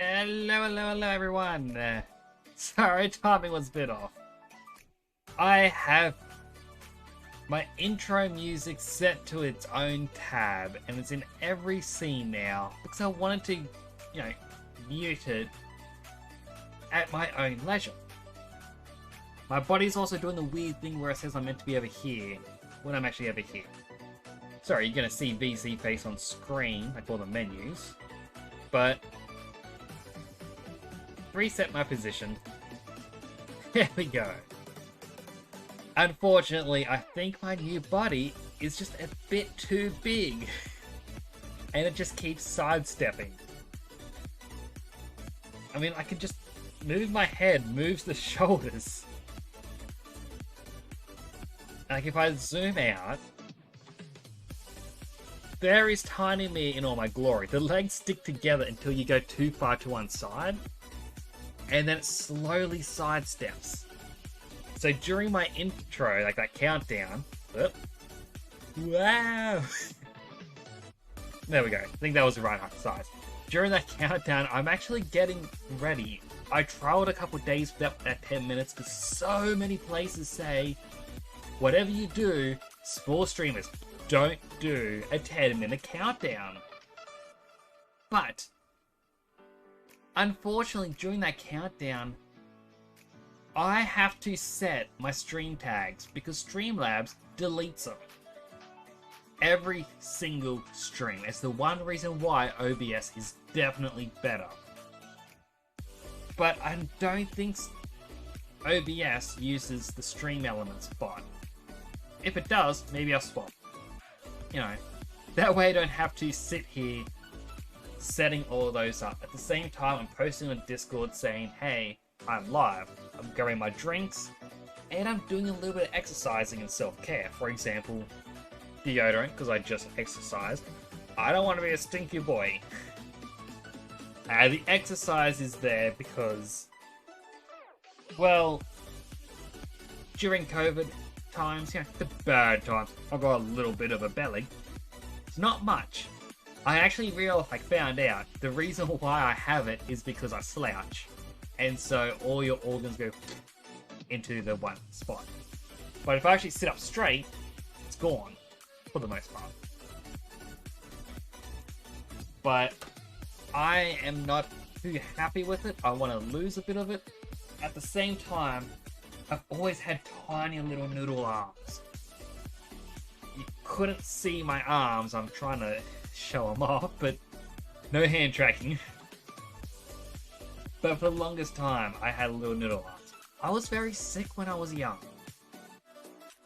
Hello everyone. Sorry, timing was a bit off. I have my intro music set to its own tab, and it's in every scene now because I wanted to, mute it at my own leisure. My body's also doing the weird thing where it says I'm meant to be over here when I'm actually over here. Sorry, you're gonna see VC face on screen, like all the menus, but reset my position. There we go. Unfortunately, I think my new body is just a bit too big. And it just keeps sidestepping. I mean, I can just move my head, moves the shoulders. Like if I zoom out, there is tiny me in all my glory. The legs stick together until you go too far to one side. And then it slowly sidesteps. So during my intro, like that countdown, wow! There we go. I think that was the right size. During that countdown, I'm actually getting ready. I trialed a couple days without that 10 minutes because so many places say, whatever you do, small streamers, don't do a 10-minute countdown. But unfortunately, during that countdown, I have to set my stream tags because Streamlabs deletes them. Every single stream. It's the one reason why OBS is definitely better. But I don't think OBS uses the stream elements bot. If it does, maybe I'll swap. That way I don't have to sit here setting all of those up. At the same time, I'm posting on Discord saying, hey, I'm live. I'm grabbing my drinks, and I'm doing a little bit of exercising and self-care. For example, deodorant, because I just exercised. I don't want to be a stinky boy. The exercise is there because, well, during COVID times, the bad times, I've got a little bit of a belly. It's not much. I actually found out the reason why I have it is because I slouch. And so all your organs go into the one spot. But if I actually sit up straight, it's gone. For the most part. But I am not too happy with it. I want to lose a bit of it. At the same time, I've always had tiny little noodle arms. You couldn't see my arms. I'm trying to show them off, but no hand tracking. But for the longest time, I had little noodle arms. I was very sick when I was young.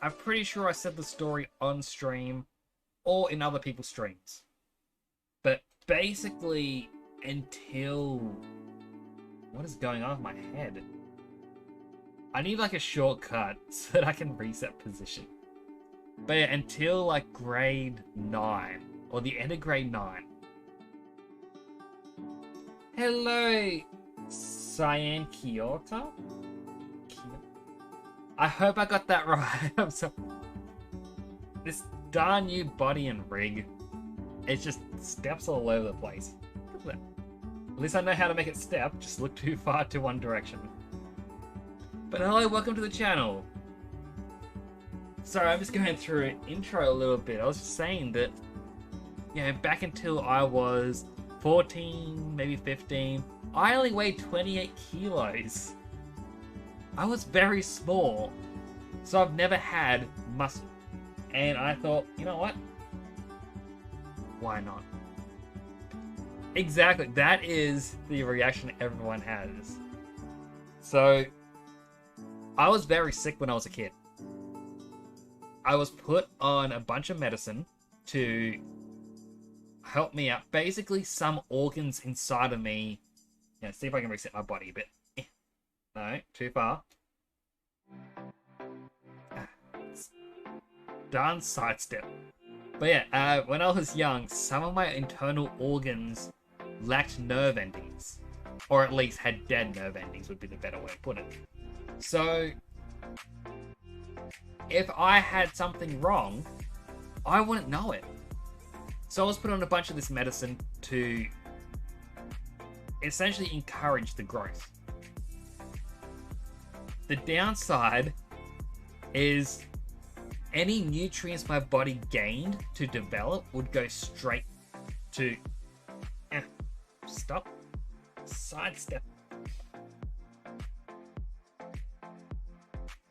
I'm pretty sure I said the story on stream or in other people's streams. But basically, until... What is going on with my head? I need like a shortcut so that I can reset position. But yeah, until like grade 9, or the end of grade 9. Hello, Cyan Kyoto? I hope I got that right. I'm sorry. This darn new body and rig, it just steps all over the place. Look at that. At least I know how to make it step, just look too far to one direction. But hello, welcome to the channel. Sorry, I'm just going through an intro a little bit. I was just saying that, back until I was 14, maybe 15, I only weighed 28 kilos. I was very small, so I've never had muscle. And I thought, you know what? Why not? Exactly, that is the reaction everyone has. So, I was very sick when I was a kid. I was put on a bunch of medicine to help me out. Basically, some organs inside of me. See if I can reset my body a bit. No, too far. Darn sidestep. But yeah, when I was young, some of my internal organs lacked nerve endings. Or at least had dead nerve endings would be the better way to put it. So, if I had something wrong, I wouldn't know it. So I was put on a bunch of this medicine to essentially encourage the growth. The downside is any nutrients my body gained to develop would go straight to... Stop. Sidestep.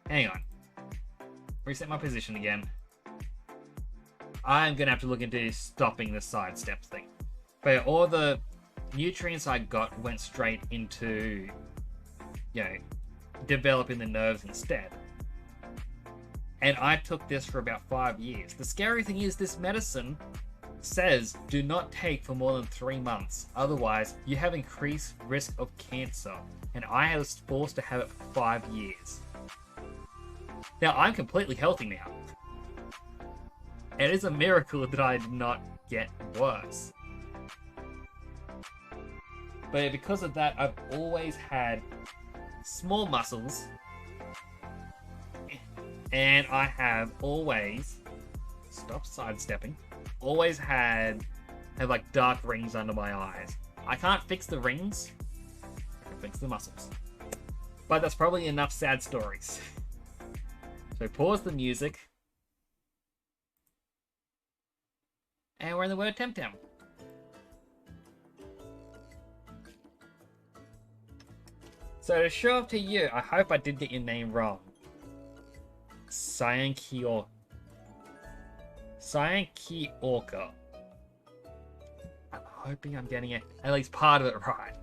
Hang on. Reset my position again. I'm gonna have to look into stopping the sidestep thing. But yeah, all the nutrients I got went straight into, you know, developing the nerves instead. And I took this for about 5 years. The scary thing is this medicine says do not take for more than 3 months. Otherwise, you have increased risk of cancer. And I was forced to have it for 5 years. Now, I'm completely healthy now. It is a miracle that I did not get worse. But because of that, I've always had small muscles. And I have always... Stop sidestepping. Always had like dark rings under my eyes. I can't fix the rings. I can fix the muscles. But that's probably enough sad stories. So pause the music. And we're in the word Temtem. So to show off to you, I hope I did get your name wrong. Cyankiorca. I'm hoping I'm getting it, at least part of it right.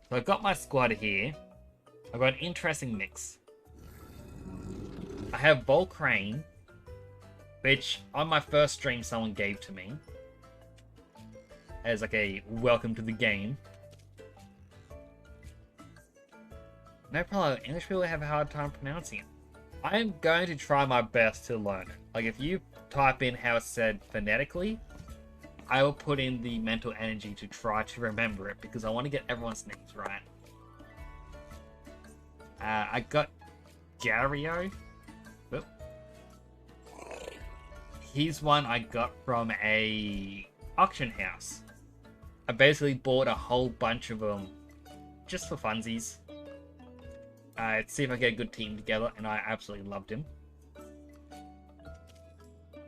So I've got my squad here. I've got an interesting mix. I have Vol Crane, which on my first stream someone gave to me as like a welcome to the game. No problem, English people have a hard time pronouncing it. I am going to try my best to learn it. Like if you type in how it's said phonetically, I will put in the mental energy to try to remember it because I want to get everyone's names right. I got Gario. Whoop. He's one I got from a auction house. I basically bought a whole bunch of them just for funsies. To see if I get a good team together, and I absolutely loved him.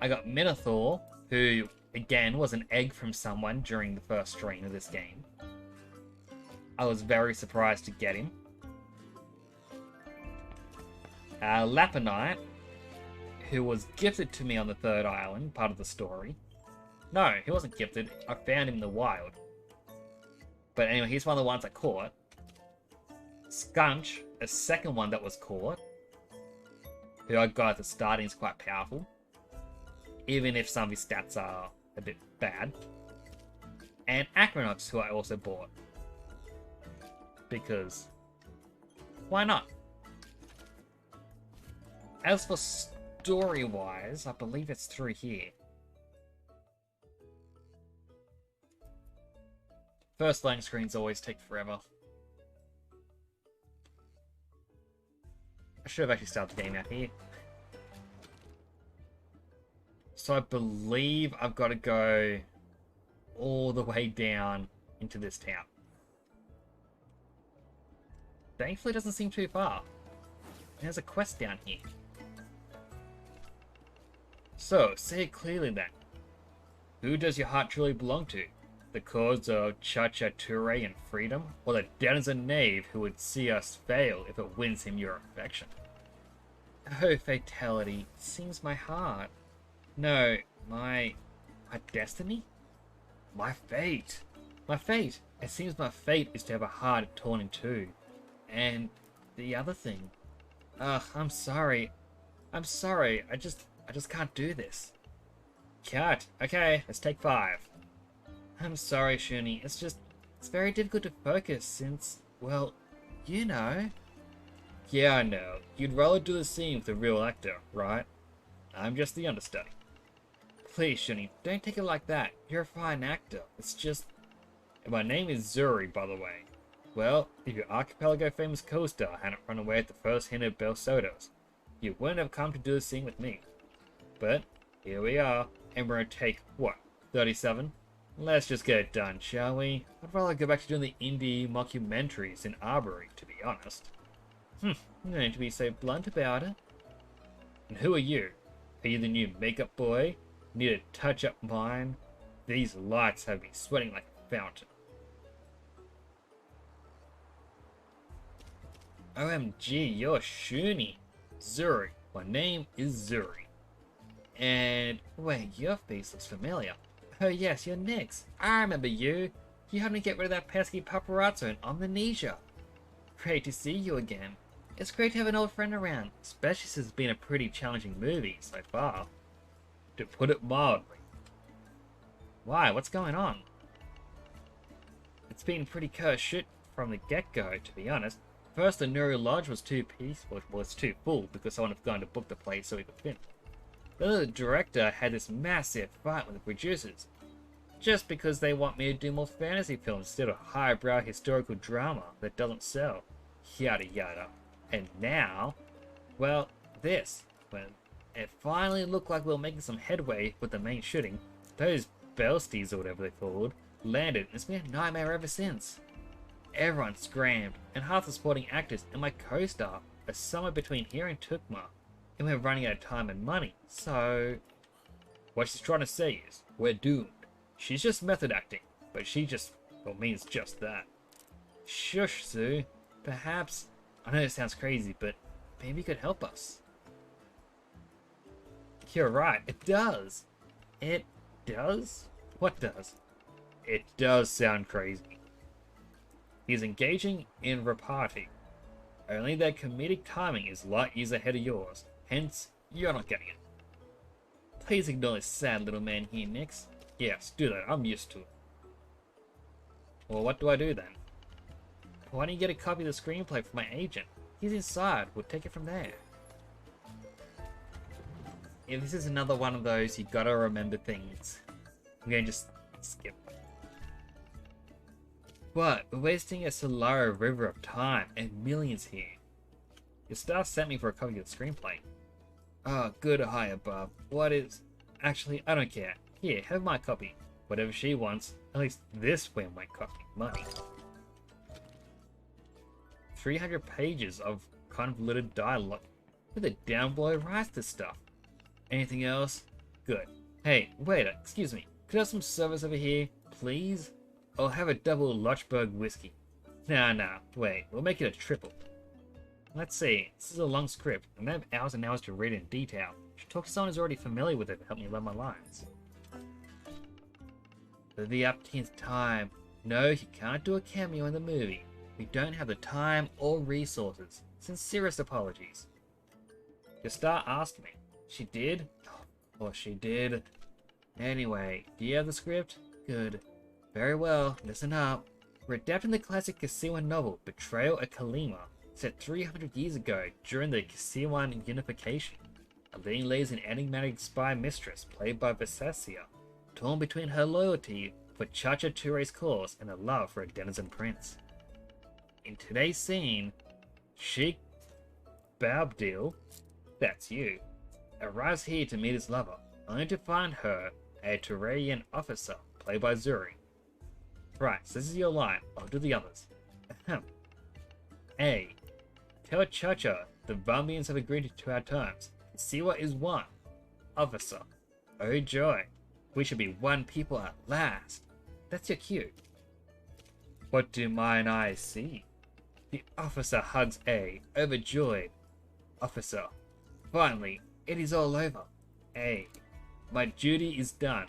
I got Minotaur, who, again, was an egg from someone during the first stream of this game. I was very surprised to get him. Laponite, who was gifted to me on the third island, part of the story. No, he wasn't gifted. I found him in the wild. But anyway, he's one of the ones I caught. Skunch, a second one that was caught, who I got at the starting is quite powerful, even if some of his stats are a bit bad. And Acronox, who I also bought, because why not? As for story-wise, I believe it's through here. First loading screens always take forever. I should have actually started the game out here. So I believe I've got to go all the way down into this town. Thankfully it doesn't seem too far. There's a quest down here. So, say it clearly then. Who does your heart truly belong to? The cause of Chachature and freedom, or the denizen knave who would see us fail if it wins him your affection? Oh, fatality, it seems my heart. No, my destiny? My fate. My fate. It seems my fate is to have a heart torn in two. And the other thing. Ugh, I'm sorry. I'm sorry, I just can't do this. Cut. Okay, let's take 5. I'm sorry, Shuni. It's very difficult to focus since, well, you know. Yeah, I know. You'd rather do the scene with a real actor, right? I'm just the understudy. Please, Shuni, don't take it like that. You're a fine actor. It's just... And my name is Zuri, by the way. Well, if your Archipelago famous co-star hadn't run away at the first hint of Bell Sodas, you wouldn't have come to do the scene with me. But, here we are, and we're gonna take, what, 37? Let's just get it done, shall we? I'd rather go back to doing the indie mockumentaries in Arbory, to be honest. You don't need to be so blunt about it. And who are you? Are you the new makeup boy? Need to touch up mine? These lights have me sweating like a fountain. OMG, you're Shuni. Zuri. My name is Zuri. And wait, your face looks familiar. Oh yes, you're Nyx. I remember you. You helped me get rid of that pesky paparazzo in Omninesia. Great to see you again. It's great to have an old friend around, especially since it's been a pretty challenging movie so far. To put it mildly. Why? What's going on? It's been pretty cursed shit from the get-go, to be honest. First, the Nuru Lodge was too peaceful, well, it's too full because someone had gone to book the place so we could film. Then the director had this massive fight with the producers, just because they want me to do more fantasy films instead of highbrow historical drama that doesn't sell. Yada yada. And now, well, this. When it finally looked like we were making some headway with the main shooting, those Belsties or whatever they're called landed, and it's been a nightmare ever since. Everyone scrammed, and half the supporting actors and my co-star are somewhere between here and Tukma, and we're running out of time and money, so... What she's trying to say is, we're doomed. She's just method acting, but she just, well, means just that. Shush, Sue. Perhaps, I know it sounds crazy, but maybe you could help us. You're right, it does. It does? What does? It does sound crazy. He's engaging in repartee. Only their comedic timing is light years ahead of yours, hence, you're not getting it. Please ignore this sad little man here, Nyx. Yes, do that, I'm used to it. Well, what do I do then? Why don't you get a copy of the screenplay from my agent? He's inside, we'll take it from there. If this is another one of those you gotta remember things, I'm gonna just skip. But we're wasting a Solaro river of time and millions here. Your star sent me for a copy of the screenplay. Oh, good high above. What is... Actually, I don't care. Here, have my copy. Whatever she wants. At least this way might cost me money. 300 pages of convoluted dialogue. With a downboy writes this stuff. Anything else? Good. Hey, waiter, excuse me. Could I have some service over here, please? I'll have a double Lochberg whiskey. Nah, wait, we'll make it a triple. Let's see, this is a long script, and I have hours and hours to read in detail. Should talk to someone who's already familiar with it to help me learn my lines. For the upteenth time, no, you can't do a cameo in the movie. We don't have the time or resources. Sincerest apologies. Your star asked me. She did? Oh, she did. Anyway, do you have the script? Good. Very well, listen up. We're adapting the classic Kasiwan novel, Betrayal at Kalima, set 300 years ago during the Kasiwan unification. A leading lady's an enigmatic spy mistress, played by Visasia, torn between her loyalty for Chacha Toure's cause and a love for a denizen prince. In today's scene, Sheikh Babdil, that's you, arrives here to meet his lover, only to find her a Tourean officer, played by Zuri. Right, so this is your line. I'll do the others. Ahem. A. Tell Chacha the Vambians have agreed to our terms. Siwa is one. Officer. Oh joy. We should be one people at last. That's your cue. What do mine eyes see? The officer hugs A, overjoyed. Officer. Finally, it is all over. A. My duty is done.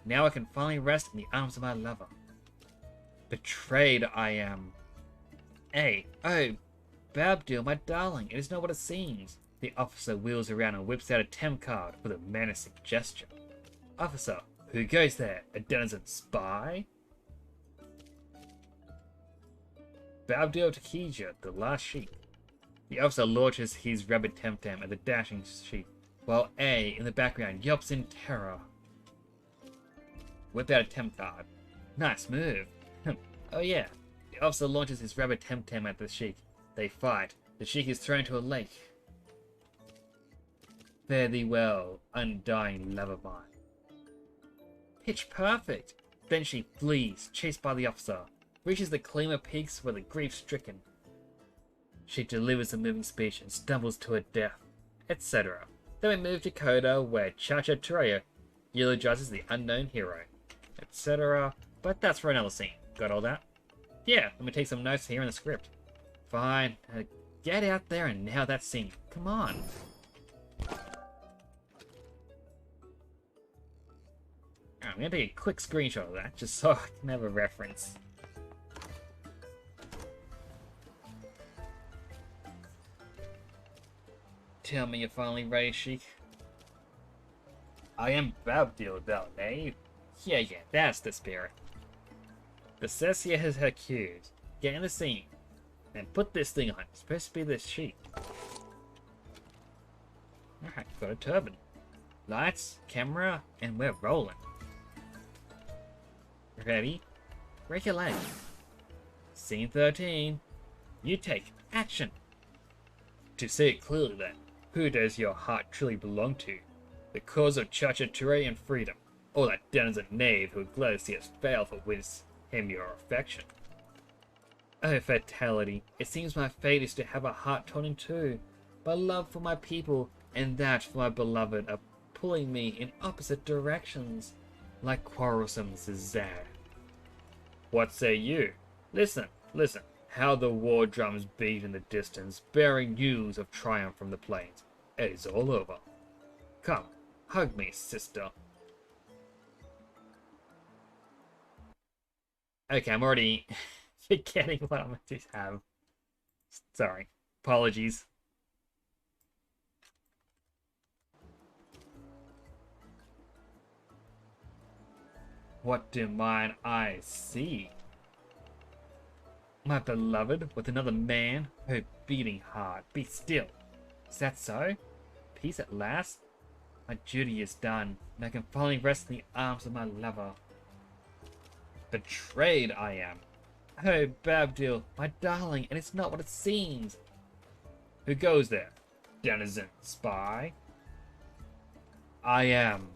Now I can finally rest in the arms of my lover. Betrayed I am. A. Oh, Babdil, my darling, it is not what it seems. The officer wheels around and whips out a Tem card with a menacing gesture. Officer, who goes there? A denizen spy? Babdil Takija, the last sheep. The officer launches his rabid Temtem at the dashing sheep, while A, in the background, yelps in terror. Whip out a Tem card. Nice move. Oh yeah, the officer launches his rabid Temtem at the Sheik. They fight. The Sheik is thrown to a lake. Fare thee well, undying love of mine. Pitch perfect. Then she flees, chased by the officer, reaches the Klima Peaks with a grief-stricken. She delivers a moving speech and stumbles to her death, etc. Then we move to Coda, where Chacha Tureo eulogizes the unknown hero, etc. But that's for another scene. Got all that? Yeah, let me take some notes here in the script. Fine. Get out there and nail that scene. Come on. I'm going to take a quick screenshot of that, just so I can have a reference. Tell me you're finally ready, Sheik. I am Babdil about, eh? Yeah, that's the spirit. The Cessia has her cues. Get in the scene. And put this thing on. It's supposed to be the Sheik. Alright, got a turban. Lights, camera, and we're rolling. Ready? Break your leg. Scene 13. You take action. To say it clearly then, who does your heart truly belong to? The cause of Chacha-Ture and freedom, or that denizen knave who gladly has failed for wins him your affection? Oh, fatality, it seems my fate is to have a heart torn in two, by love for my people and that for my beloved are pulling me in opposite directions, like quarrelsome Zazad. What say you? Listen, listen, how the war drums beat in the distance, bearing news of triumph from the plains. It is all over. Come, hug me, sister. Okay, I'm already forgetting what I'm meant to have. Sorry. Apologies. What do mine eyes see? My beloved with another man, her beating heart. Be still. Is that so? Peace at last? My duty is done, and I can finally rest in the arms of my lover. Betrayed I am. Oh, Babdil, my darling, and it's not what it seems. Who goes there? Denizen spy? I am.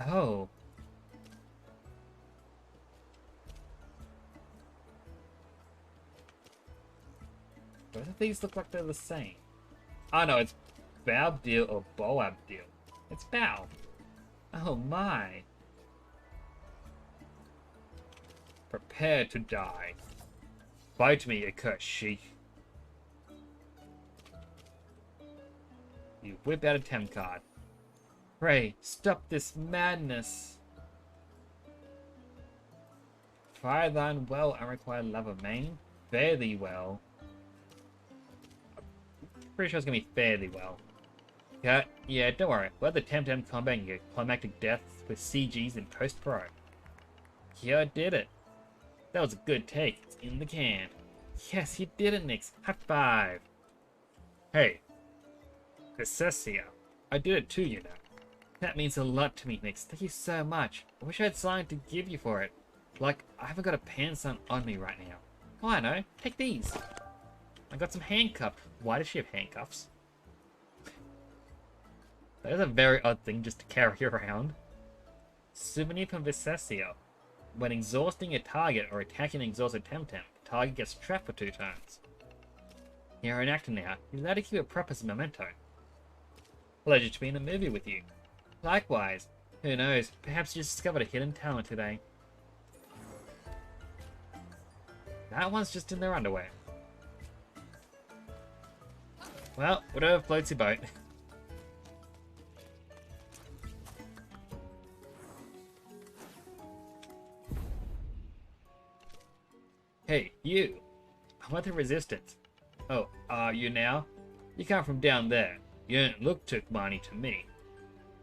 Oh. Both of these look like they're the same. Oh no, it's Babdil or Boabdil. It's Bao. Oh my. Prepare to die. Bite me, accursed sheik. You whip out a Tem card. Pray, stop this madness. Fire thine well, unrequired love of main. Fare thee well. Pretty sure it's gonna be fairly well. Yeah, don't worry. We'll have the Temtem combat and your climactic deaths with CGs in post-pro. Yeah, I did it. That was a good take. It's in the can. Yes, you did it, Nix. High five. Hey. Cessia. I did it too, you know. That means a lot to me, Nix. Thank you so much. I wish I had something to give you for it. Like, I haven't got a pantsun on me right now. Oh, I know. Take these. I got some handcuffs. Why does she have handcuffs? That is a very odd thing just to carry around. Souvenir from Visesio. When exhausting a target or attacking an exhausted Temtem, the target gets trapped for 2 turns. You're an actor now. You're allowed to keep it prep as a memento. Pleasure to be in a movie with you. Likewise. Who knows? Perhaps you discovered a hidden talent today. That one's just in their underwear. Well, whatever floats your boat. Hey, you! I want the resistance. Oh, are you now? You come from down there. You don't look Turkmani to me.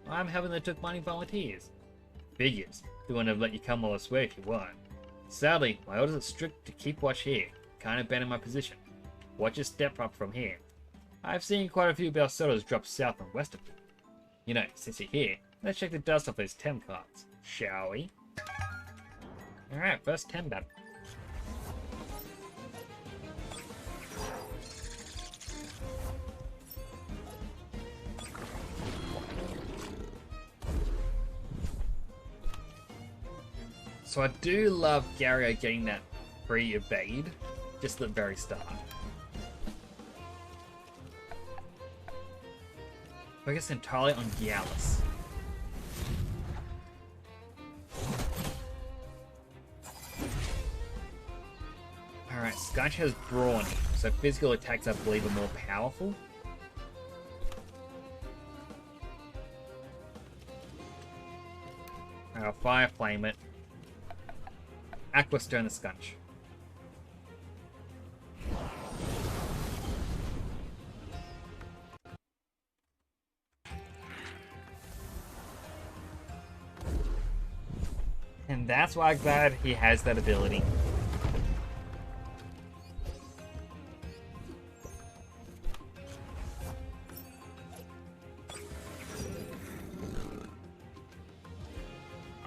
I'm having the Turkmani volunteers. Figures. They wouldn't have let you come all this way if you weren't. Sadly, my orders are strict to keep watch here. Can't abandon my position. Watch your step up from here. I've seen quite a few Belsodas drop south and west of you. You know, since you're here, let's check the dust off those Tem cards, shall we? Alright, first Tem battle. So I do love Gario getting that free evade, just at the very start. Focus entirely on Gialis. Alright, Skunch has Brawn, so physical attacks I believe are more powerful. I'll Fire Flame it. Aqua Stone the Skunch. And that's why I'm glad he has that ability.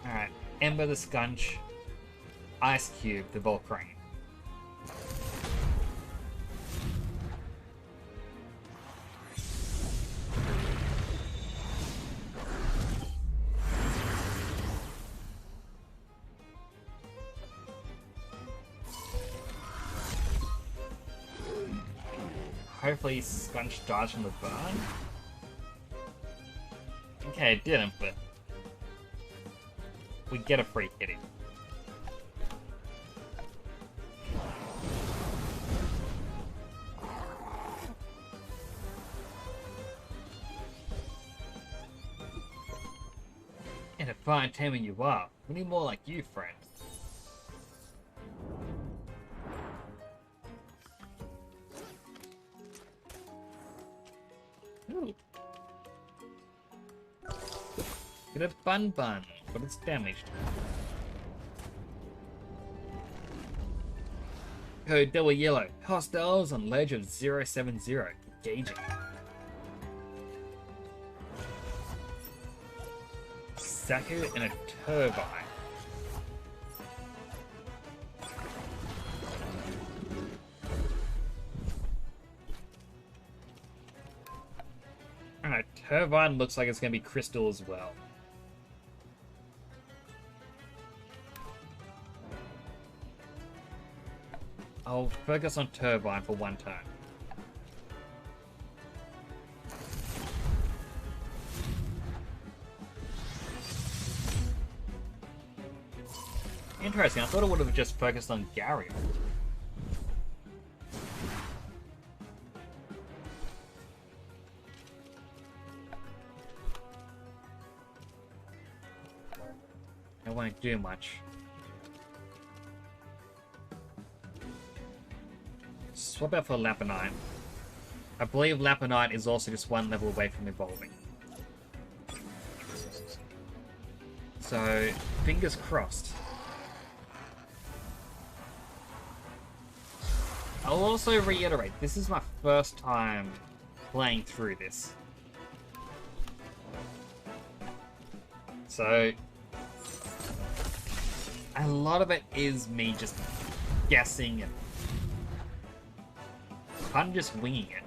Alright, Ember the Skunch, Ice Cube the Volcrane. Hopefully Skunch dodged from the burn. Okay, it didn't, but we get a free hitting. And a fine taming you are. We need more like you, friend. Ooh. Get a bun, but it's damaged. Code double yellow. Hostiles on ledge of 070. Engaging. Saku and a Turbine. Alright, Turbine looks like it's going to be Crystal as well. I'll focus on Turbine for one turn. Interesting, I thought it would have just focused on Gario. It won't do much. Swap out for Laponite. I believe Laponite is also just one level away from evolving. So, fingers crossed. I'll also reiterate, this is my first time playing through this. So, a lot of it is me just guessing and I'm just winging it.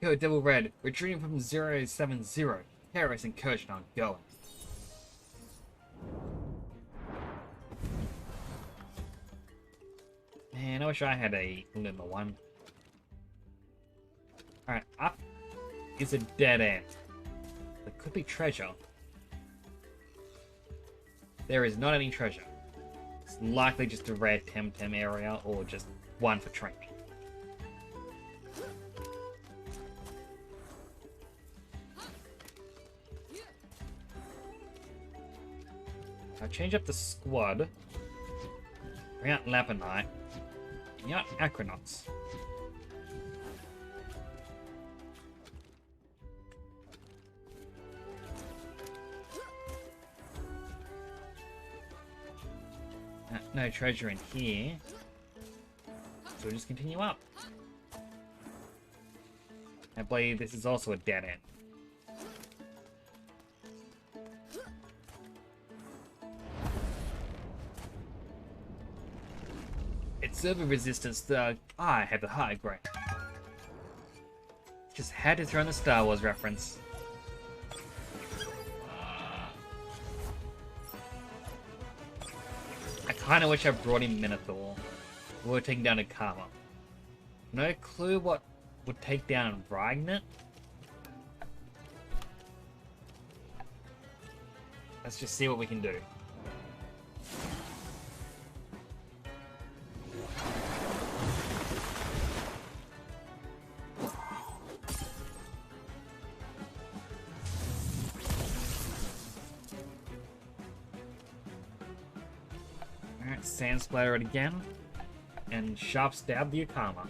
Go double red, retreating from 070. Terrorist incursion ongoing. Man, I wish I had a Lima one. Alright, up is a dead end. There could be treasure. There is not any treasure. It's likely just a rare Temtem area or just one for training. I'll change up the squad. Bring out Laponite. Bring out Aquanauts. No treasure in here. So we'll just continue up. I believe this is also a dead end. It's server resistance that I have the high ground. Just had to throw in the Star Wars reference. I kinda wish I brought in Minotaur. We were taking down a Karma. No clue what would take down Ragnet. Let's just see what we can do. Alright, Sand Splatter it again. And Sharp Stab the Akama.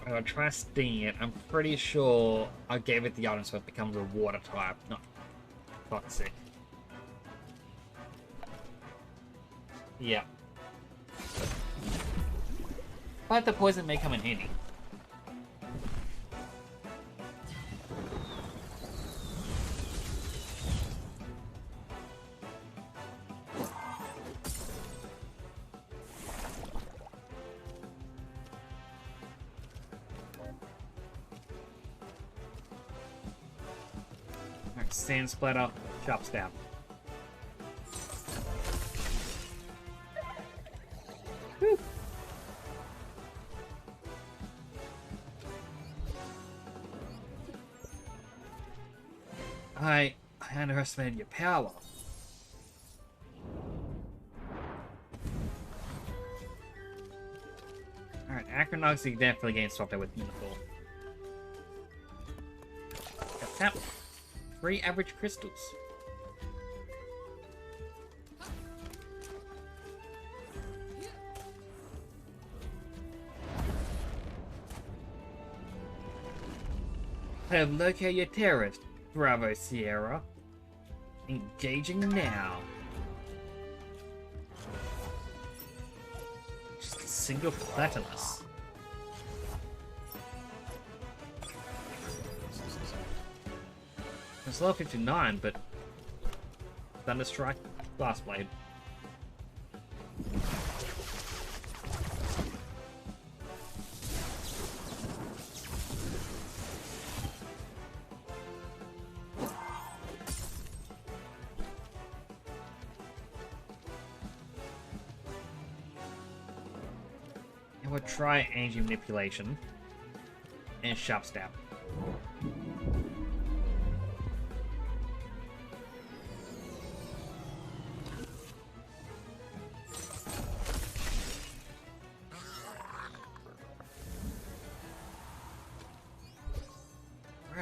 I'll try stinging it. I'm pretty sure I gave it the item so it becomes a water type, not toxic. Yeah. But the poison may come in handy. Alright, Sand Splatter, Sharp Stab. Whew. I underestimated your power. Alright, Acronox is definitely getting swapped out with Minotaur. Tap. 3 average crystals. I have located your terrorist. Bravo, Sierra. Engaging now. Just a single Platinus. It's level 59, but Thunderstrike, Blast Blade. And we'll try Energy Manipulation and Sharp Stab.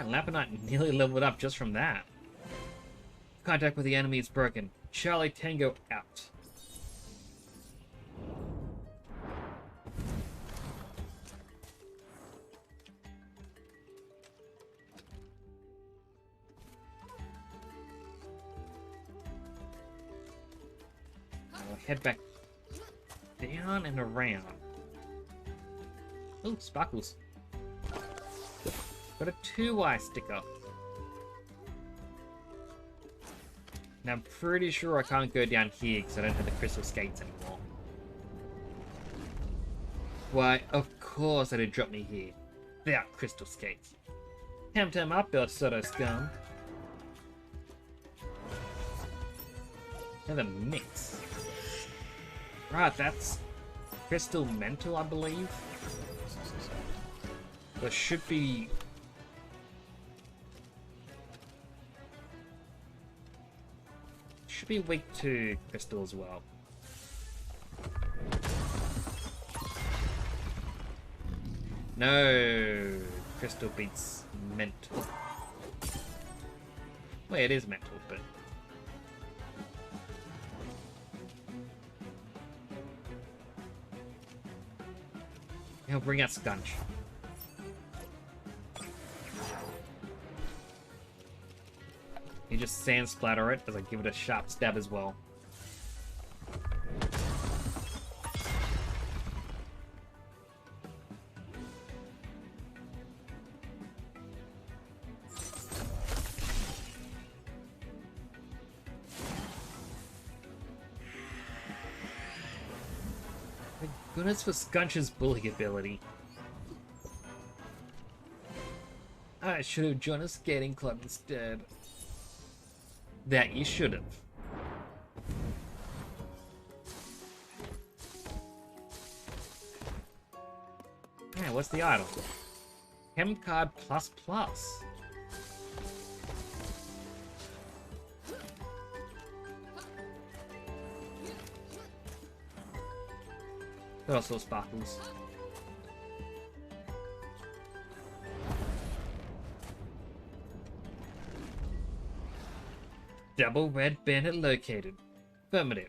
Lapinite nearly leveled up just from that. Contact with the enemy is broken. Charlie Tango out. I'll head back down and around. Oh, sparkles. Got a 2Y sticker. Now I'm pretty sure I can't go down here because I don't have the crystal skates anymore. Why, of course I did drop me here. Without crystal skates. Temtem up, build Soto Scum. Another mix. Right, that's Crystal Mental, I believe. There should be... should be weak to Crystal as well. No, Crystal beats Mental. Well, it is Mental, but... he'll bring out Scunch. You just sand splatter it as I give it a sharp stab as well. Thank goodness for Skunch's bullying ability. I should have joined a skating club instead. That you should have. Yeah, what's the item? Chem card plus plus. There also sparkles. Double red bandit located. Affirmative.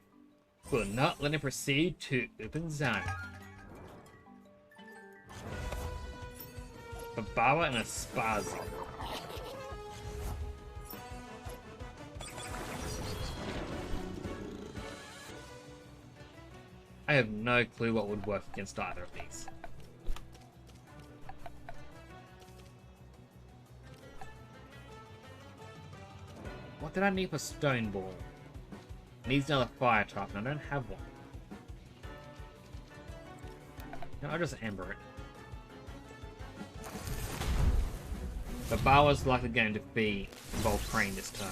Will not let him proceed to open zone. Babawa and a Spazi. I have no clue what would work against either of these. What did I need for Stone Ball? It needs another fire type, and I don't have one. No, I'll just Ember it. The Babawa's likely going to be Volcrane this turn.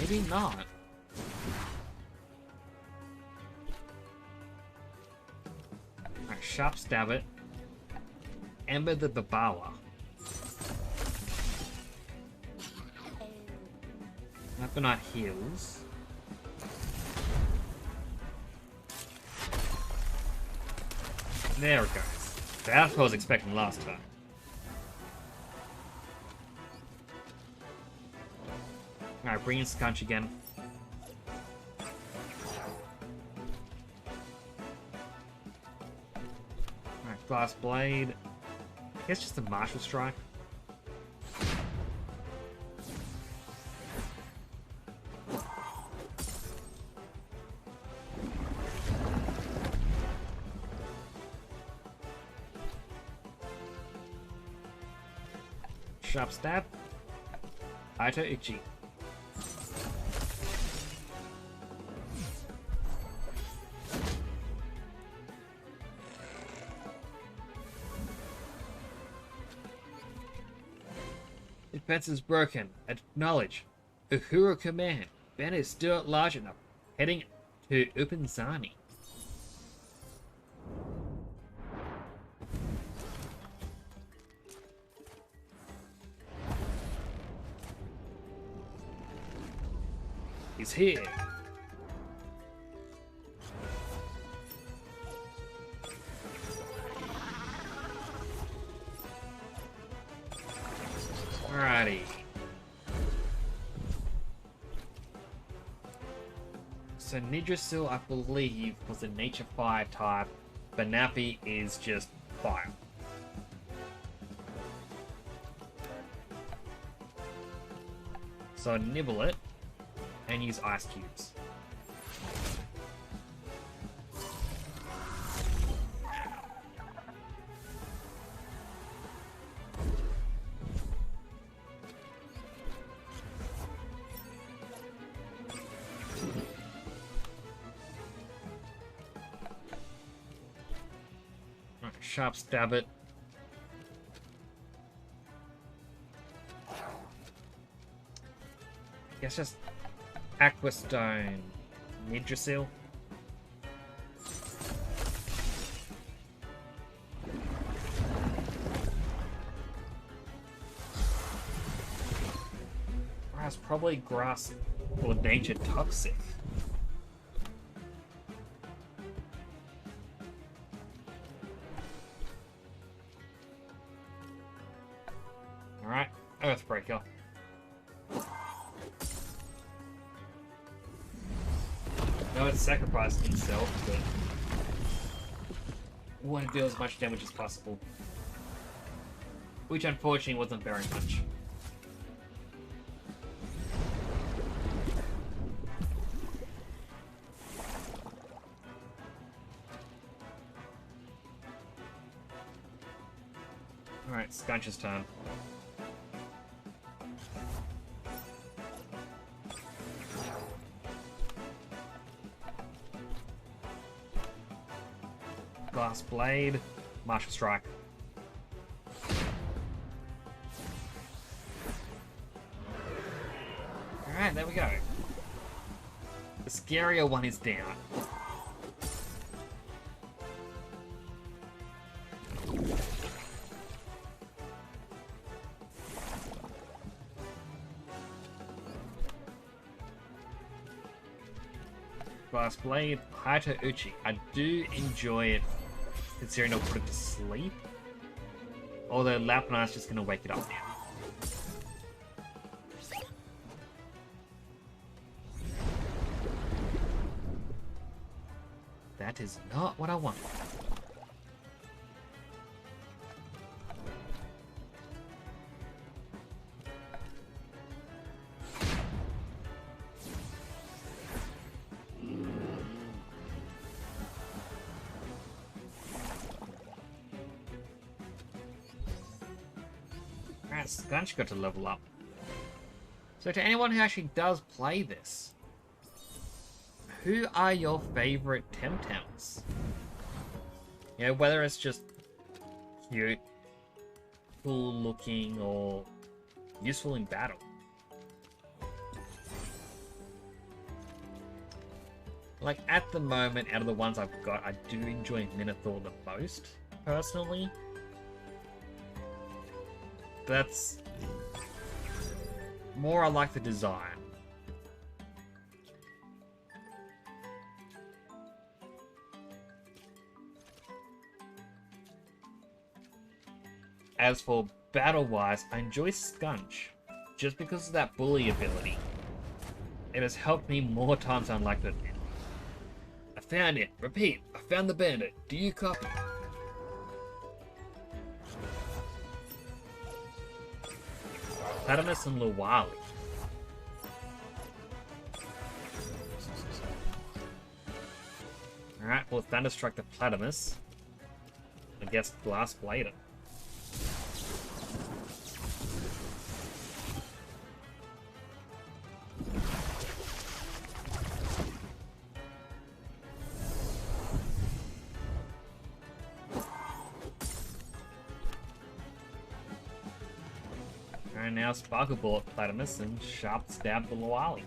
Maybe not. Alright, sharp stab it. Ember the Babawa. Hypernite heals. There it goes. That's what I was expecting last time. Alright, bring in Skunch again. Alright, Glass Blade. I guess just a Martial Strike. Sharp Stab. Aito Ichi. Defense is broken. Acknowledge. Uhura command. Ben is still large enough. Heading to Upinzani. He's here. Alrighty. So Nidrasil, I believe, was a nature fire type. Banapi is just fire. So nibble it and use ice cubes. Sharp stab it. Guess just Aquastone. Nidrasil. It's probably grass or nature toxic. Alright, Earthbreaker. No, it's sacrificing himself, but want to deal as much damage as possible. Which unfortunately wasn't very much. Alright, Skunch's turn. Glass Blade, Martial Strike. Alright, there we go. The scarier one is down. Glass Blade, Hayato Uchi. I do enjoy it, considering it'll put it to sleep. Although Lapnar's just going to wake it up now. That is not what I wanted. Alright, Skunch got to level up. So to anyone who actually does play this, who are your favorite Temtems? You know, whether it's just cute, cool looking, or useful in battle. Like, at the moment, out of the ones I've got, I do enjoy Minotaur the most, personally. That's more I like the design. As for battle-wise, I enjoy Skunch, just because of that bully ability. It has helped me more times than I'd like to admit. I found it. Repeat. I found the bandit. Do you copy? Platypus and Luwali. Alright, we'll Thunderstruck the Platypus. I guess Glass Blade it. And now Sparkle Bullet Platypus and Sharp Stab the Luwali.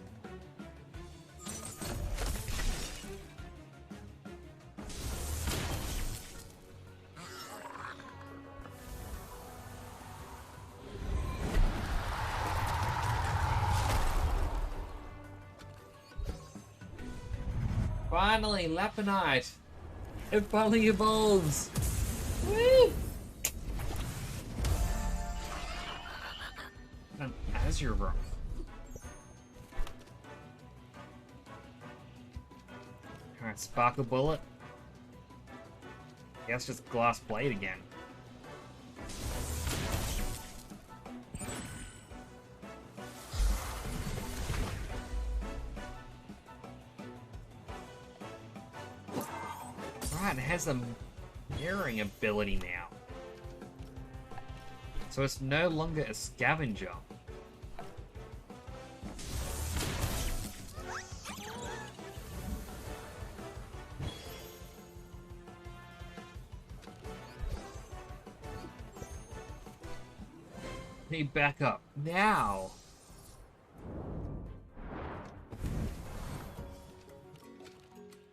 Finally, Lapunite! It finally evolves! Woo! And Azure Rock. Alright, Sparkle Bullet. I guess just Glass Blade again. Right, it has a mirroring ability now. So it's no longer a scavenger. Need back up now.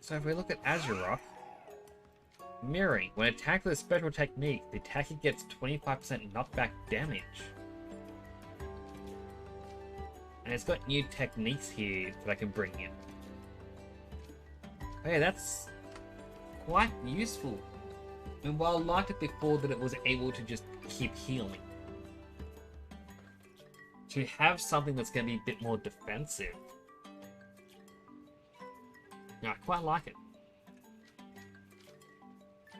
So if we look at Azeroth, mirroring. When attacked with a special technique, the attacker gets 25% knockback damage. And it's got new techniques here that I can bring in. Hey, that's quite useful. And while I liked it before that it was able to just keep healing, to have something that's going to be a bit more defensive. I quite like it.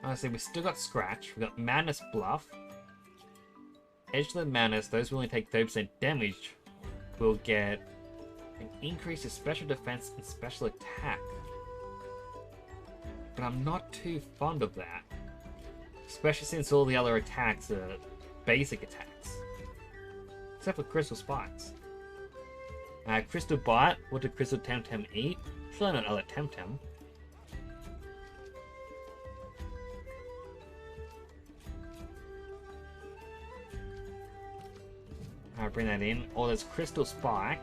Honestly, we still got Scratch. We got Madness Bluff. Edge to the Madness, those who only take 30% damage will get an increase to special defense and special attack. But I'm not too fond of that. Especially since all the other attacks are basic attacks. Except for Crystal Spikes. Crystal Bite, what did Crystal Temtem eat? Surely not other Temtem. Alright, bring that in. Or there's Crystal Spike.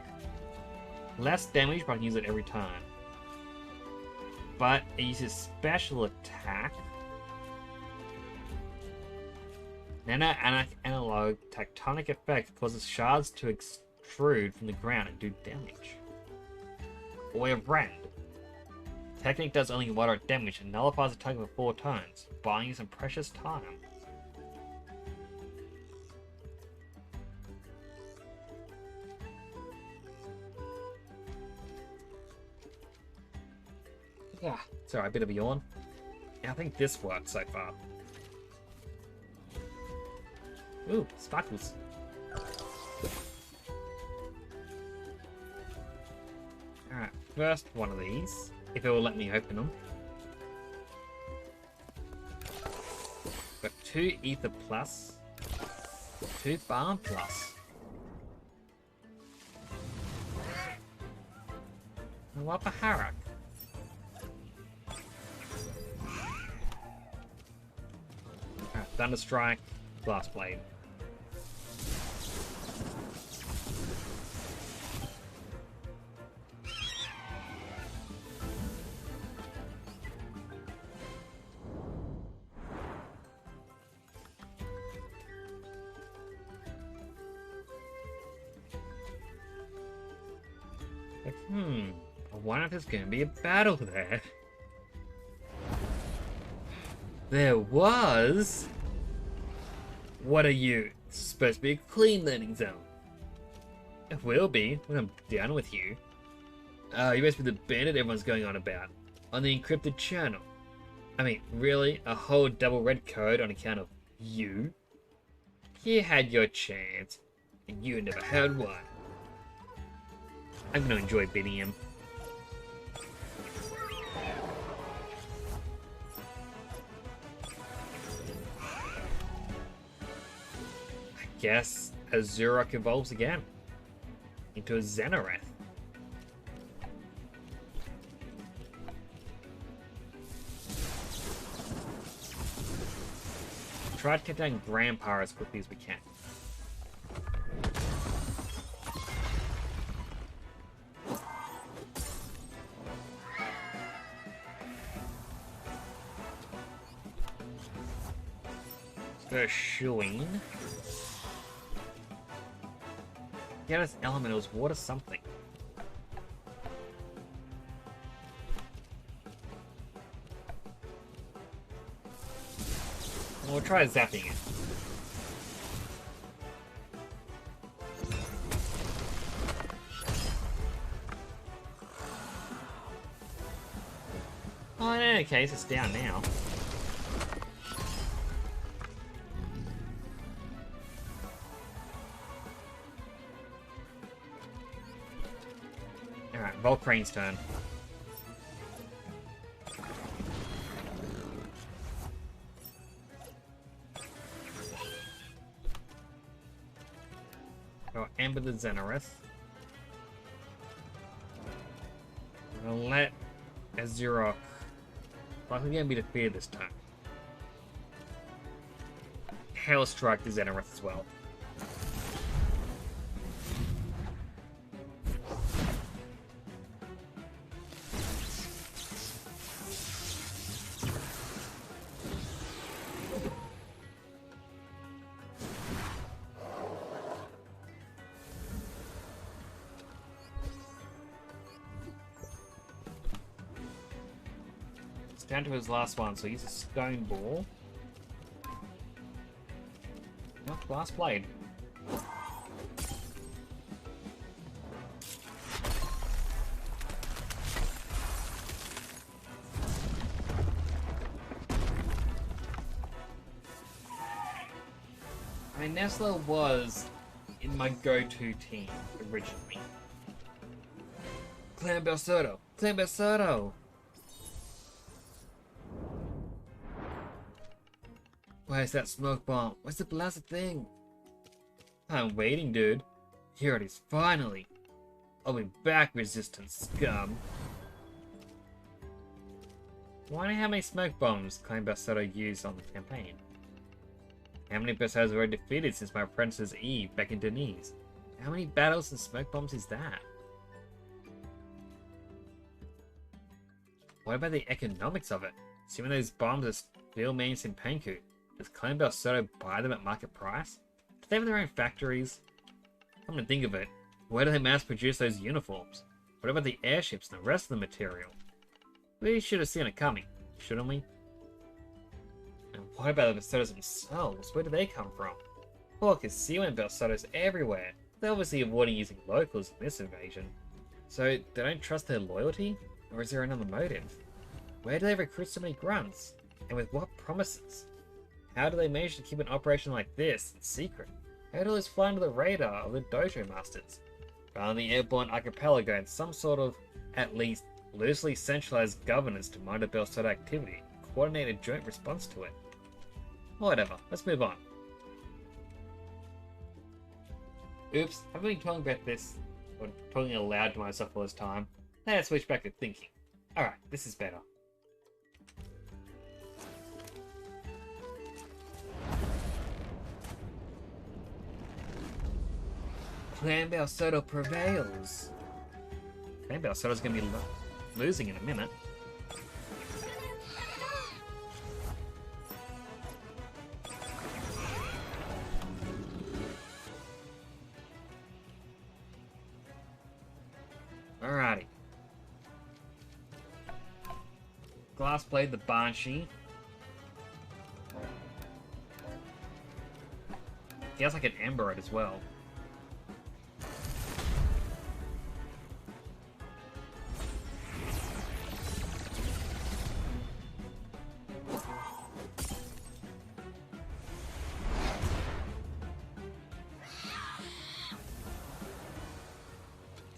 Less damage, but I can use it every turn. But it uses special attack. Nano Analog Tectonic Effect causes shards to extrude from the ground and do damage. Or we have Rend. Technique does only moderate damage and nullifies the target for 4 turns, buying you some precious time. Yeah, sorry, a bit of a yawn. Yeah, I think this works so far. Ooh, sparkles. Alright, first one of these, if it will let me open them. Got 2 Ether Plus, 2 Balm Plus. And what for Harak? Alright, Thunder Strike, Blast Blade. I wonder if there's going to be a battle there. There was. What are you? It's supposed to be a clean learning zone. It will be when I'm done with you. You must be the bandit everyone's going on about. On the encrypted channel. I mean, really? A whole double red code on account of you? You had your chance, and you never had one. I'm gonna enjoy beating him. I guess Azurok evolves again into a Xenareth. Try to take down Grandpa as quickly as we can. Shooing. Yeah, this element was water something. We'll try zapping it. Oh, in any case, it's down now. Volcrane's turn. Go Amber the Xenareth. I'm gonna let Azurok likely gonna be defeated this time. Hail Strike the Xenareth as well. Down to his last one, so he's a Stone Ball. Not Blast Blade. mean, Nestle was in my go-to team originally. Clan Belsoto! Clan Belsoto! Where's that smoke bomb? Where's the blasted thing? I'm waiting, dude. Here it is, finally. I'll be back, resistance scum. Wonder how many smoke bombs Clan Belsoto used on the campaign. How many Belsotos have already defeated since my apprentice's Eve back in Denise? How many battles and smoke bombs is that? What about the economics of it? Assuming those bombs are still made in Panku, does Clan Belsoto buy them at market price? Do they have their own factories? Come to think of it, where do they mass produce those uniforms? What about the airships and the rest of the material? We should have seen it coming, shouldn't we? And what about the Belsotos themselves? Where do they come from? Poor Casio and Belsotos everywhere. They're obviously avoiding using locals in this invasion. So, they don't trust their loyalty? Or is there another motive? Where do they recruit so many grunts? And with what promises? How do they manage to keep an operation like this secret? How do those fly under the radar of the dojo masters? Found the airborne archipelago and some sort of, at least, loosely centralized governance to monitor Belsoto activity, coordinate a joint response to it. Whatever, let's move on. Oops, I've been talking about this, or talking aloud to myself all this time. Let's switch back to thinking. Alright, this is better. Clan Belsoto prevails. Clan Belsoto's gonna be losing in a minute. Alrighty. Glassblade the Banshee. He has like an Emberite as well.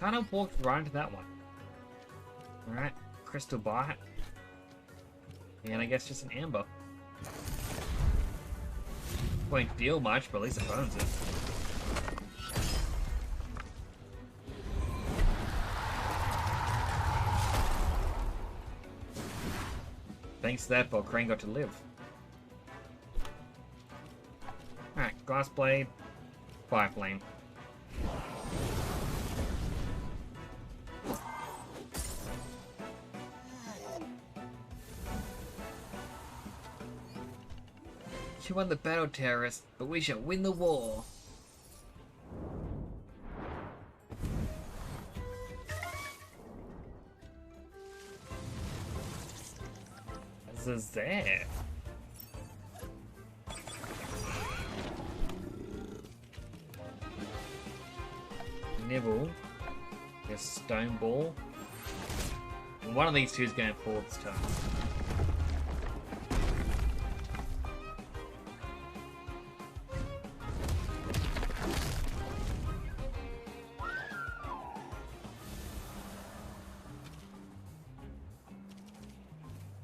Kind of walked right into that one. Alright, Crystal Bite. And I guess just an Amber. Won't deal much, but at least it burns it. Thanks to that, Crane got to live. Alright, Glass Blade, Fire Flame. She won the battle, terrorists, but we shall win the war. This is there. Nibble. There's Stone Ball. And one of these two is going forward this turn.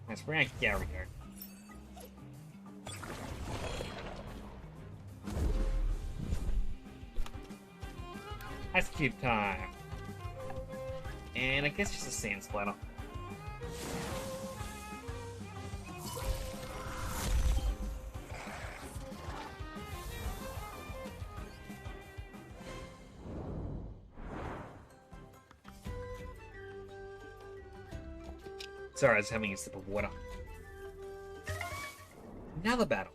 Let's bring out Gary here. Ice Cube time. And I guess just a Sand Splatter. Sorry, I was having a sip of water. Another battle.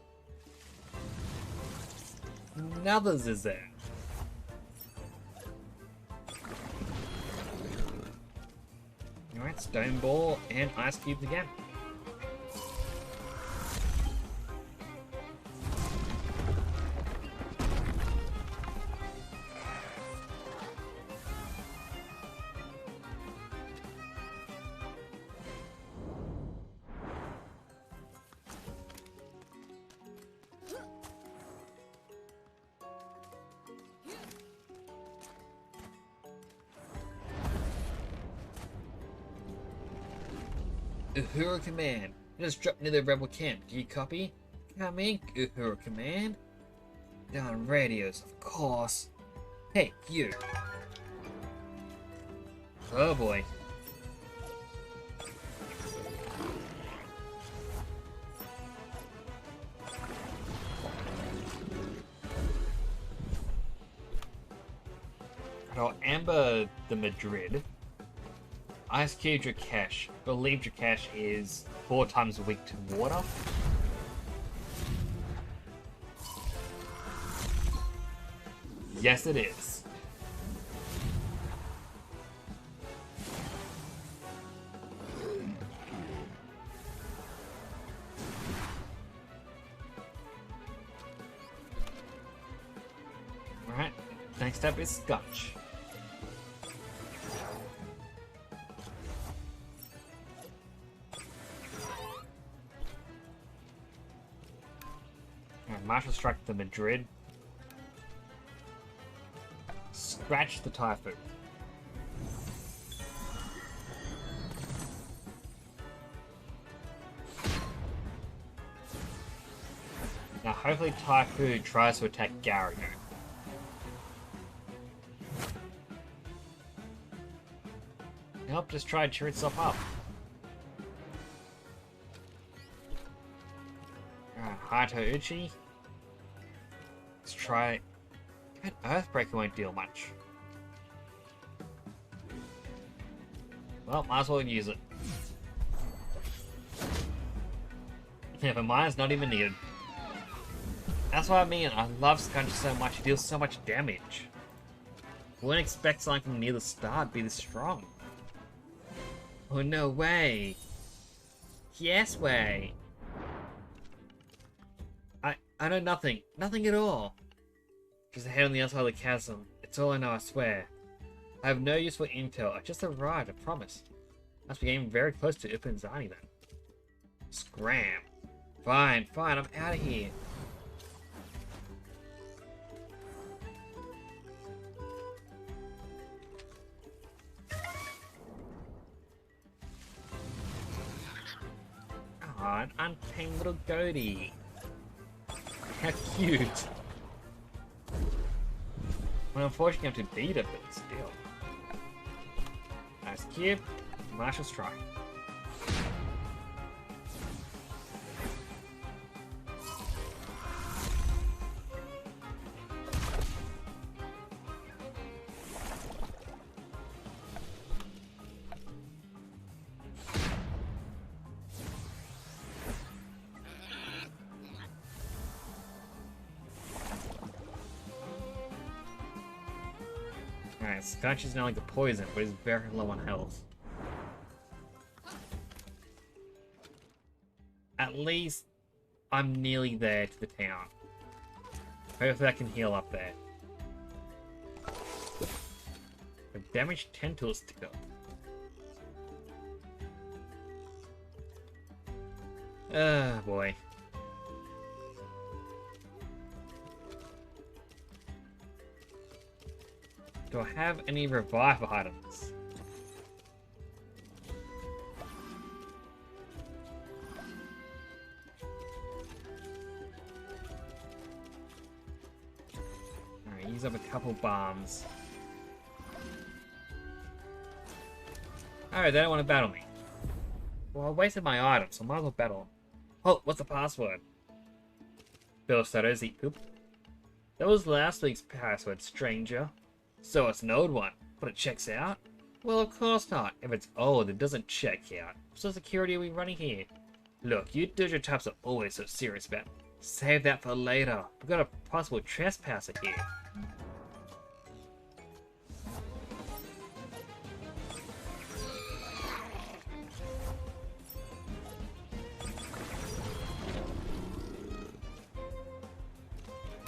Another Zizan. Alright, Stone Ball and Ice Cubes again. Uhura Command. Just dropped near the rebel camp. Do you copy? Come in, Uhura Command. Down radios, of course. Hey, you. Oh boy. I'll amber the Madrid. Ice Cube Drakesh. Believe Drakesh is 4 times weak to water. Yes, it is. Alright, next up is Scotch. Martial Strike the Madrid. Scratch the Typhoon. Now hopefully Typhoon tries to attack Gario. Nope, just try to cheer itself up. Hato Uchi. Let's try... That Earthbreaker won't deal much. Well, might as well use it. Never mind, it's not even needed. That's what I mean, I love Scunch so much, it deals so much damage. Wouldn't expect something from near the start to be this strong. Oh, no way. Yes way. I know nothing. Nothing at all. Just a head on the outside of the chasm. It's all I know, I swear. I have no use for intel. I just arrived, I promise. Must be getting very close to Upinzani then. Scram. Fine, fine, I'm out of here. Aw, an untamed little goatee. How cute. Well, unfortunately, I have to beat it, but still. Nice cube. Martial Strike. Alright, Scotch is now like a poison, but he's very low on health. At least I'm nearly there to the town. Hopefully I can heal up there. A damaged tentacle sticker. Oh boy. Do I have any revive items? Alright, use up a couple bombs. Alright, they don't want to battle me. Well, I wasted my items, so I might as well battle. Oh, what's the password? Bill Stutters eat poop. That was last week's password, stranger. So it's an old one, but it checks out? Well, of course not. If it's old, it doesn't check out. What sort of security are we running here? Look, you digital types are always so serious about. Save that for later. We've got a possible trespasser here.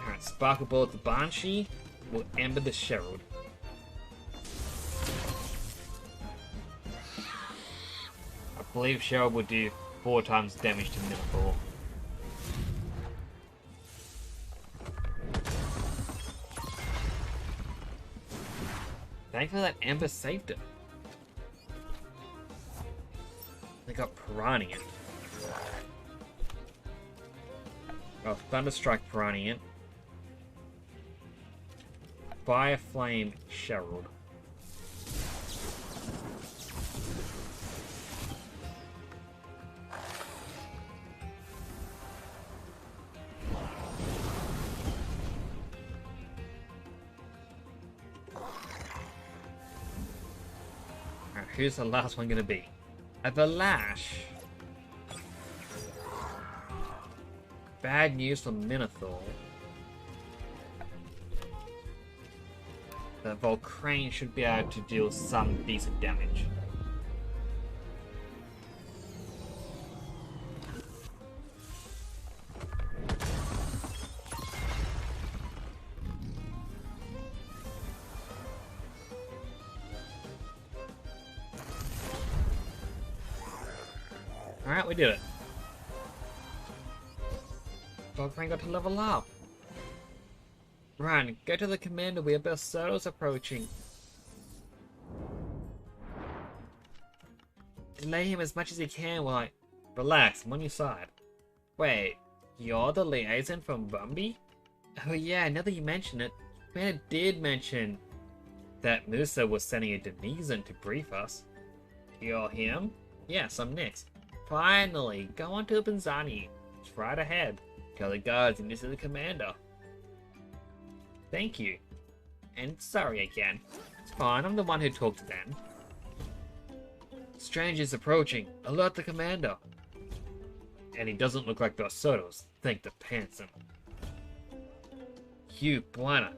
Alright, Sparkle Ball at the Banshee. We'll Ember the Sherald. I believe Sherald will do 4 times damage to Minotaur. Thankfully that Ember saved it. They got Piranha. Oh, Thunderstrike Piranha. Fire Flame Sherald. Alright, who's the last one gonna be? A Valash. Bad news for Minotaur. The Volcrane should be able to deal some decent damage. Alright, we did it. Volcrane got to level up. Run, go to the commander, we have Berserkers approaching. Delay him as much as you can while I... Relax, I'm on your side. Wait, you're the liaison from Bumby? Oh yeah, now that you mention it, Commander did mention that Musa was sending a Denizen to brief us. You're him? Yes, I'm Nyx. Finally, go on to Benzani. It's right ahead. Tell the guards and this is the commander. Thank you. And sorry again. It's fine, I'm the one who talked to them. Strangers approaching. Alert the commander. And he doesn't look like Berserkers. Think the Pantsum. Hugh, Buana,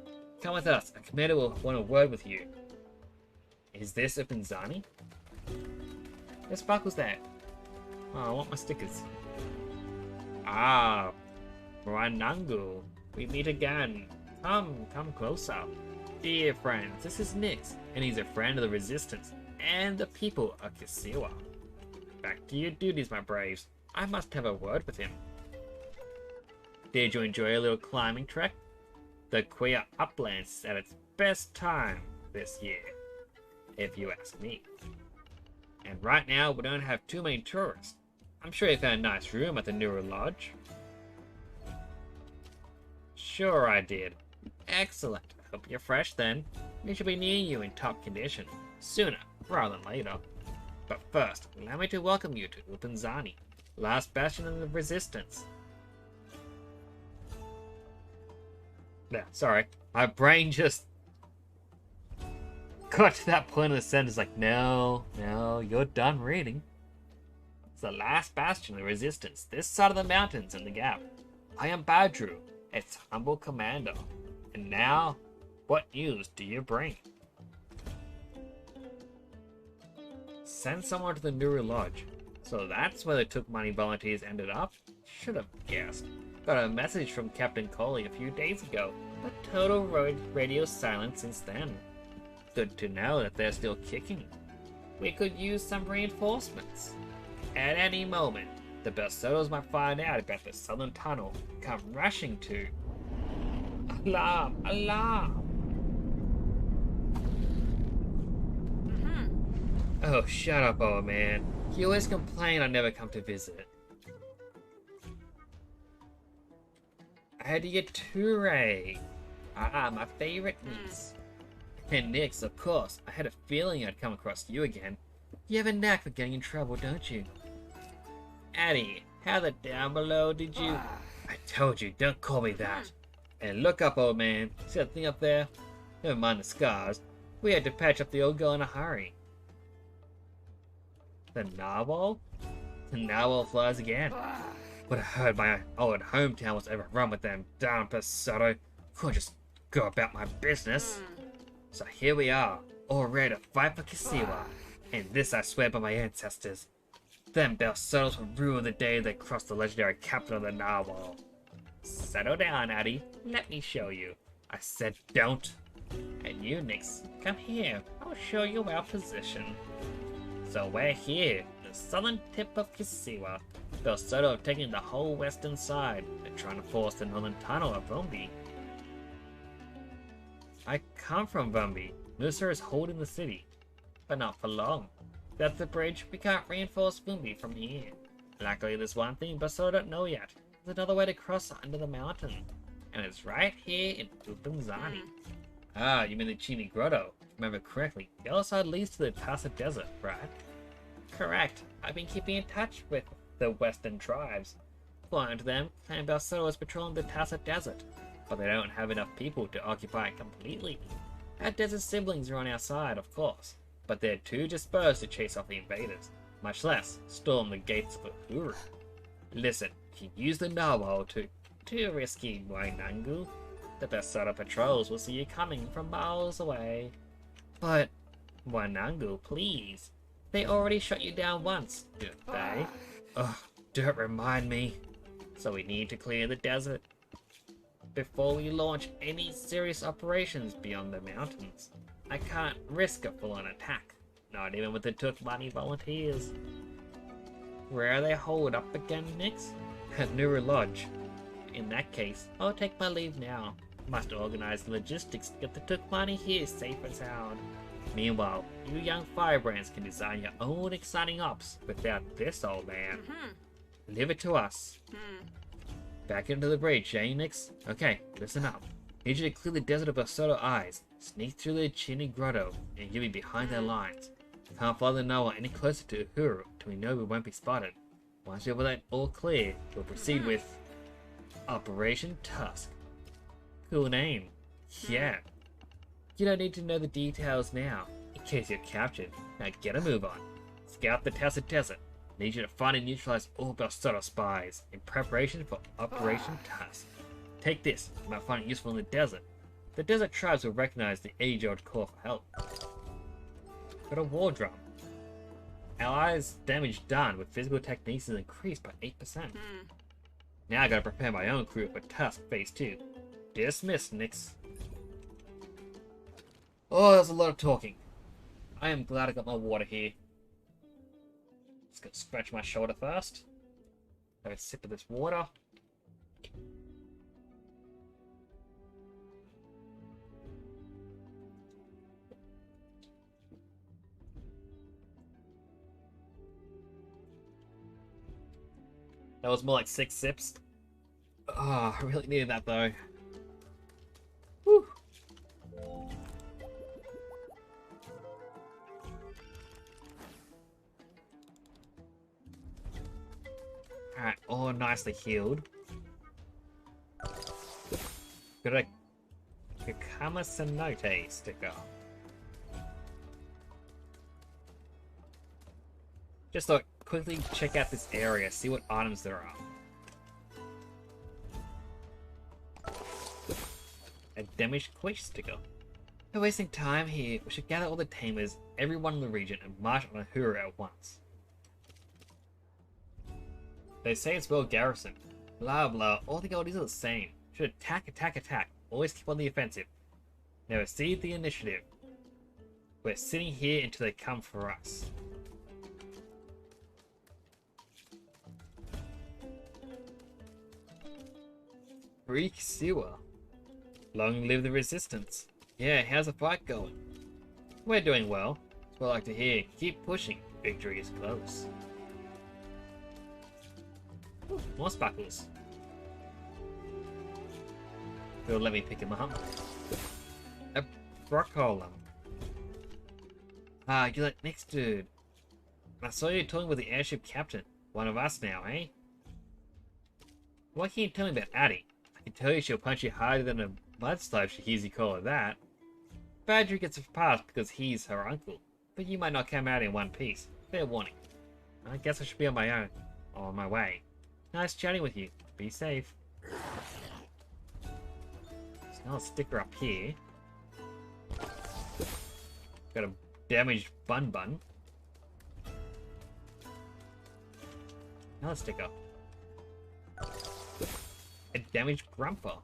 come with us. A commander will want a word with you. Is this a Benzani? Where's Sparkle's there? Oh, I want my stickers. Ah, Ranangu. We meet again. Come closer. Dear friends, this is Nyx, and he's a friend of the Resistance and the people of Kisiwa. Back to your duties, my braves. I must have a word with him. Did you enjoy a little climbing trek? The Queer Uplands is at its best time this year, if you ask me. And right now, we don't have too many tourists. I'm sure you found a nice room at the Neuro Lodge. Sure I did. Excellent. Hope you're fresh then. We should be near you in top condition. Sooner rather than later. But first, allow me to welcome you to Upanzani, last bastion of the Resistance. Yeah, sorry. My brain just got to that point of the sentence like, no, you're done reading. It's the last bastion of the Resistance, this side of the mountains in the Gap. I am Badru, its humble commander. And now, what news do you bring? Send someone to the Nuru Lodge. So that's where the Took Money volunteers ended up? Should have guessed. Got a message from Captain Coley a few days ago, but total radio silence since then. Good to know that they're still kicking. We could use some reinforcements. At any moment, the Berserkers might find out about the southern tunnel, come rushing to... Alarm! Alarm! Oh, shut up, old man. You always complain I never come to visit. I had to get Ture. Ah, my favorite niece. And Nyx, of course. I had a feeling I'd come across you again. You have a knack for getting in trouble, don't you? Addie, how the down below did you... I told you, don't call me that. And look up, old man. See that thing up there? Never mind the scars. We had to patch up the old girl in a hurry. The narwhal? The narwhal flies again. Would have heard my old hometown was overrun with them darn Berserkers. Couldn't just go about my business. So here we are, all ready to fight for Kisiwa. And this I swear by my ancestors. Them Berserkers will rue the day they cross the legendary capital of the narwhal. Settle down, Addie. Let me show you. I said don't. And you, Nyx, come here. I'll show you our position. So we're here, the southern tip of Kisiwa. Berserkers have taken the whole western side. They're trying to force the northern tunnel of Vumbi. I come from Vumbi. Musa is holding the city. But not for long. That's the bridge. We can't reinforce Fumbi from here. Luckily, there's one thing Basura don't know yet. There's another way to cross under the mountain. And it's right here in Upanzani. Ah, you mean the Chini Grotto. If I remember correctly, the other side leads to the Tassa Desert, right? Correct. I've been keeping in touch with the western tribes. According to them, Clan Basura is patrolling the Tassa Desert, but they don't have enough people to occupy it completely. Our desert siblings are on our side, of course, but they're too dispersed to chase off the invaders, much less storm the gates of Uhuru. Listen, you use the Navajo too risky, Wainangu. The best set of patrols will see you coming from miles away. But, Wainangu, please. They already shot you down once, didn't they? Ugh, don't remind me. So we need to clear the desert before we launch any serious operations beyond the mountains. I can't risk a full-on attack, not even with the Tukmani volunteers. Where are they holed up again, Nix? At Nuru Lodge. In that case, I'll take my leave now. Must organize the logistics to get the Tukmani here safe and sound. Meanwhile, you young firebrands can design your own exciting ops without this old man. Leave it to us. Back into the bridge, eh, Nix? Okay, listen up. Need you to clear the desert of Basoto eyes, sneak through the Chini Grotto, and get me behind their lines. Can't follow the Noah any closer to Uhuru till we know we won't be spotted. Once we have that all clear, we'll proceed with Operation Tusk. Cool name. Yeah. You don't need to know the details now, in case you're captured. Now get a move on. Scout the Tassa Desert. Need you to find and neutralize all Basoto spies in preparation for Operation Tusk. Take this, you might find it useful in the desert. The desert tribes will recognize the age-old call for help. Got a war drum. Allies' damage done with physical techniques is increased by 8%. Now I gotta prepare my own crew for Tusk Phase 2. Dismissed, Nix. Oh, there's a lot of talking. I am glad I got my water here. Just gonna scratch my shoulder first. Have a sip of this water. That was more like 6 sips. Oh, I really needed that though. Whew. Alright, all nicely healed. Got a Kakama Cenote sticker. Just thought, quickly check out this area, see what items there are. A damaged Quish sticker. We're wasting time here. We should gather all the tamers, everyone in the region, and march on Uhuru at once. They say it's well garrisoned. Blah blah, all the oldies are the same. Should attack, attack, attack. Always keep on the offensive. Never cede the initiative. We're sitting here until they come for us. Freak Sewer. Long live the resistance. Yeah, how's the fight going? We're doing well. That's what I like to hear. Keep pushing. Victory is close. Ooh, more sparkles. It'll let me pick him up. A Brocolum. Ah, you're that next dude. I saw you talking with the airship captain. One of us now, eh? What can you tell me about Addie? I can tell you she'll punch you harder than a mudslide if she hears you call her that. Badger gets a pass because he's her uncle, but you might not come out in one piece. Fair warning. I guess I should be on my own. On my way. Nice chatting with you. Be safe. There's another sticker up here. Got a damaged Bun Bun. Another sticker. A damaged Grumper.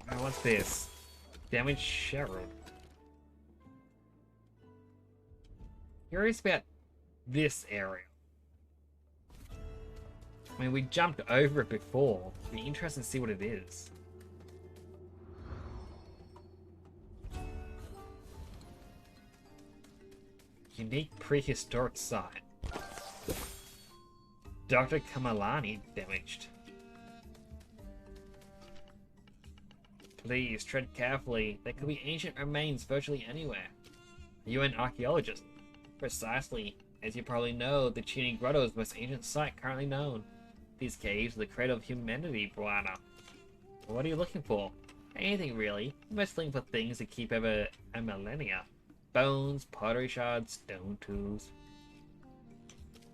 Oh, what's this? Damaged Sherrod. Curious about this area. I mean, we jumped over it before. It'd be interesting to see what it is. Unique prehistoric site. Dr. Kamalani damaged. Please tread carefully. There could be ancient remains virtually anywhere. Are you an archaeologist? Precisely. As you probably know, the Chini Grotto is the most ancient site currently known. These caves are the cradle of humanity, Buana. What are you looking for? Anything really. Mostly for things that keep over a millennia. Bones, pottery shards, stone tools.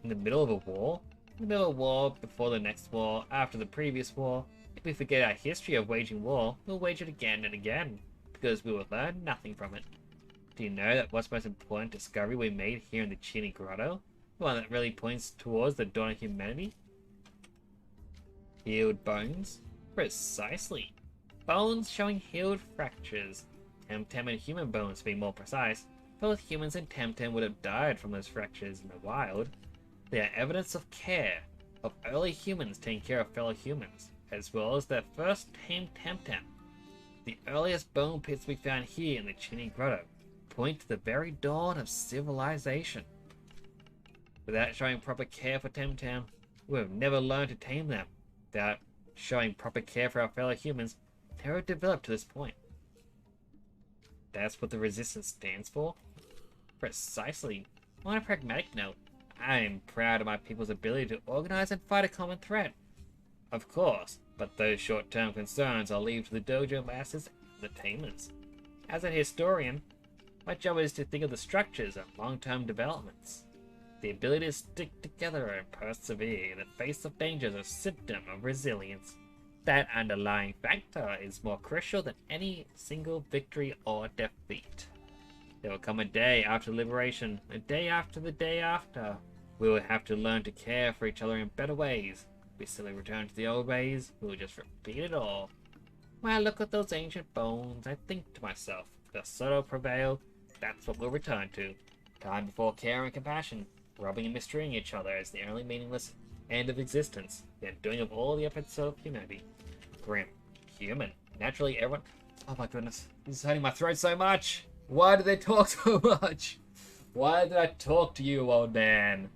In the middle of a war? In the middle of a war, before the next war, after the previous war. If we forget our history of waging war, we'll wage it again and again, because we will learn nothing from it. Do you know that what's the most important discovery we made here in the Chini Grotto? The one that really points towards the dawn of humanity? Healed bones? Precisely. Bones showing healed fractures. Temtem and human bones, to be more precise. Both humans and Temtem would have died from those fractures in the wild. They are evidence of care, of early humans taking care of fellow humans, as well as their first tamed Temtem. The earliest bone pits we found here in the Chini Grotto point to the very dawn of civilization. Without showing proper care for Temtem, we have never learned to tame them. Without showing proper care for our fellow humans, they were developed to this point. That's what the resistance stands for? Precisely. On a pragmatic note, I am proud of my people's ability to organize and fight a common threat. Of course, but those short-term concerns I'll leave to the dojo masters and the tamers. As a historian, my job is to think of the structures and long-term developments. The ability to stick together and persevere in the face of danger is a symptom of resilience. That underlying factor is more crucial than any single victory or defeat. There will come a day after liberation, a day after the day after. We will have to learn to care for each other in better ways. If we simply return to the old ways, we will just repeat it all. When I look at those ancient bones, I think to myself, if the Soto prevail, that's what we'll return to. Time before care and compassion, robbing and mistreating each other as the only meaningless end of existence, the undoing of all the efforts of humanity. Grim. Human. Naturally, everyone... Oh my goodness. This is hurting my throat so much. Why do they talk so much? Why did I talk to you, old man?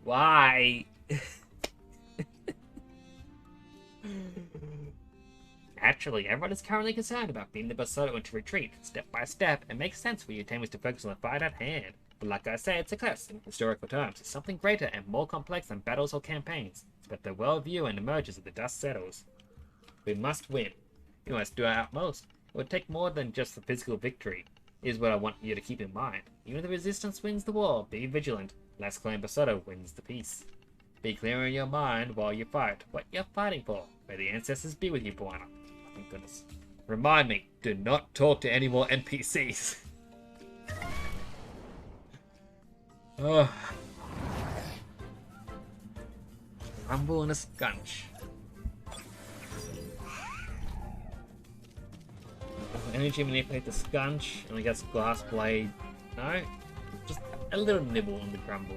Why? Naturally, everyone is currently concerned about beating the Basoto into retreat, step by step, and makes sense for you tamers to focus on the fight at hand. But like I say, it's a quest in historical terms. It's something greater and more complex than battles or campaigns. It's about the worldview and emerges as the dust settles. We must win. We must do our utmost. It would take more than just the physical victory, is what I want you to keep in mind. Even if the resistance wins the war, be vigilant. Last Clan Basoto wins the peace. Be clear in your mind while you fight what you're fighting for. May the ancestors be with you, Buana. Thank goodness. Remind me, do not talk to any more NPCs. Oh. Rumble and a Skunch. Energy manipulate the Skunch, and I guess Glass Blade. No, just a little nibble on the Grumble.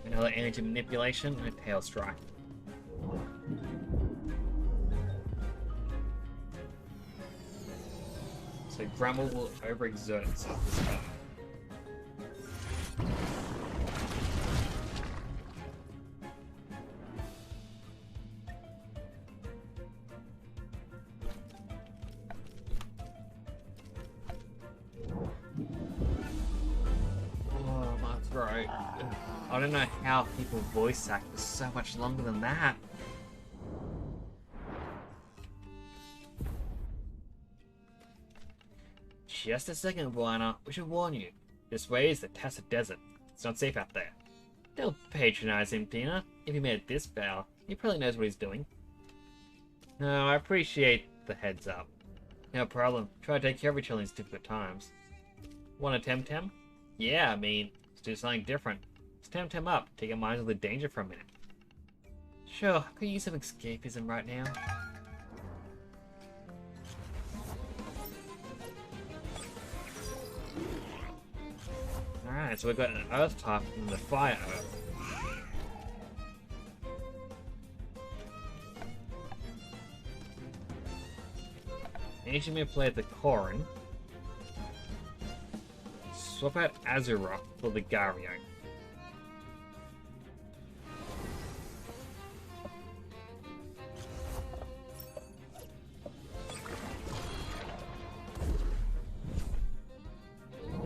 Another energy manipulation and a tail strike. So Grumble will overexert itself this time. Oh, my throat. I don't know how people voice act for so much longer than that. Just a second, Buana. We should warn you. This way is the Tacit Desert. It's not safe out there. Don't patronize him, Tina. If he made this vow, he probably knows what he's doing. No, I appreciate the heads up. No problem. Try to take care of each other in these difficult times. Want a Temtem? Yeah, I mean, let's do something different. Let's Temtem up. Take your mind off the danger for a minute. Sure, I could use some escapism right now. Alright, so we've got an earth type and the fire earth. Ancient may play the Corrin. Swap out Azura for the Gario.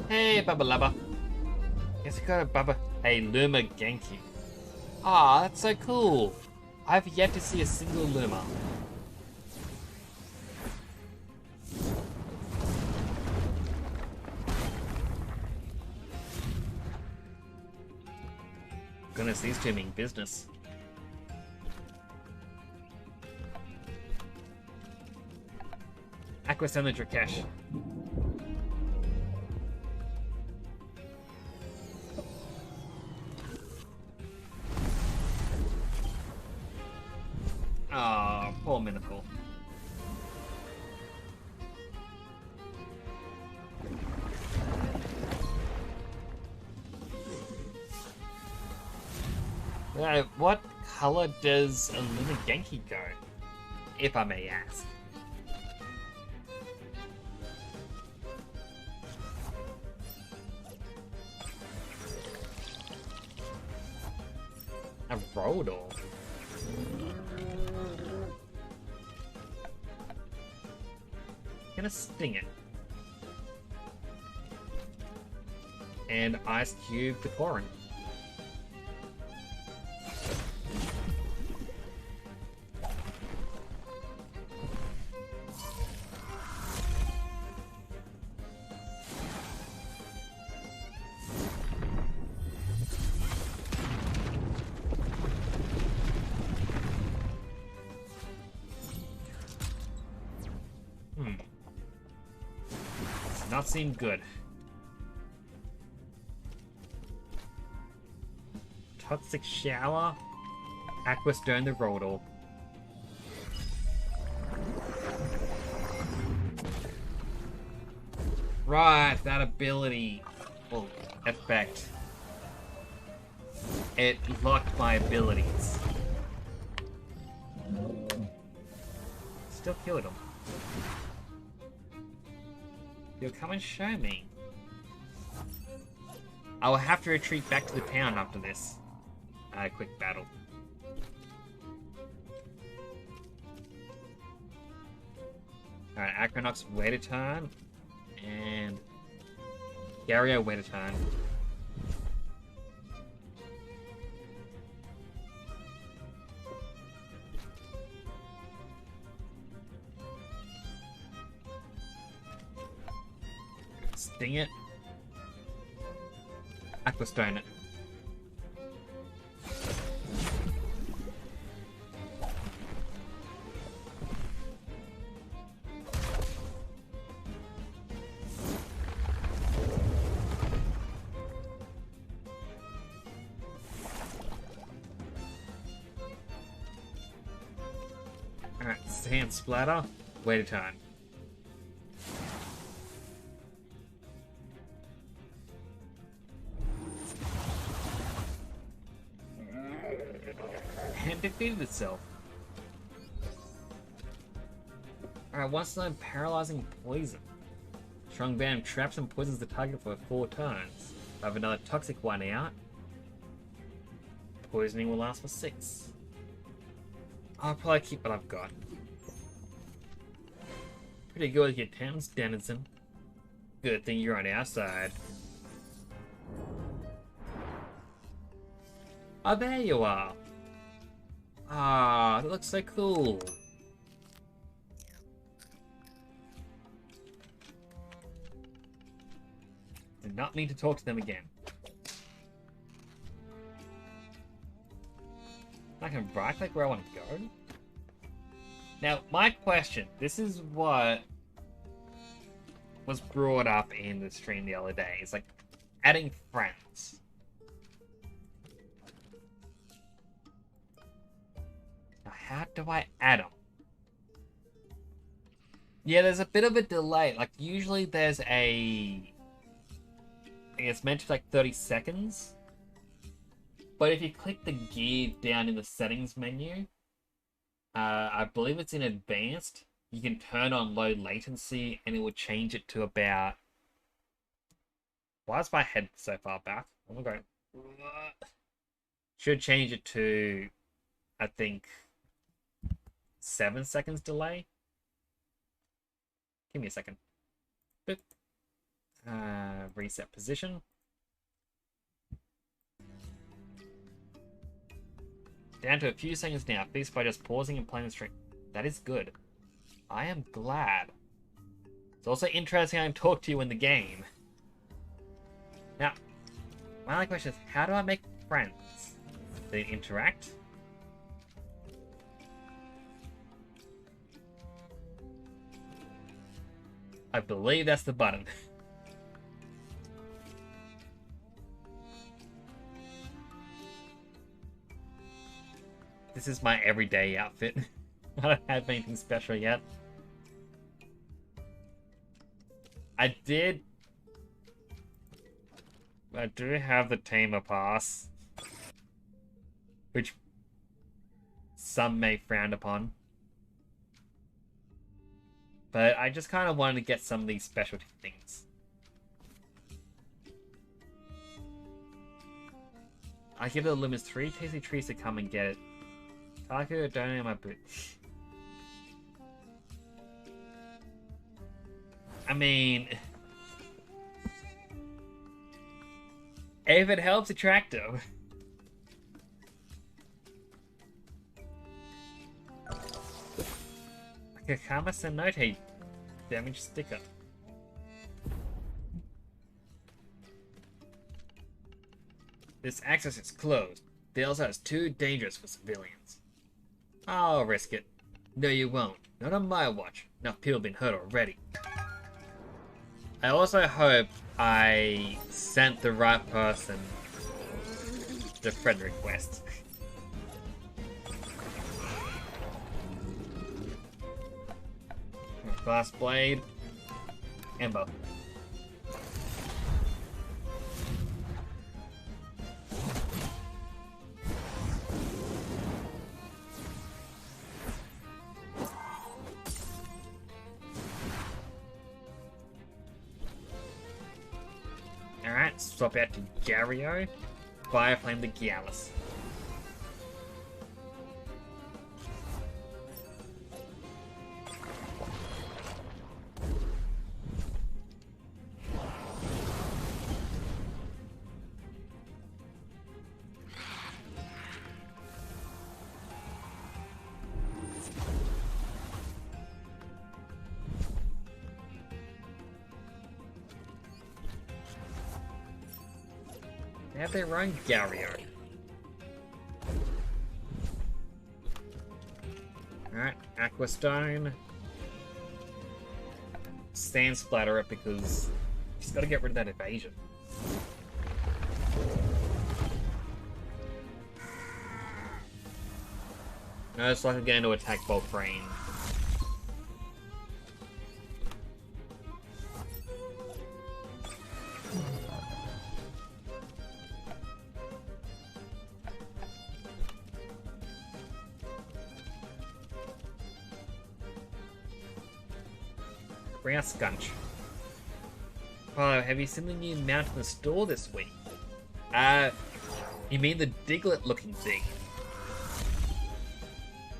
Hey, Baba Laba. Guess I got a Baba. Hey, Luma Genki. Ah, that's so cool. I've yet to see a single Luma. Goodness, these two mean business. Aquasana Drakesh. Ah, poor Minical. What color does a Luna Genki go? If I may ask. A Rodor. Gonna sting it. And Ice Cube the Corrin. Does not seem good. Toxic Shower. Aquastone the Rodor. Right, that ability. Well, effect. It locked my abilities. Still killed him. You'll come and show me. I will have to retreat back to the town after this quick battle. Alright, Acronox wait a turn. And Gario wait a turn. Sting it. Aquastone it. Alright, Sand Splatter. Wait a turn. And defeated itself. Alright, once done paralyzing poison. Strong Band traps and poisons the target for 4 turns. I have another toxic one out. Poisoning will last for 6. I'll probably keep what I've got. Pretty good with your town's denizen. Good thing you're on our side. Oh, there you are. Ah, that looks so cool. Did not mean to talk to them again. I can right click where I want to go. Now, my question, this is what was brought up in the stream the other day. It's like adding friends. What do I add them? Yeah, there's a bit of a delay. Like, usually there's a... I think it's meant to be like 30 seconds. But if you click the gear down in the settings menu, I believe it's in advanced, you can turn on low latency and it will change it to about... Why is my head so far back? Oh my god. Should change it to, I think, 7 seconds delay. Give me a second. Reset position. Down to a few seconds now, fixed by just pausing and playing the stream. That is good. I am glad. It's also interesting I can talk to you in the game. Now, my only question is, how do I make friends? Do they interact? I believe that's the button. This is my everyday outfit. I don't have anything special yet. I do have the Tamer Pass, which some may frown upon. But I just kind of wanted to get some of these specialty things. I give the limits 3 tasty trees to come and get it. Taco, donate my boot. I mean... if it helps, attractive. Kakama Cenote damage sticker. This access is closed. The outside is too dangerous for civilians. I'll risk it. No, you won't. Not on my watch. Enough people have been hurt already. I also hope I sent the right person the Frederick West. Glass blade. Ember. Alright, swap out to Gario. Fireflame the Gallus. They have their own Gario. Alright, Aquastone. Sand Splatter it because just gotta get rid of that evasion. No, it's like I'm going to attack both brain. Bring out Scunch. Oh, have you seen the new mount in the store this week? You mean the Diglett looking thing?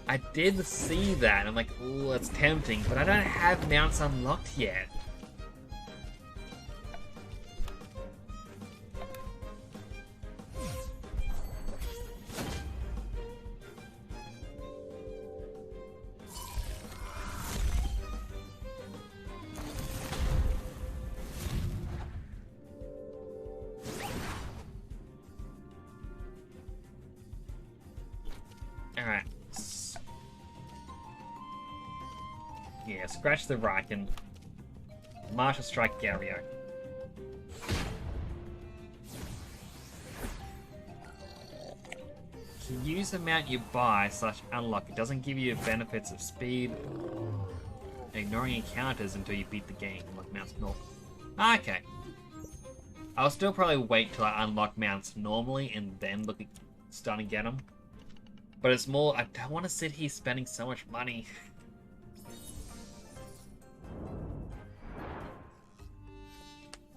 I did see that, and I'm like, ooh, that's tempting, but I don't have mounts unlocked yet. Alright. Yeah, scratch the Riken. Martial Strike Gario. If you use the mount you buy / unlock, it doesn't give you benefits of speed, ignoring encounters until you beat the game, like mounts normal. Okay. I'll still probably wait till I unlock mounts normally and then look at starting to get them. But it's more, I don't want to sit here spending so much money.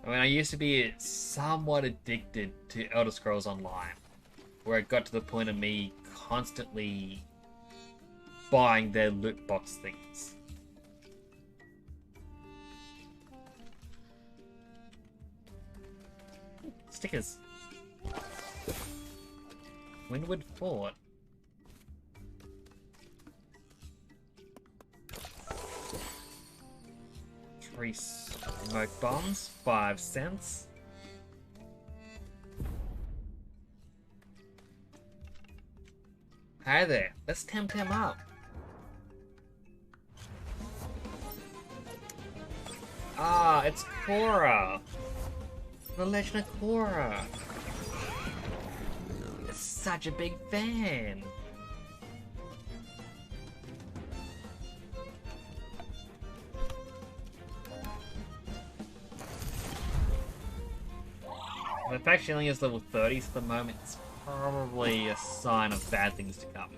I mean, I used to be somewhat addicted to Elder Scrolls Online, where it got to the point of me constantly buying their loot box things. Stickers. Windward Fort. Three smoke bombs, 5 cents. Hi there, let's tempt him up. Ah, it's Korra. The Legend of Korra. Such a big fan. The fact she only is level 30 at the moment is probably a sign of bad things to come.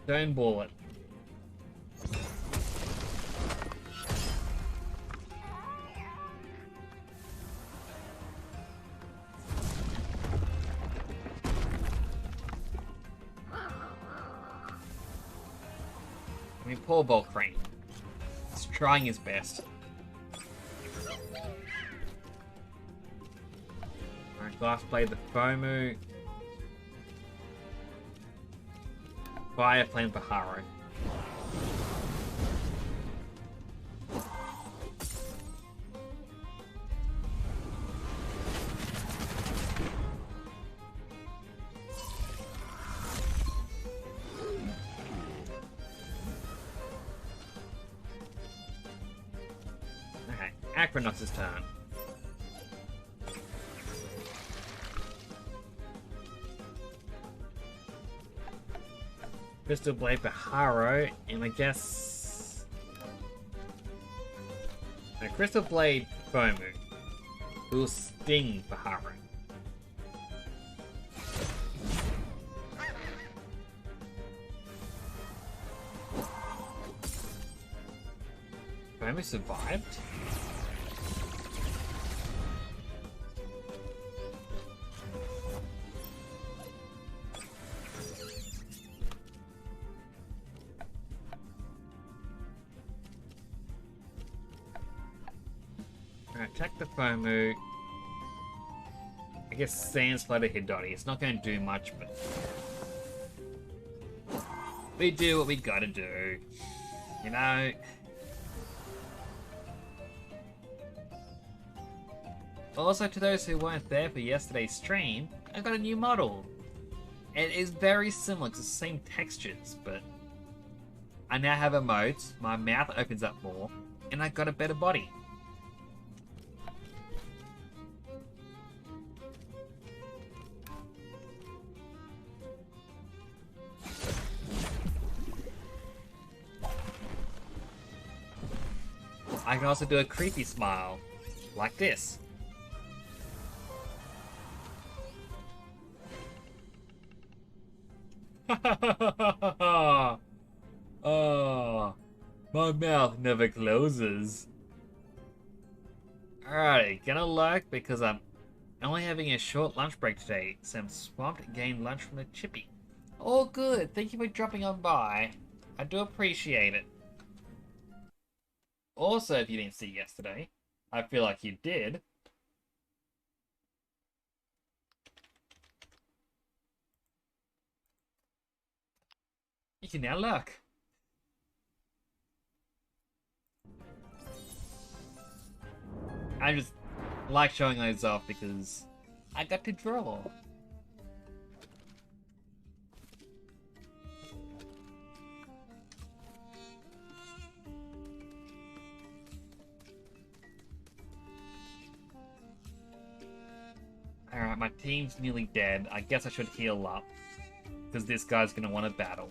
Stone bullet. I mean, poor Volcrane. He's trying his best. Alright, glass blade the Fomu. Fire flame for Haro. Okay, Aquanox's turn. Crystal Blade for Haro, and I guess... No, Crystal Blade Fomu will sting for Haro. Fomu survived? Attack the Fomu. I guess Sand Splatter Hidori. It's not going to do much, but we do what we gotta do. You know? Also, to those who weren't there for yesterday's stream, I got a new model. It is very similar, it's the same textures, but I now have emotes, my mouth opens up more, and I got a better body. I can also do a creepy smile, like this. Oh, my mouth never closes. Alright, gonna lurk because I'm only having a short lunch break today, so I'm swamped getting lunch from the chippy. All good, thank you for dropping on by. I do appreciate it. Also, if you didn't see yesterday, I feel like you did. You can now lurk. I'm just I like showing those off because I got to draw. Alright, my team's nearly dead. I guess I should heal up. Because this guy's gonna want to battle.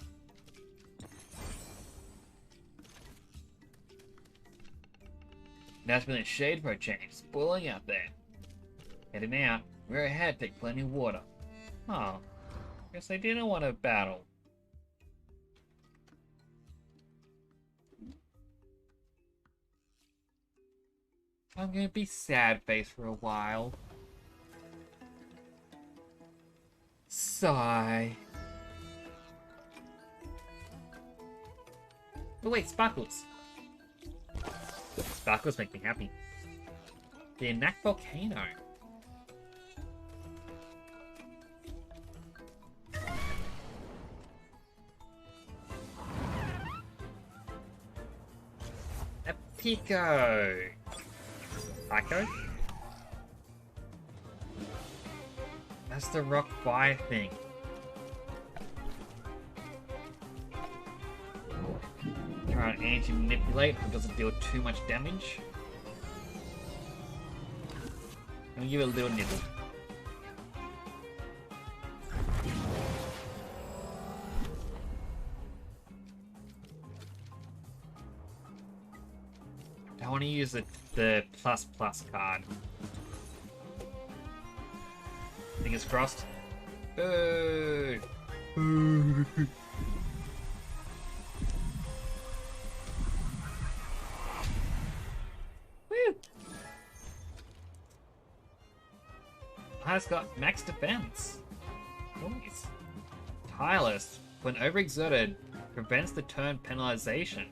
Now it's been a shade for a change. It's boiling out there. Heading out. We're ahead, take plenty of water. Oh. Guess I didn't want to battle. I'm gonna be sad face for a while. Sigh. Oh wait, sparkles. Sparkles make me happy. The Enact Volcano. A Pico. Pico? That's the rock fire thing. Try and anti-manipulate so it doesn't deal too much damage. I'll give it a little nibble. I want to use the plus card. Fingers crossed. Boo! Boo! Woo! Has got max defense. Nice. Tireless, when overexerted, prevents the turn penalization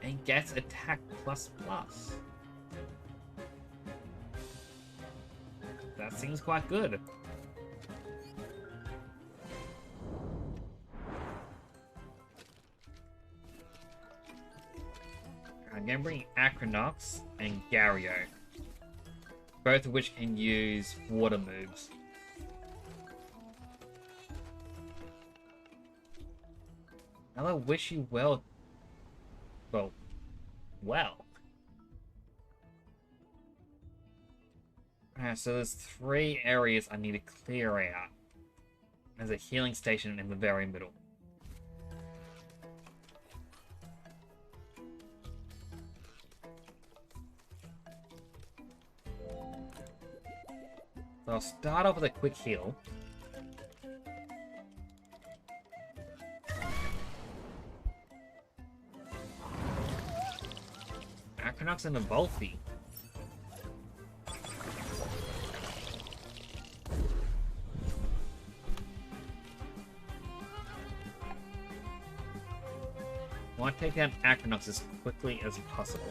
and gets attack plus. That seems quite good. I'm going to bring Acronox and Gario, both of which can use water moves. Another wish you well. Well. Alright, so there's 3 areas I need to clear out. There's a healing station in the very middle. So I'll start off with a quick heal. Acronox and a Volphy. I want to take down Acronox as quickly as possible.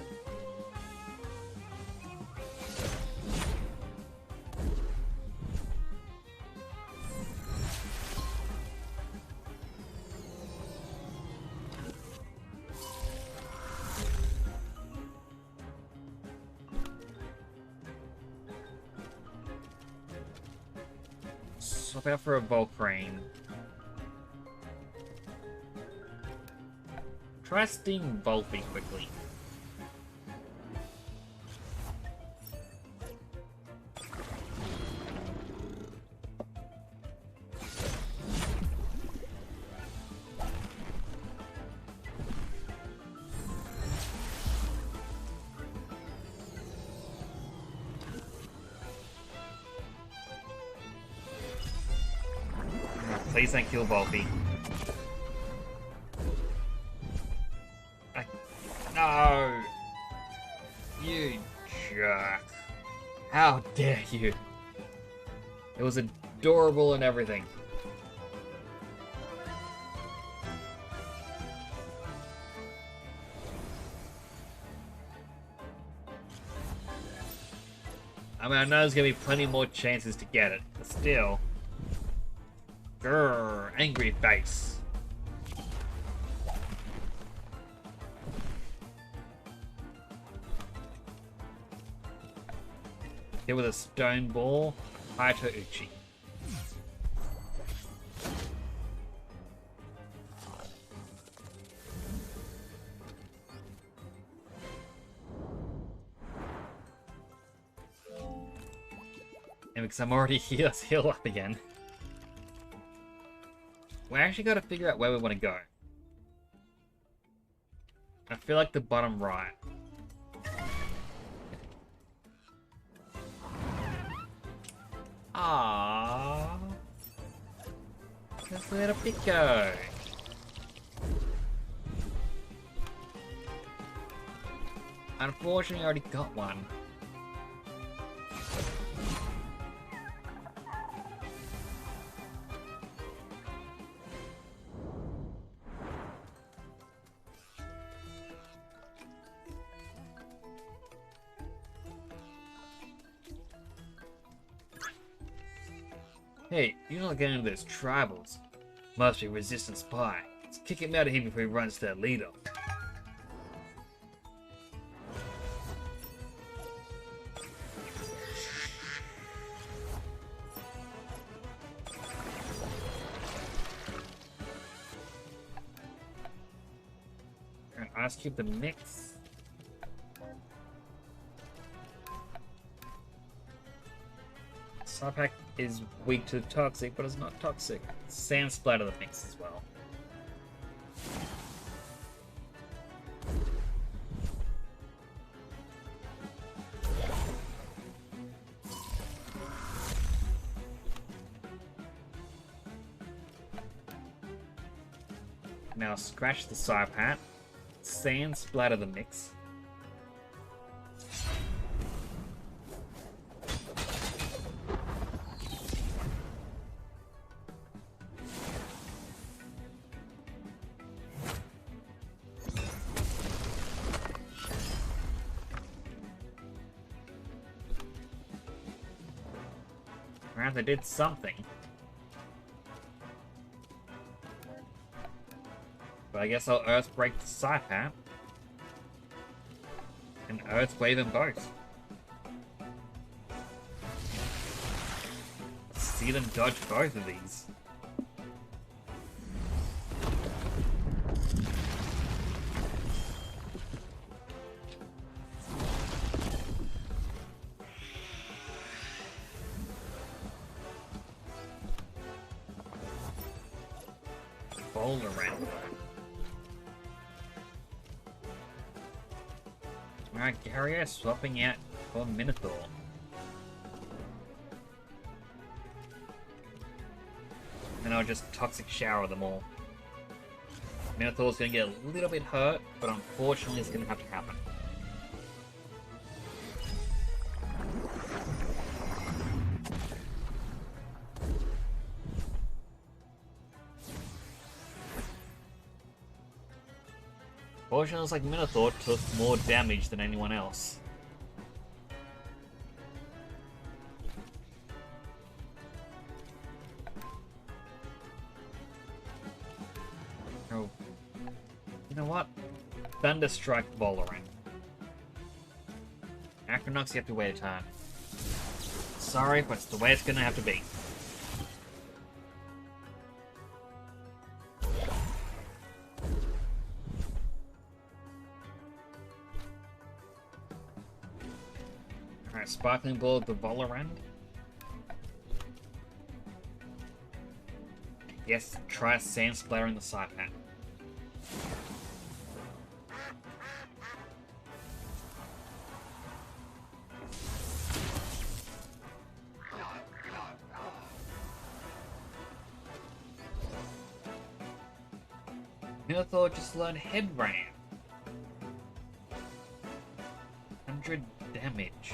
Swap out for a Volcrane. Try Sting Volphy quickly. Please don't kill Volphy. No! You jerk. How dare you? It was adorable and everything. I mean, I know there's gonna be plenty more chances to get it, but still. Grrr, angry face. Hit with a stone ball. Haito Uchi. And because I'm already here, let's heal up again. We actually got to figure out where we want to go. I feel like the bottom right. Ah, let's let a pick go. Unfortunately, I already got one. Hey, you're not getting into those tribals. Must be resistant spy. Let's kick him out of here before he runs to their leader. And Ice Cube the mix. Psypack is weak to toxic, but it's not toxic. Sand Splatter the mix as well. Now scratch the Psypat. Sand Splatter the mix. They did something. But I guess I'll Earth Break the Psypat. And Earth Wave them both. See them dodge both of these. Around. Alright, Gario swapping out for Minotaur. And I'll just Toxic Shower them all. Minotaur's gonna get a little bit hurt, but unfortunately it's gonna have to happen. Fortunately, it's like Minotaur took more damage than anyone else. Oh. You know what? Thunderstrike Volorant. Acronox, you have to wait a turn. Sorry, but it's the way it's gonna have to be. Sparkling Ball of the Volorand. Yes, try Sand Splatter in the Psypat. Minotaur just learned Head Ram. 100 damage.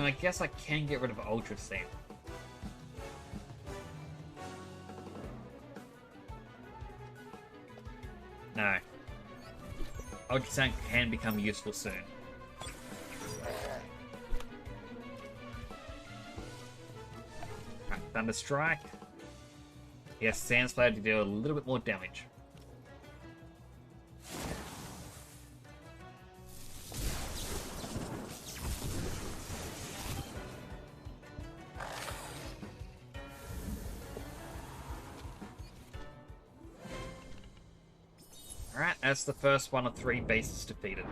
I guess I can get rid of Ultra Sand. No. Ultrasound can become useful soon. Right, Thunder Strike. Yes, Sand Slayer to deal a little bit more damage. Alright, that's the first one of 3 bases defeated.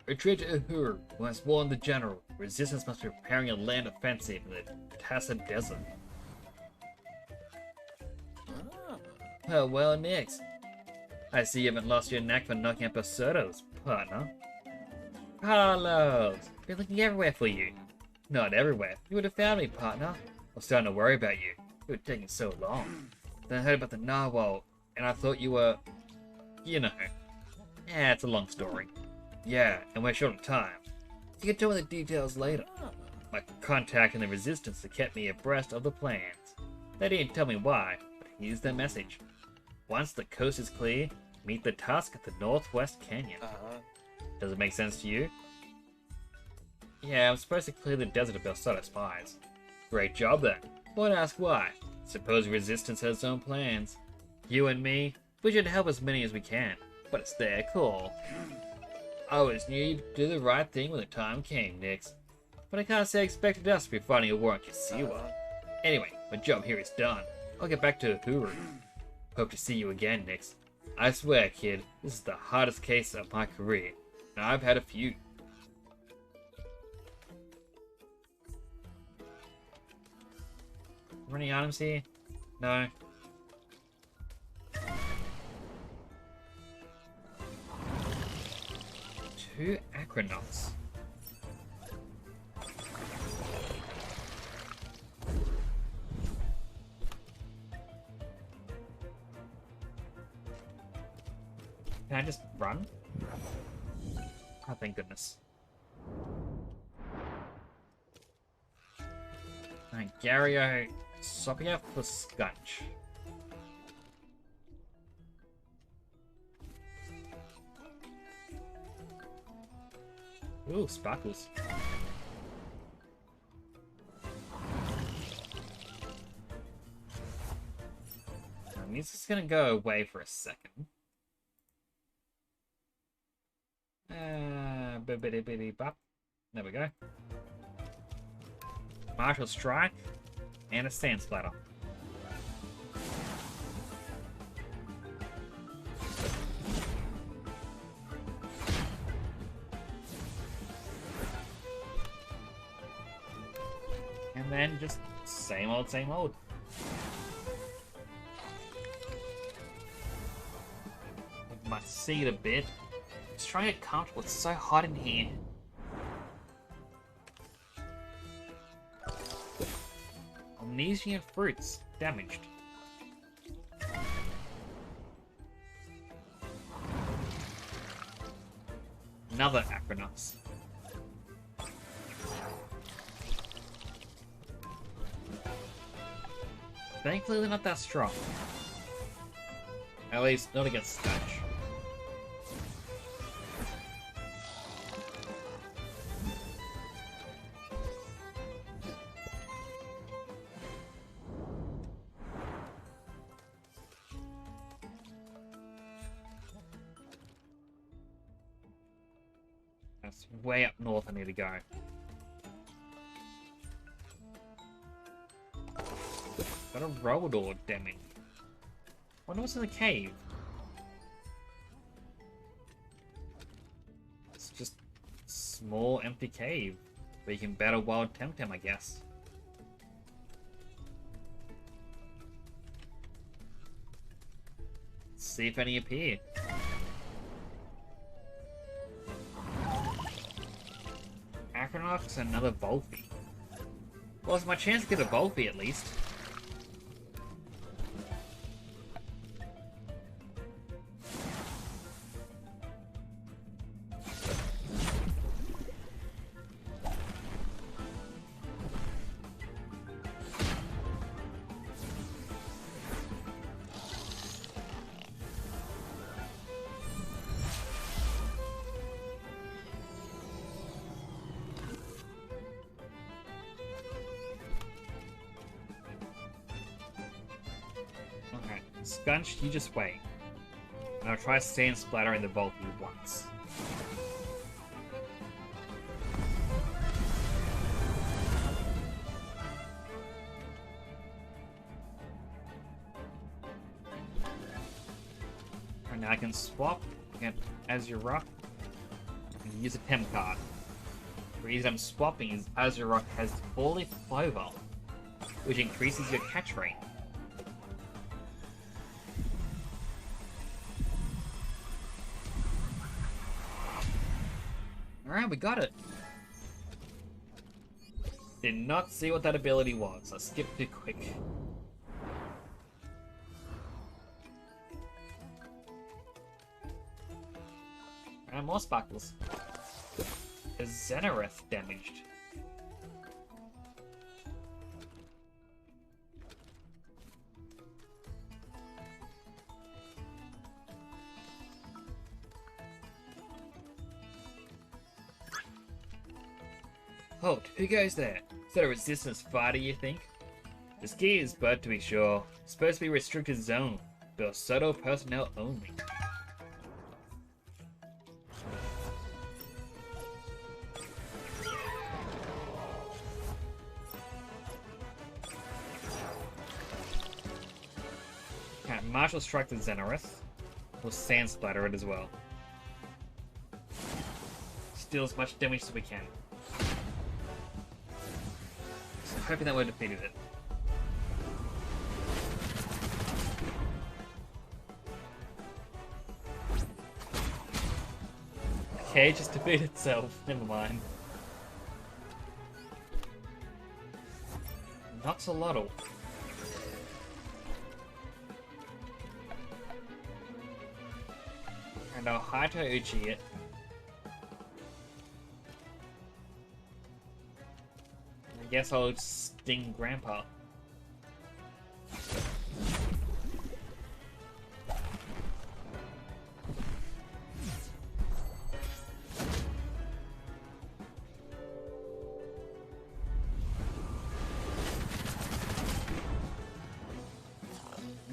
Retreat to Uhuru, who has warned the general. Resistance must be preparing a land offensive in the Tassa Desert. Well, Nix. I see you haven't lost your knack for knocking out Bersertos, partner. Carlos! Been looking everywhere for you. Not everywhere. You would have found me, partner. I was starting to worry about you. You were taking so long. Then I heard about the narwhal, and I thought you were... You know. Yeah, it's a long story. Yeah, and we're short of time. You can tell me the details later. My contact in the Resistance that kept me abreast of the plans. They didn't tell me why, but here's their message. Once the coast is clear, meet the Tusk at the Northwest Canyon. Does it make sense to you? Yeah, I'm supposed to clear the desert of Berserto spies. Great job then. Won't ask why. Suppose Resistance has its own plans. You and me, we should help as many as we can, but it's their call. I always knew you'd do the right thing when the time came, Nix. But I can't say I expected us to be fighting a war in Kisiwa. Anyway, my job here is done. I'll get back to Uhuru. Hope to see you again, Nix. I swear, kid, this is the hardest case of my career, and I've had a few. Are there any items here? No. Two Acronauts. Can I just run? Oh, thank goodness. Alright, Gario, swapping out for Scunch. Ooh, sparkles. This is gonna go away for a second. Bibbidi-bidi-bop. There we go. Martial Strike and a Sand Splatter. And then just same old, same old. With my seat a bit. Just trying to get comfortable. It's so hot in here. Amnesian fruits damaged. Another Acronauts. Thankfully, they're not that strong. At least, not against Scotch. That's way up north I need to go. Got a Roador damage. Wonder what's in the cave. It's just a small empty cave where you can battle wild Temtem, I guess. Let's see if any appear. Acronauts and another Volphy. Well, it's my chance to get a Volphy at least. Scunch, you just wait. And I'll try Sand Splatter in the Volky once. And now I can swap, get Azure Rock, and use a Temp card. The reason I'm swapping is Azure Rock has Four-Leaf Clover, which increases your catch rate. Alright, we got it. Did not see what that ability was. I skipped it quick. And more sparkles. Is Xenareth damaged? Halt, who goes there? Is that a resistance fighter, you think? The ski is but to be sure. Supposed to be restricted zone. For subtle personnel only. Okay, Martial Strike the Xenareth. We'll Sand Splatter it as well. Steal as much damage as we can. Hoping that would have defeated it. Okay, just defeat itself. Never mind. Noxolotl. And I'll Haito Uchi it. I guess I'll sting Grandpa.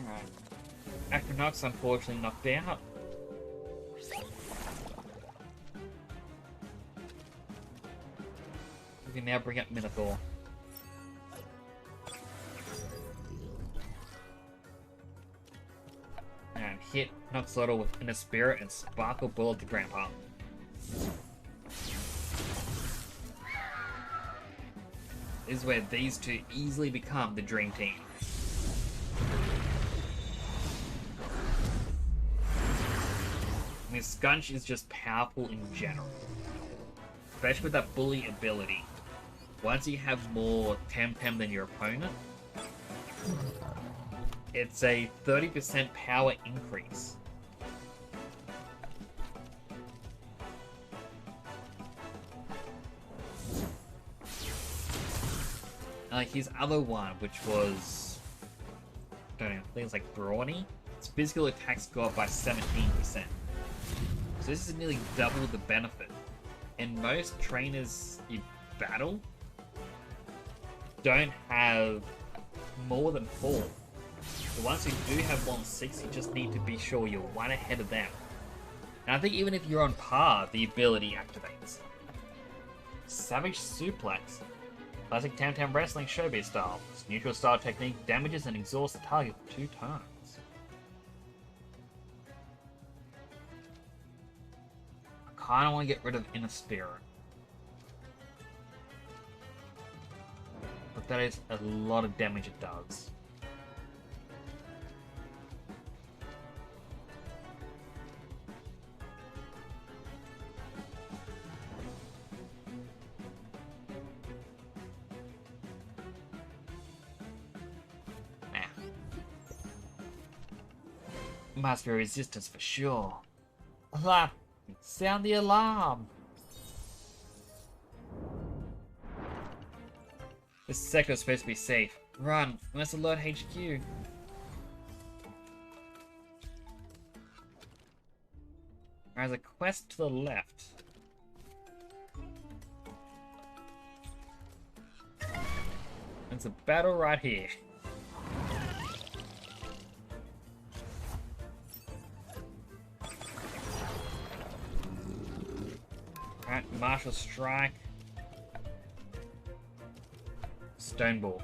Alright. Acronox unfortunately knocked out. We can now bring up Minotaur. And hit Noxolotl with Inner Spirit and Sparkle Bullet to Grandpa. This is where these two easily become the dream team. I mean, Scunch is just powerful in general. Especially with that bully ability. Once you have more Temtem than your opponent, it's a 30% power increase. Like his other one, which was, I don't know, I think it's like Brawny. Its physical attacks go up by 17%. So this is nearly double the benefit. And most trainers you battle don't have more than 4. The ones who do have more than 6, you just need to be sure you're one ahead of them. And I think even if you're on par, the ability activates. Savage Suplex. Classic Temtem Wrestling Showbiz style. This neutral style technique damages and exhausts the target for 2 turns. I kinda want to get rid of Inner Spirit. But that is a lot of damage it does. Must be resistance for sure. Alarm! Sound the alarm! This sector is supposed to be safe. Run! We must alert HQ. There's a quest to the left. It's a battle right here. Martial Strike. Stone Ball.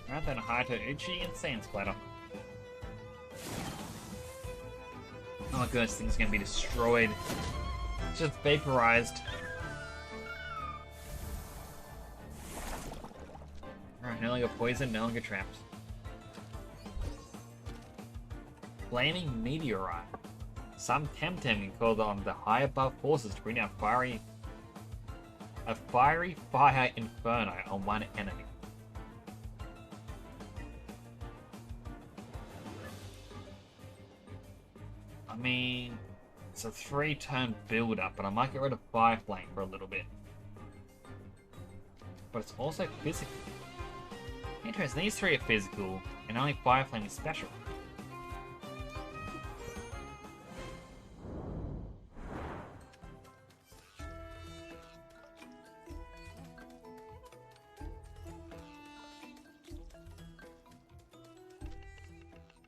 Right then, Hayato Uchi and Sand Splatter. Oh my goodness, this thing's gonna be destroyed. It's just vaporized. Alright, no longer poisoned, no longer trapped. Flaming Meteorite. Some Temtem can call on the high above forces to bring out a fiery fire inferno on one enemy. I mean, it's a 3-turn build-up, but I might get rid of Fire Flame for a little bit. But it's also physical. Interesting, these 3 are physical, and only Fire Flame is special.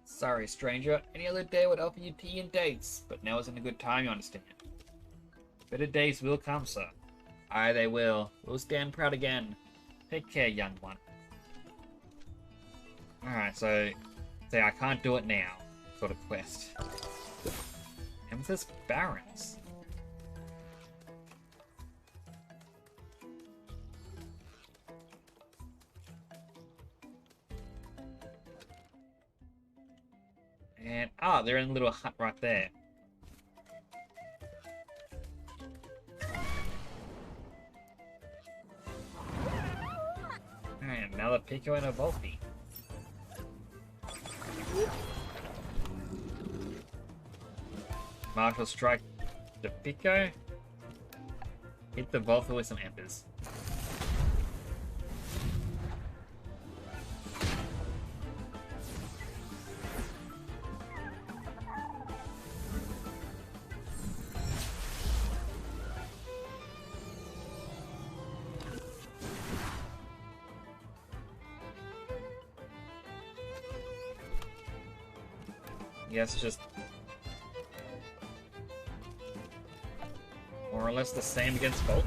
Sorry, stranger. Any other day would offer you tea and dates, but now isn't a good time, you understand. Better days will come, sir. Aye, they will. We'll stand proud again. Take care, young one. Alright, so... say I can't do it now. Sort of quest. Amethyst Barrens. And, they're in a little hut right there. And another Pico and a Volpe. Martial Strike the Pico. Hit the Volpe with some Embers. Yes, just more or less the same against Volpe.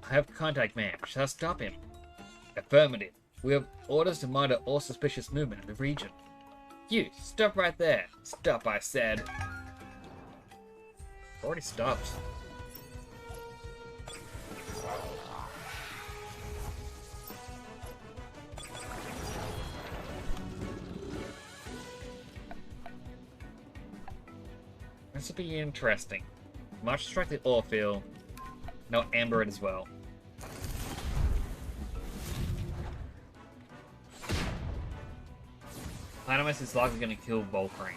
I have contact, man. Shall I stop him? Affirmative. We have orders to monitor all suspicious movement in the region. You, stop right there. Stop, I said. Already stopped. This will be interesting. Much strike the ore field. No, amber it as well. Planimus is likely going to kill Volcrane.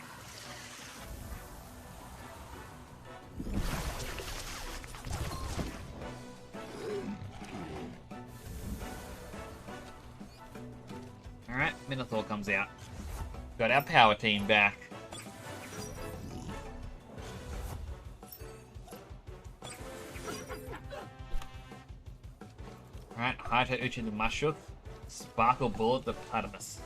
Alright, Minotaur comes out. Got our power team back. Alright, Hayato Uchi the Mushrook. Sparkle Bullet the Platypus.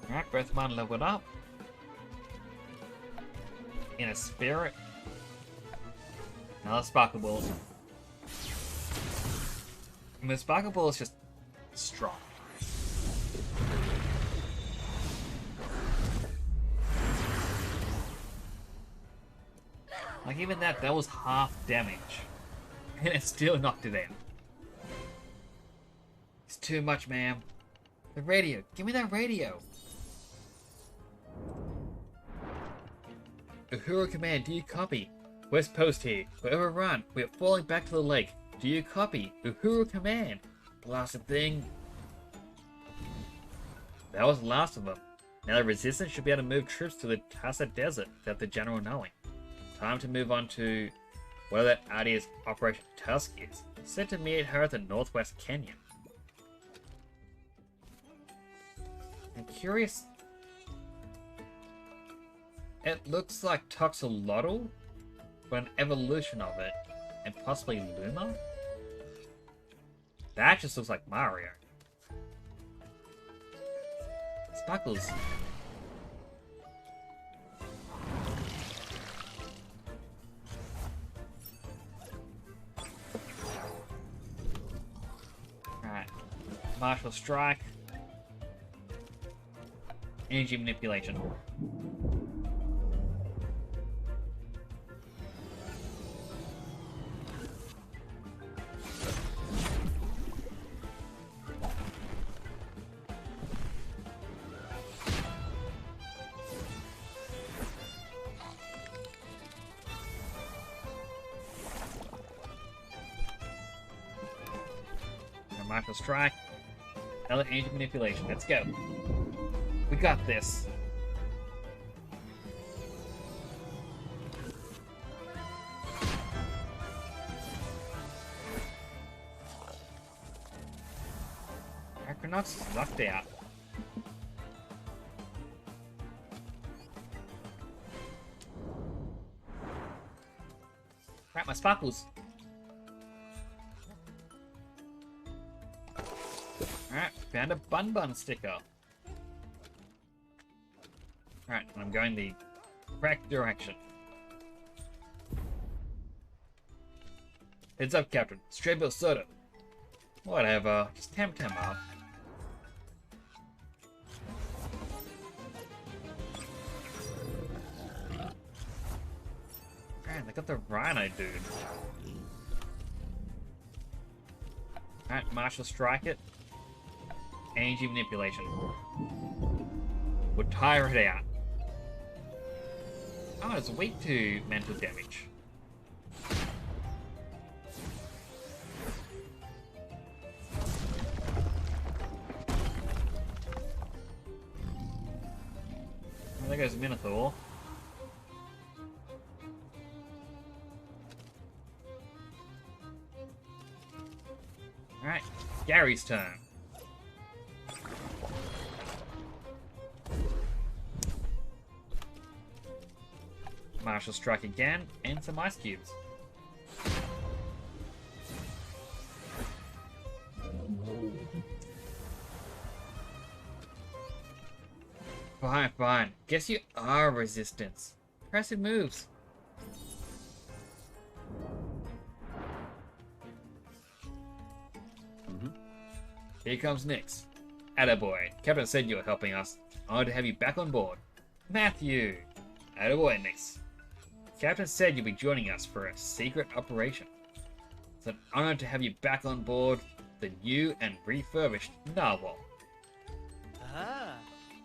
Alright, Breath Mine leveled up. In a Spirit. Another Sparkle Ball. And the Sparkle Ball is just strong. Like even that was half damage. And it still knocked it in. too much, ma'am. The radio. Give me that radio. Uhuru Command, do you copy? West Post here. We're overrun. We are falling back to the lake. Do you copy? Uhuru Command. Blasted thing. That was the last of them. Now the Resistance should be able to move troops to the Tassa Desert without the General knowing. Time to move on to whatever that idea's Operation Tusk is. Sent to meet her at the Northwest Canyon. I'm curious. It looks like Toxolotl, but an evolution of it, and possibly Luma? That just looks like Mario. Sparkles. Alright. Martial Strike. Energy Manipulation. Martial Strike. Another Energy Manipulation. Let's go. We got this. Acronauts is knocked out. Right, my sparkles. Alright, found a Bun Bun sticker. Alright, and I'm going the correct direction. Heads up, Captain. Stray Bill Soda. Whatever, just Temtem up. Man, they got the Rhino dude. Alright, Martial Strike it. Energy Manipulation. We'll tire it out. Oh, it's weak to mental damage. Well, there goes Minotaur. Alright, Gary's turn. Martial Strike again, and some ice cubes. Fine, fine. Guess you are resistance. Impressive moves. Here comes Nyx. Attaboy. Captain said you were helping us. Honored to have you back on board. Matthew. Attaboy, Nyx. Captain said you'll be joining us for a secret operation. It's an honor to have you back on board the new and refurbished Narwhal. Ah,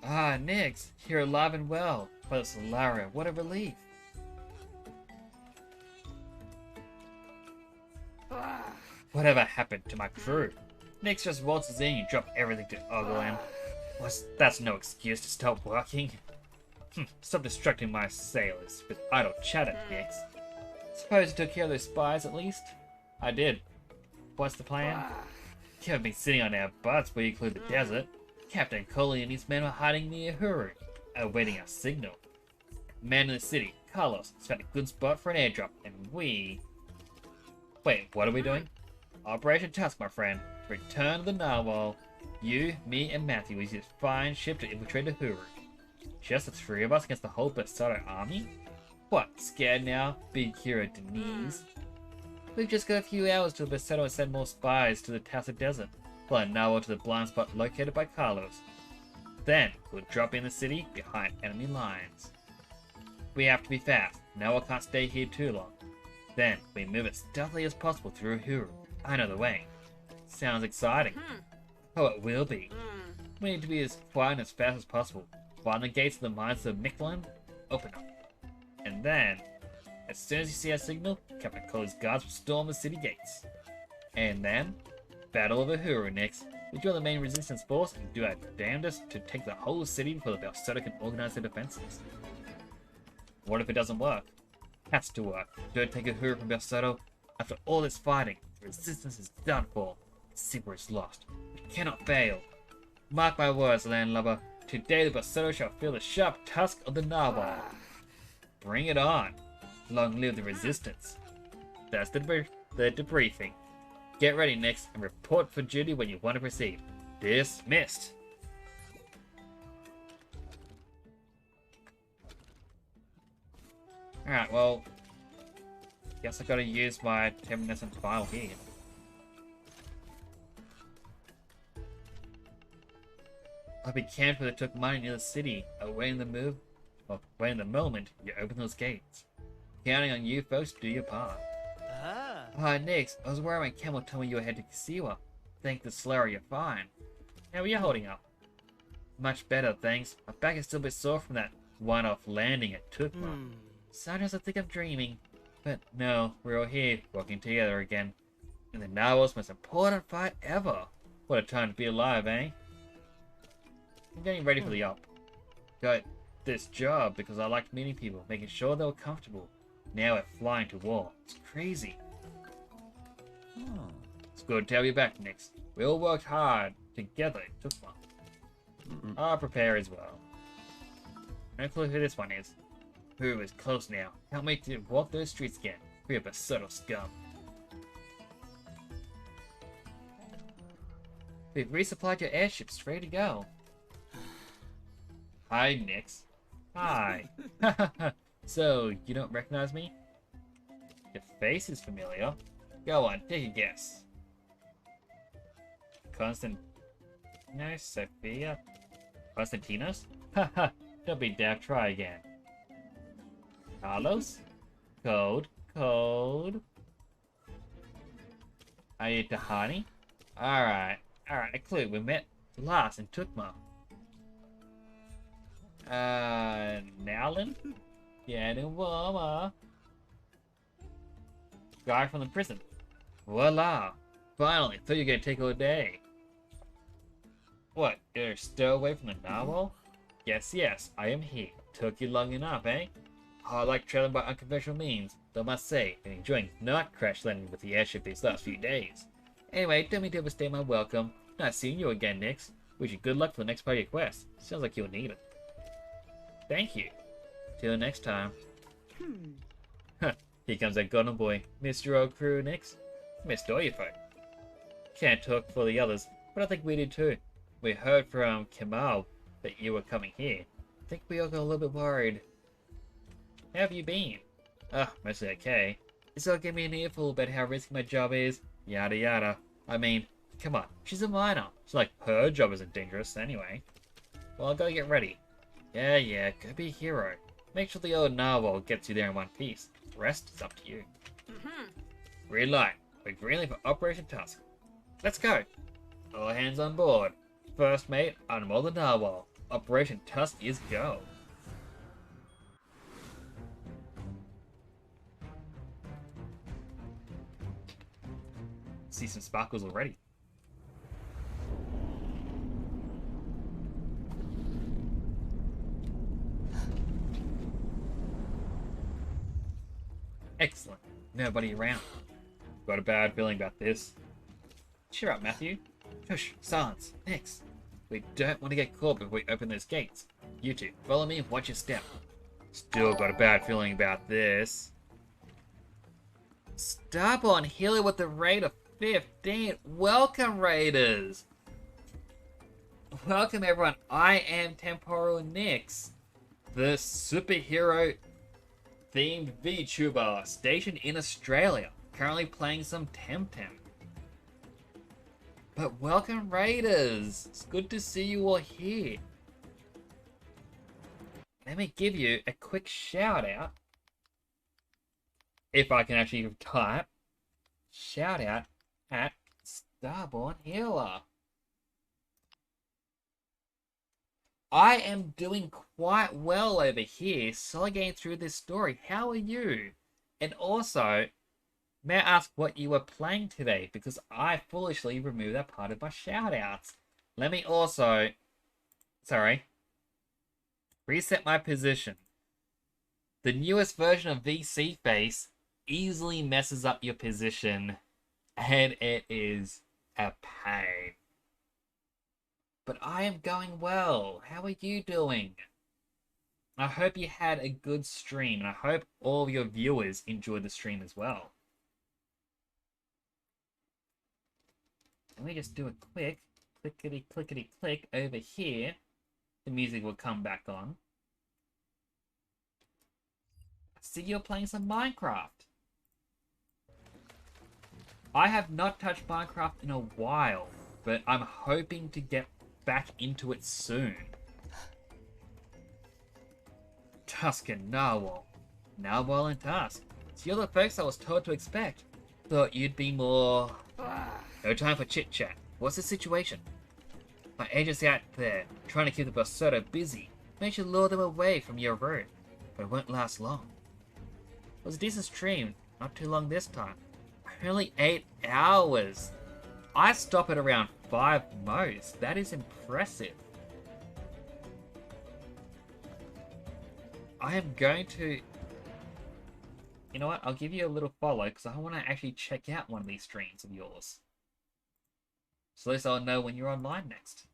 Nyx, you're alive and well. Brother Solaria, what a relief. Whatever happened to my crew? Nyx just waltzes in, you drop everything to ogle him. Well, that's no excuse to stop working. Stop distracting my sailors with idle chatter, Nyx. Suppose you took care of those spies at least? I did. What's the plan? You haven't been sitting on our butts where you cleared the desert. Captain Coley and his men were hiding near Uhuru, awaiting our signal. Man in the city, Carlos, has found a good spot for an airdrop, and we... Wait, what are we doing? Operation Tusk, my friend. Return to the Narwhal. You, me, and Matthew will use this fine ship to infiltrate Uhuru. Just the three of us against the whole Besato army? What, scared now, big hero Denise? We've just got a few hours till Besato and send more spies to the Tassa Desert. Fly Narwhal to the blind spot located by Carlos. Then, we'll drop in the city behind enemy lines. We have to be fast. Narwhal can't stay here too long. Then, we move as stealthily as possible through Uhuru. I know the way. Sounds exciting. Oh, it will be. We need to be as quiet and as fast as possible. Find the gates of the mines of Mictland, open up. And then, as soon as you see our signal, Captain Cole's guards will storm the city gates. And then, battle of Uhuru next. We join the main resistance force and do our damnedest to take the whole city before the Belsoda can organize their defenses. What if it doesn't work? Has to work. Don't take Uhuru from Belsoda. After all this fighting, the resistance is done for. Sibra is lost. We cannot fail. Mark my words, landlubber. Today the Belsoda shall feel the sharp tusk of the narwhal. Bring it on. Long live the resistance. That's the debriefing. Get ready next and report for duty when you want to proceed. Dismissed. Alright, well, guess I gotta use my Temtem file here. I'll be camped where they took money near the city, awaiting the moment you open those gates. Counting on you folks to do your part. Hi, Nix. I was worried when Camel told me you were headed to Kisiwa. Thank the Slayer, you're fine. How are you holding up? Much better, thanks. My back is still a bit sore from that one-off landing at Tukma. Sometimes I think I'm dreaming. But no, we're all here, working together again. In the Narwhal's most important fight ever. What a time to be alive, eh? I'm getting ready for the op. Got this job because I liked meeting people, making sure they were comfortable. Now we're flying to war. It's crazy. It's good to have you back, Nix. We all worked hard together. It took one. I'll prepare as well. No clue who this one is. Who is close now. Can't wait to walk those streets again. Free up a subtle scum. We've resupplied your airships, ready to go. Hi, Nix. Hi. So, you don't recognize me? Your face is familiar. Go on, take a guess. Sophia? Constantinos? Haha, don't be daft, try again. Carlos? Code. Are you Tahani? Alright, a clue. We met last in Tukma. Nowlin? Getting warmer. Guy from the prison. Voila! Finally, thought you were gonna take all day. What, you're still away from the narwhal? Yes, I am here. Took you long enough, eh? Oh, I like traveling by unconventional means, though I must say, I'm enjoying not crash landing with the airship these last few days. Anyway, don't mean to overstay my welcome. Nice seeing you again, Nix. Wish you good luck for the next part of your quest. Sounds like you'll need it. Thank you. Till next time. Here comes that golden boy. Missed your old crew, Nix? Missed all your folk. Can't talk for the others, but I think we did too. We heard from Kemal that you were coming here. I think we all got a little bit worried. How have you been? Mostly okay. This all gave me an earful about how risky my job is. Yada yada. I mean, come on, she's a minor. It's like her job isn't dangerous anyway. Well, I gotta get ready. Yeah, go be a hero. Make sure the old narwhal gets you there in one piece. The rest is up to you. Green light. We're greenly for Operation Tusk. Let's go. All hands on board. First mate, unmoor the narwhal. Operation Tusk is go. See some sparkles already. Excellent. Nobody around. Got a bad feeling about this. Cheer up, Matthew. Shush, silence. Next. We don't want to get caught before we open those gates. You two, follow me and watch your step. Still got a bad feeling about this. Stop on healing with the rate of 15. Welcome, Raiders. Welcome, everyone. I am Temporal Nix, the superhero themed VTuber stationed in Australia, currently playing some Temtem. But welcome, Raiders. It's good to see you all here. Let me give you a quick shout out. If I can actually type. Shout out at Starborn Healer. I am doing quite well over here, slowly getting through this story. How are you? And also, may I ask what you were playing today? Because I foolishly removed that part of my shoutouts. Let me also... Sorry. Reset my position. The newest version of VC Face easily messes up your position, and it is a pain. But I am going well. How are you doing? I hope you had a good stream, and I hope all of your viewers enjoyed the stream as well. Let me just do a quick clickety clickety click over here. The music will come back on. See, you're playing some Minecraft. I have not touched Minecraft in a while, but I'm hoping to get back into it soon. Tusk and Narwhal. Narwhal and Tusk. So you're the folks I was told to expect. Thought you'd be more... No time for chit-chat. What's the situation? My agent's out there, trying to keep the Bosoto busy. Made you lure them away from your road, but it won't last long. It was a decent stream, not too long this time. Only 8 hours. I stop at around 5 most. That is impressive. I am going to... You know what? I'll give you a little follow because I want to actually check out one of these streams of yours. So at least I'll know when you're online next.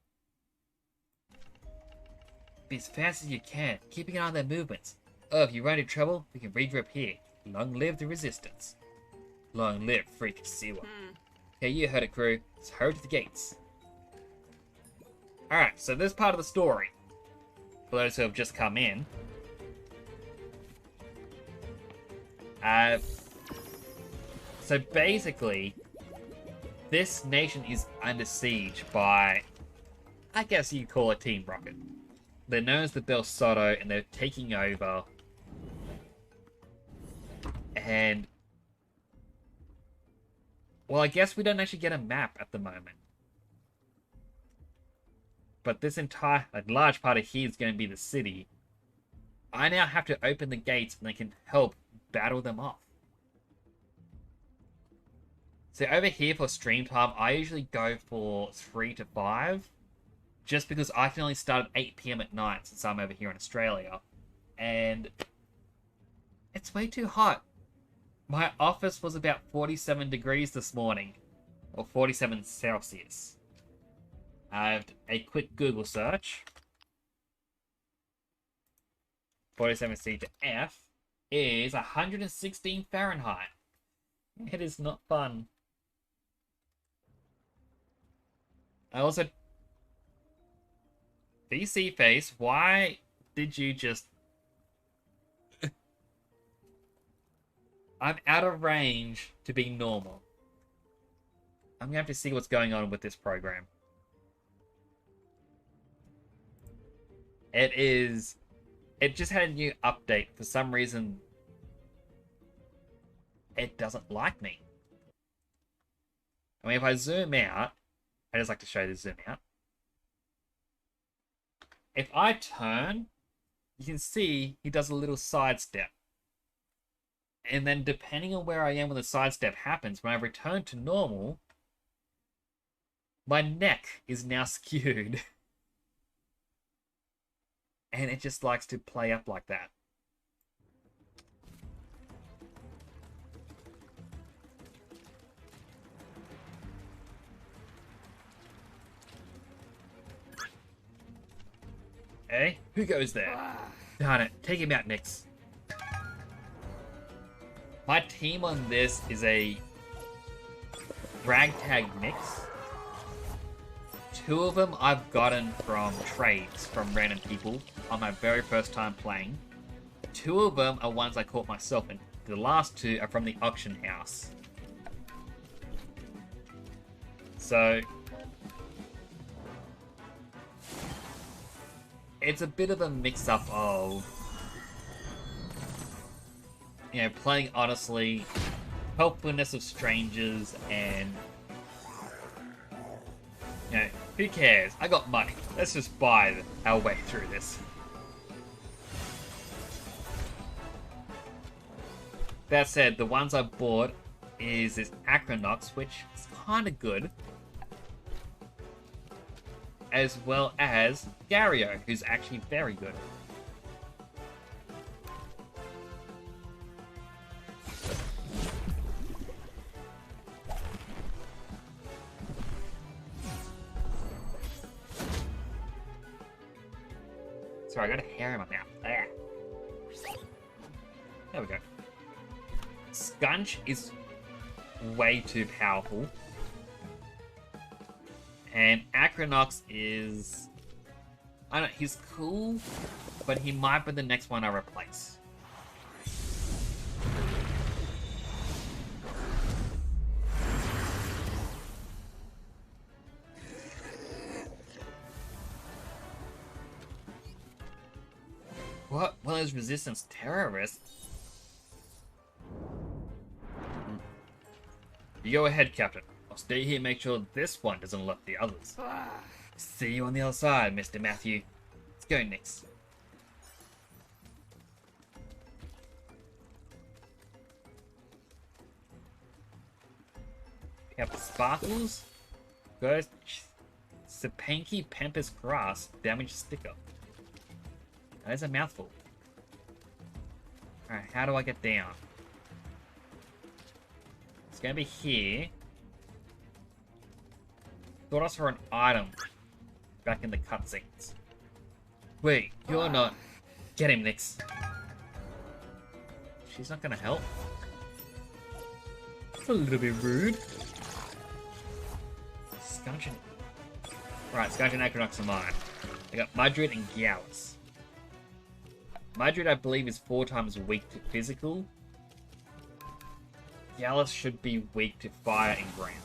Be as fast as you can, keeping an eye on their movements. Oh, if you run into trouble, we can regroup here. Long live the resistance. Long live Freak Siwa. Okay, you heard it, crew. Let's hurry to the gates. Alright, so this part of the story, for those who have just come in, so basically, this nation is under siege by, I guess you could call it Team Rocket. They're known as the Bel Soto, and they're taking over. And, well, I guess we don't actually get a map at the moment. But this entire, a large part of here is going to be the city. I now have to open the gates, and they can help battle them off. So over here for stream time, I usually go for 3 to 5. Just because I can only start at 8 PM at night since I'm over here in Australia. And it's way too hot. My office was about 47 degrees this morning. Or 47 Celsius. I have a quick Google search. 47C to F is 116 Fahrenheit. It is not fun. I also... VC Face, why did you just... I'm out of range to be normal. I'm gonna have to see what's going on with this program. It just had a new update. For some reason, it doesn't like me. I mean, if I zoom out, I just like to show you the zoom out. If I turn, you can see he does a little sidestep. And then depending on where I am when the sidestep happens, when I return to normal, my neck is now skewed. And it just likes to play up like that. Hey, who goes there? Darn it, take him out, Nix. My team on this is a ragtag mix. 2 of them I've gotten from trades from random people on my very first time playing. 2 of them are ones I caught myself, and the last 2 are from the auction house. So it's a bit of a mix-up of, you know, playing honestly, helpfulness of strangers, and, you know, Who cares? I got money. Let's just buy our way through this. That said, the ones I bought is this Acronox, which is kind of good. As well as Gario, who's actually very good. Sorry, I got a hair in my mouth. Ah. There we go. Skunch is way too powerful. And Acronox is... I don't know, he's cool, but he might be the next one I replace. What? One of those resistance terrorists? You go ahead, Captain. I'll stay here and make sure this one doesn't alert the others. See you on the other side, Mr. Matthew. Let's go, Nix. We have Sparkles, Ghost, Sapanky Pampas Grass, Damage Sticker. That is a mouthful. Alright, how do I get down? It's gonna be here. Thought I saw an item back in the cutscenes. Wait, you're not. Get him, Nix. She's not gonna help. That's a little bit rude. Skunch and... Right, Skunch and Acronox are mine. I got Mudrid and Gallus. Mudrid, I believe, is 4 times weak to physical. Gallus should be weak to fire and ground.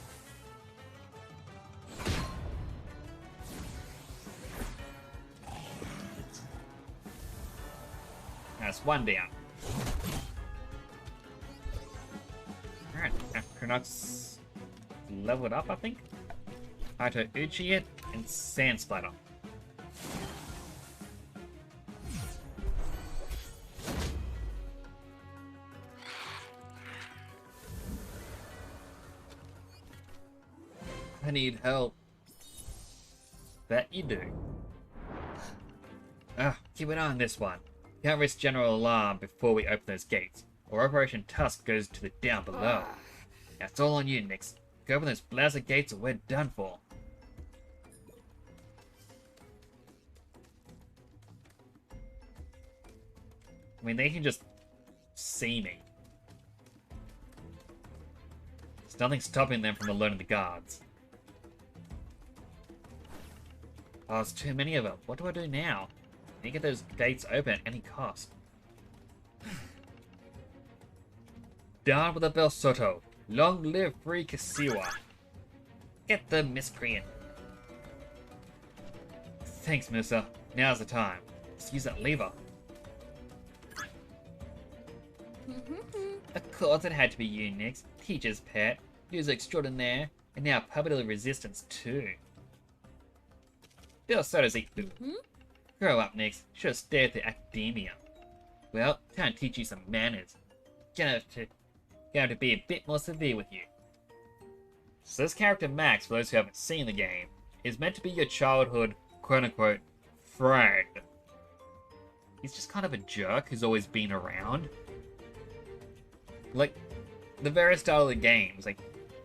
That's 1 down. Alright, Acronox leveled up, I think. Hato Uchi it and Sand Splatter. I need help. That you do. Keep an eye on this one. Can't risk general alarm before we open those gates, or Operation Tusk goes to the down below. That's all on you, Nix. Go open those blaster gates or we're done for. I mean, they can just see me. There's nothing stopping them from alerting the guards. Oh, there's too many of them. What do I do now? I need to get those gates open at any cost. Down with the Bel Soto. Long live Free Kasiwa. Get the miscreant. Thanks, Musa. Now's the time. Let's use that lever. Of course it had to be you, Nix. Teacher's pet, user extraordinaire, and now public resistance too. Bel Soto's eat food. Grow up, Nix. Should have stayed at academia. Well, time to teach you some manners. Gonna have to be a bit more severe with you. So this character Max, for those who haven't seen the game, is meant to be your childhood, quote-unquote, friend. He's just kind of a jerk who's always been around. Like, the very start of the game, it's like,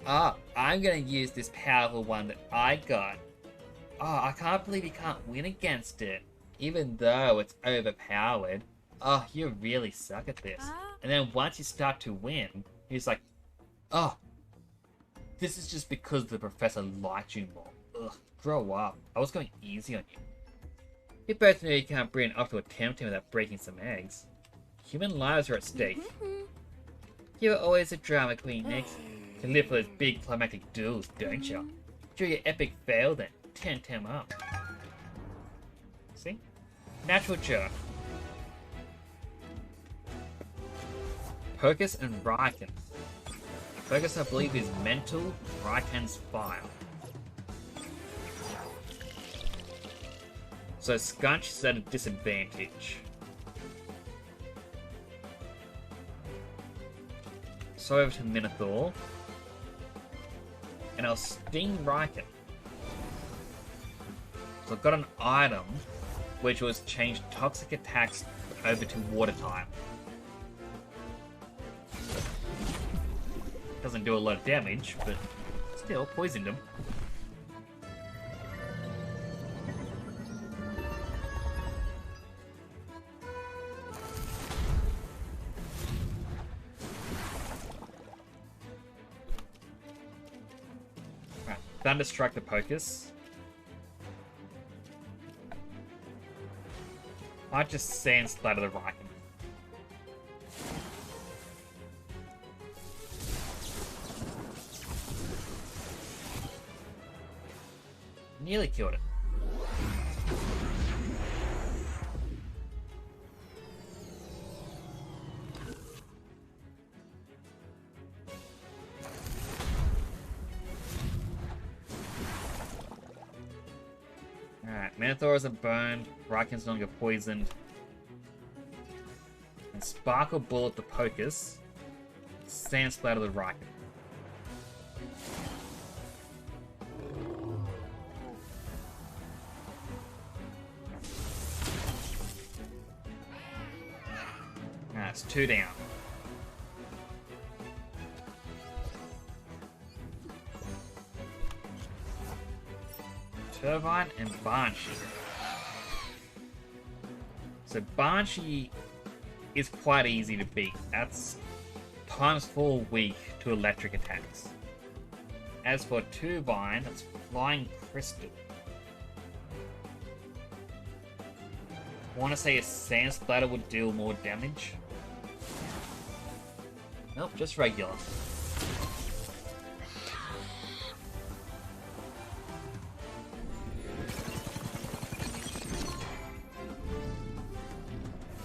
I'm gonna use this powerful one that I got. I can't believe you can't win against it, even though it's overpowered. You really suck at this. And then once you start to win, he's like, this is just because the professor liked you more. Ugh, grow up. I was going easy on you. You both know you can't bring it up to a Temtem without breaking some eggs. Human lives are at stake. You were always a drama queen, Nix. You live for those big climactic duels, don't you? Do your epic fail then. Temtem up. See? Natural jerk. Pocus and Raiken. Pocus, I believe, is mental, Raiken's fire. So Scunch is at a disadvantage. So over to Minotaur. And I'll Sting Riken. So I've got an item which was changed toxic attacks over to water type. Doesn't do a lot of damage, but still poisoned him. Right, Thunderstrike the Pocus. I just Sand Splatter the Riken. Nearly killed it. Alright, Minotaurs are burned, Riken's no longer poisoned. And Sparkle Bullet the Pocus. Sand Splatter the Riken. It's 2 down. Turbine and Banshee. So Banshee is quite easy to beat. That's ×4 weak to electric attacks. As for Turbine, that's Flying Crystal. I want to say a Sand Splatter would deal more damage. Nope, just regular.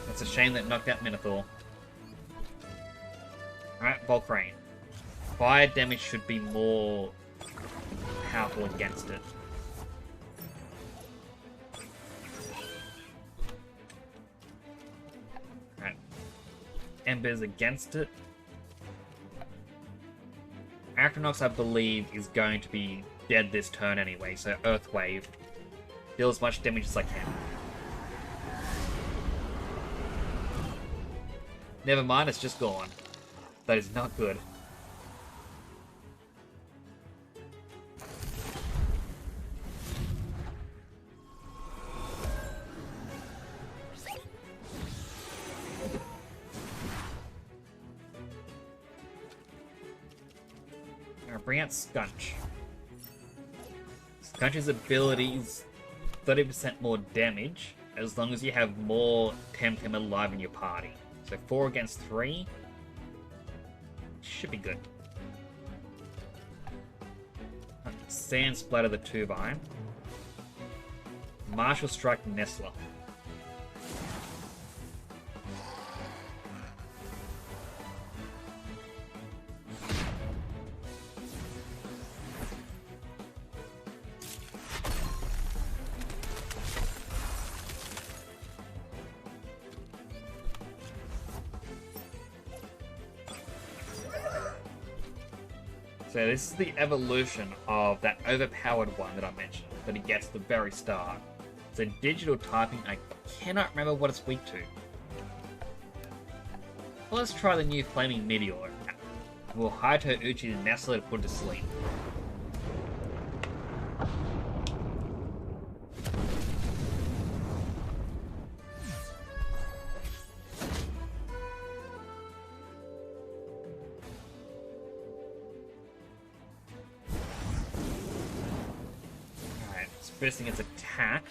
It's a shame that knocked out Minotaur. Alright, Bulk Rain. Fire damage should be more powerful against it. Alright. Embers against it. Acronox, I believe, is going to be dead this turn anyway, so Earth Wave. Deal as much damage as I can. Never mind, it's just gone. That is not good. Bring out Scunch. Scunch's ability is 30% more damage as long as you have more Temtem alive in your party. So 4 against 3 should be good. Sand Splatter the Turbine. Martial Strike Nestler. So this is the evolution of that overpowered one that I mentioned, that he gets at the very start. So digital typing, I cannot remember what it's weak to. Well, let's try the new Flaming Meteor. We'll hide her Uchi to Nestler to put her to sleep. Boosting its attack.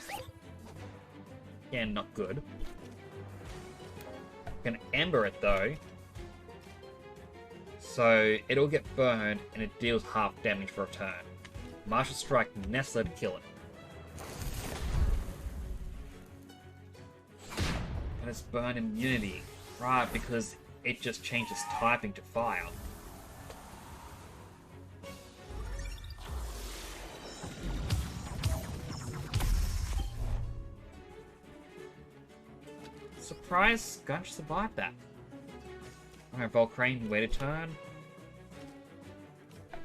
Again, not good. Can Ember it though. So it'll get burned and it deals half damage for a turn. Martial Strike Nestler to kill it. And it's burn immunity. Right, because it just changes typing to fire. surprised Gunch survived that. Alright, Volcrane, wait a turn.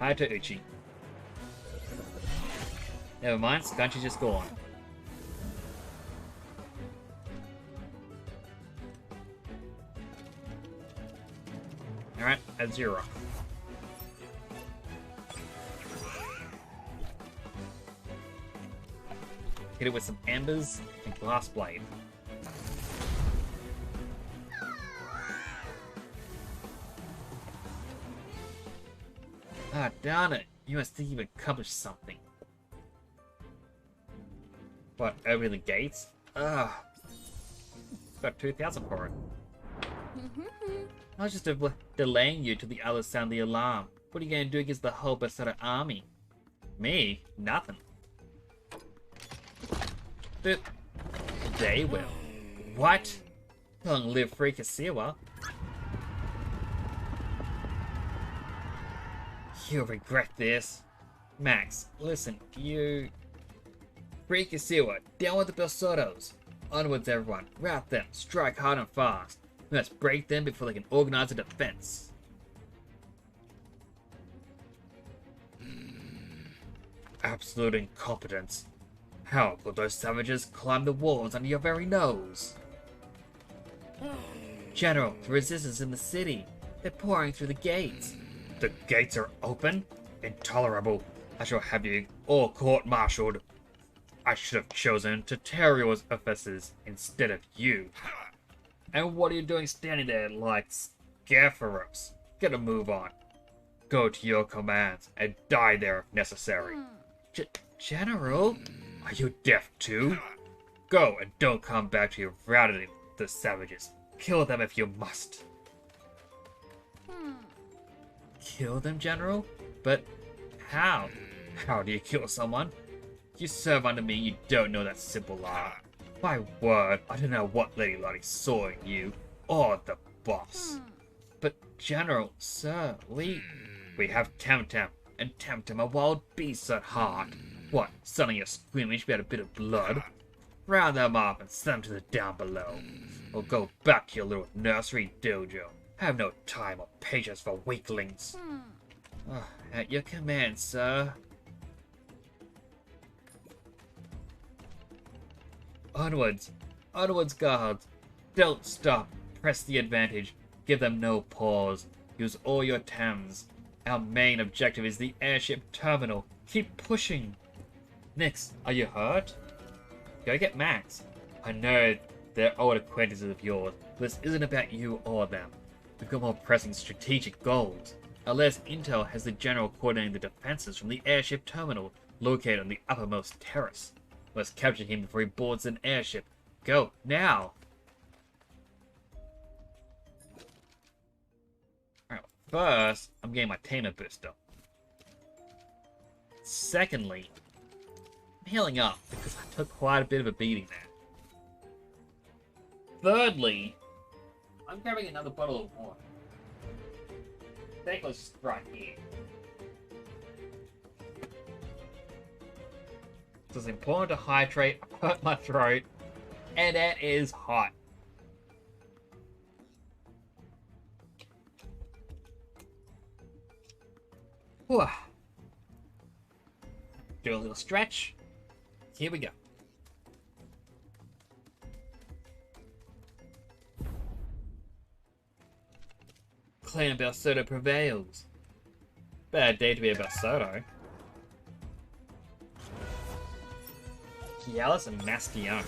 Hi to Uchi. Never mind, Gunch is just gone. Alright, at 0. Hit it with some embers and glass blade. Ah, darn it. You must think you've accomplished something. What, over the gates? Ah. Got 2,000 for it. I was just delaying you till the others sound the alarm. What are you going to do against the whole Berserker army? Me? Nothing. But they will. What? Long live Freakasiwa. You'll regret this. Max, listen, you... Freakasiwa, down with the Berserkers. Onwards everyone, rout them, strike hard and fast. We must break them before they can organize a defense. Absolute incompetence. How could those savages climb the walls under your very nose? General, the resistance in the city. They're pouring through the gates. The gates are open? Intolerable. I shall have you all court-martialed. I should have chosen Tutorial's officers instead of you. And what are you doing standing there like Scarfaros? Get a move on. Go to your commands and die there if necessary. General? Are you deaf too? Go and don't come back till you've routed the savages. Kill them if you must. Kill them, General? But how? How do you kill someone? You serve under me, you don't know that simple law. My word, I don't know what Lady Lottie saw in you, or the boss. But General, sir, we have Temtem, and Temtem are wild beasts at heart. What, suddenly you're squeamish about a bit of blood? Round them up and send them to the down below. Or go back to your little nursery dojo. Have no time or patience for weaklings. At your command, sir. Onwards. Onwards, guards. Don't stop. Press the advantage. Give them no pause. Use all your TAMs. Our main objective is the airship terminal. Keep pushing. Nix, are you hurt? Go get Max. I know they're old acquaintances of yours, but this isn't about you or them. We've got more pressing strategic goals. Our latest intel has the general coordinating the defenses from the airship terminal, located on the uppermost terrace. Let's capture him before he boards an airship. Go, now! Alright, first, I'm getting my Tamer booster. Secondly, I'm healing up because I took quite a bit of a beating there. Thirdly, I'm grabbing another bottle of water. Thankless right here. So it's important to hydrate, I hurt my throat, and it is hot. Whew. Do a little stretch. Here we go. Clan Berserker prevails. Bad day to be a Berserker. Kialis and Mastion.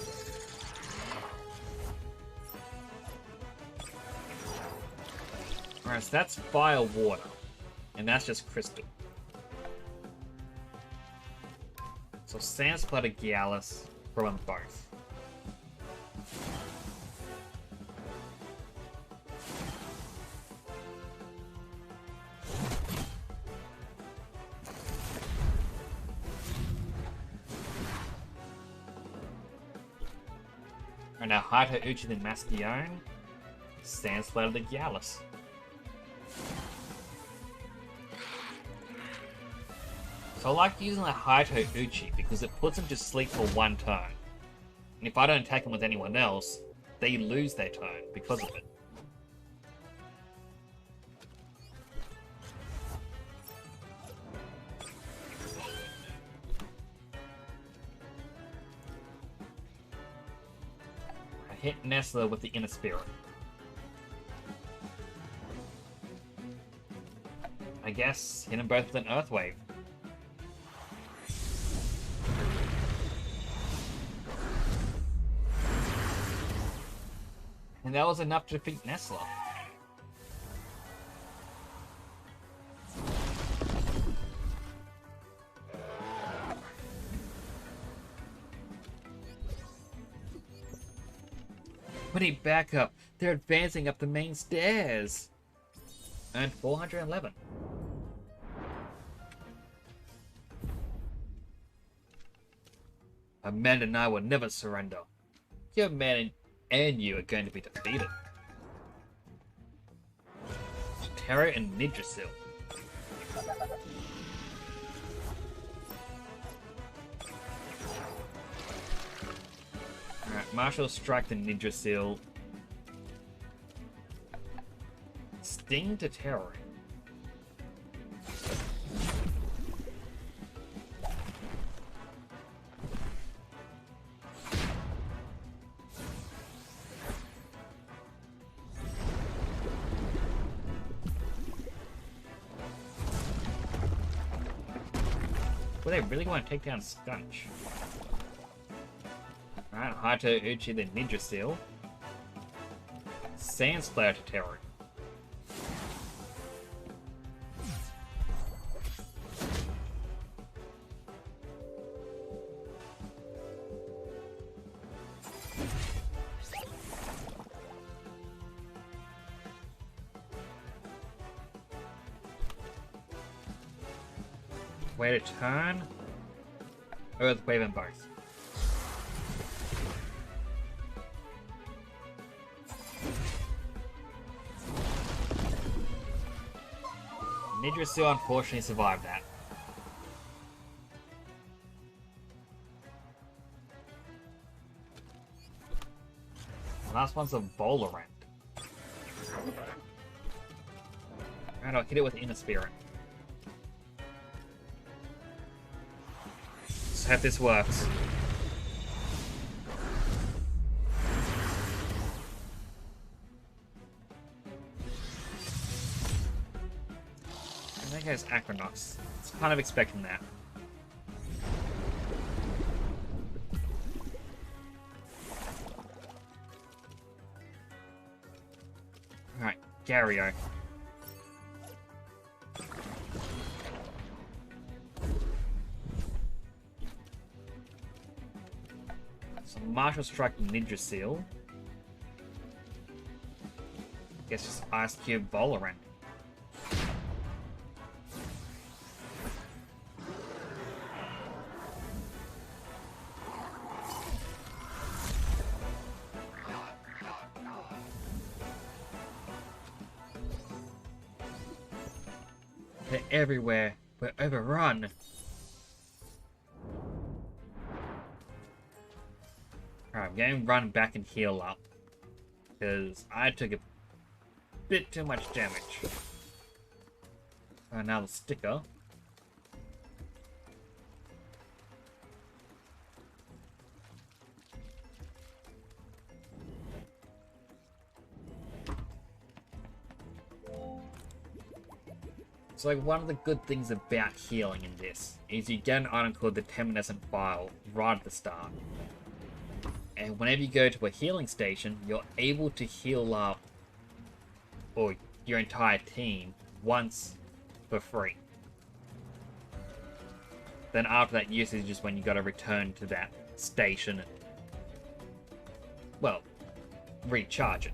Alright, so that's fire water. And that's just crystal. So Sans Splatter Gialis from them both. And now Haito Uchi then Mastion. Sans Splatter the Gialis. So I like using the Haito Uchi because it puts him to sleep for one turn. And if I don't attack him with anyone else, they lose their turn because of it. I hit Nestler with the Inner Spirit. I guess hit them both with an Earth Wave. And that was enough to defeat Nestler. Putting back up, they're advancing up the main stairs. Earned 411. Amanda and I will never surrender. Your man and you are going to be defeated. Terror and Nidrasil. Alright, Marshall strike the Nidrasil. Sting to Terror. Well, they really want to take down Stunch. Alright, Hato Uchi the Nidrasil. Sand Splatter to Terror. Wait a turn. Earth Wave and both. Nidrasil unfortunately survived that. Last one's a Bolarant. And I'll hit it with Inner Spirit. Let's hope this works. And there goes Acronox. It's kind of expecting that. Alright, Gario. So Marshall Strike Nidrasil. Guess just Ice Cube Bolarant. They're everywhere. We're overrun. Alright, I'm going to run back and heal up. Because I took a bit too much damage. Now the sticker. So like one of the good things about healing in this is you get an item called the Temtem Vial right at the start. And whenever you go to a healing station, you're able to heal up or your entire team once for free. Then after that usage is when you gotta return to that station and, well, recharge it.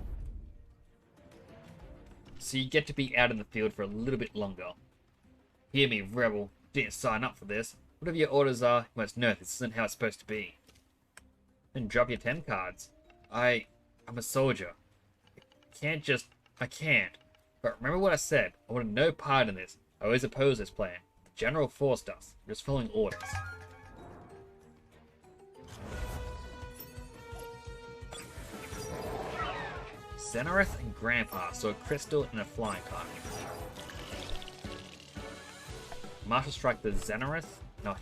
So you get to be out in the field for a little bit longer. Hear me, Rebel. Didn't sign up for this. Whatever your orders are, you must know this isn't how it's supposed to be. Then drop your Tem cards. I'm a soldier. I can't. But remember what I said. I wanted no part in this. I always opposed this plan. The General forced us. Just following orders. Zenith and Grandpa, so a crystal and a flying type. Martial Strike the Zenith. Now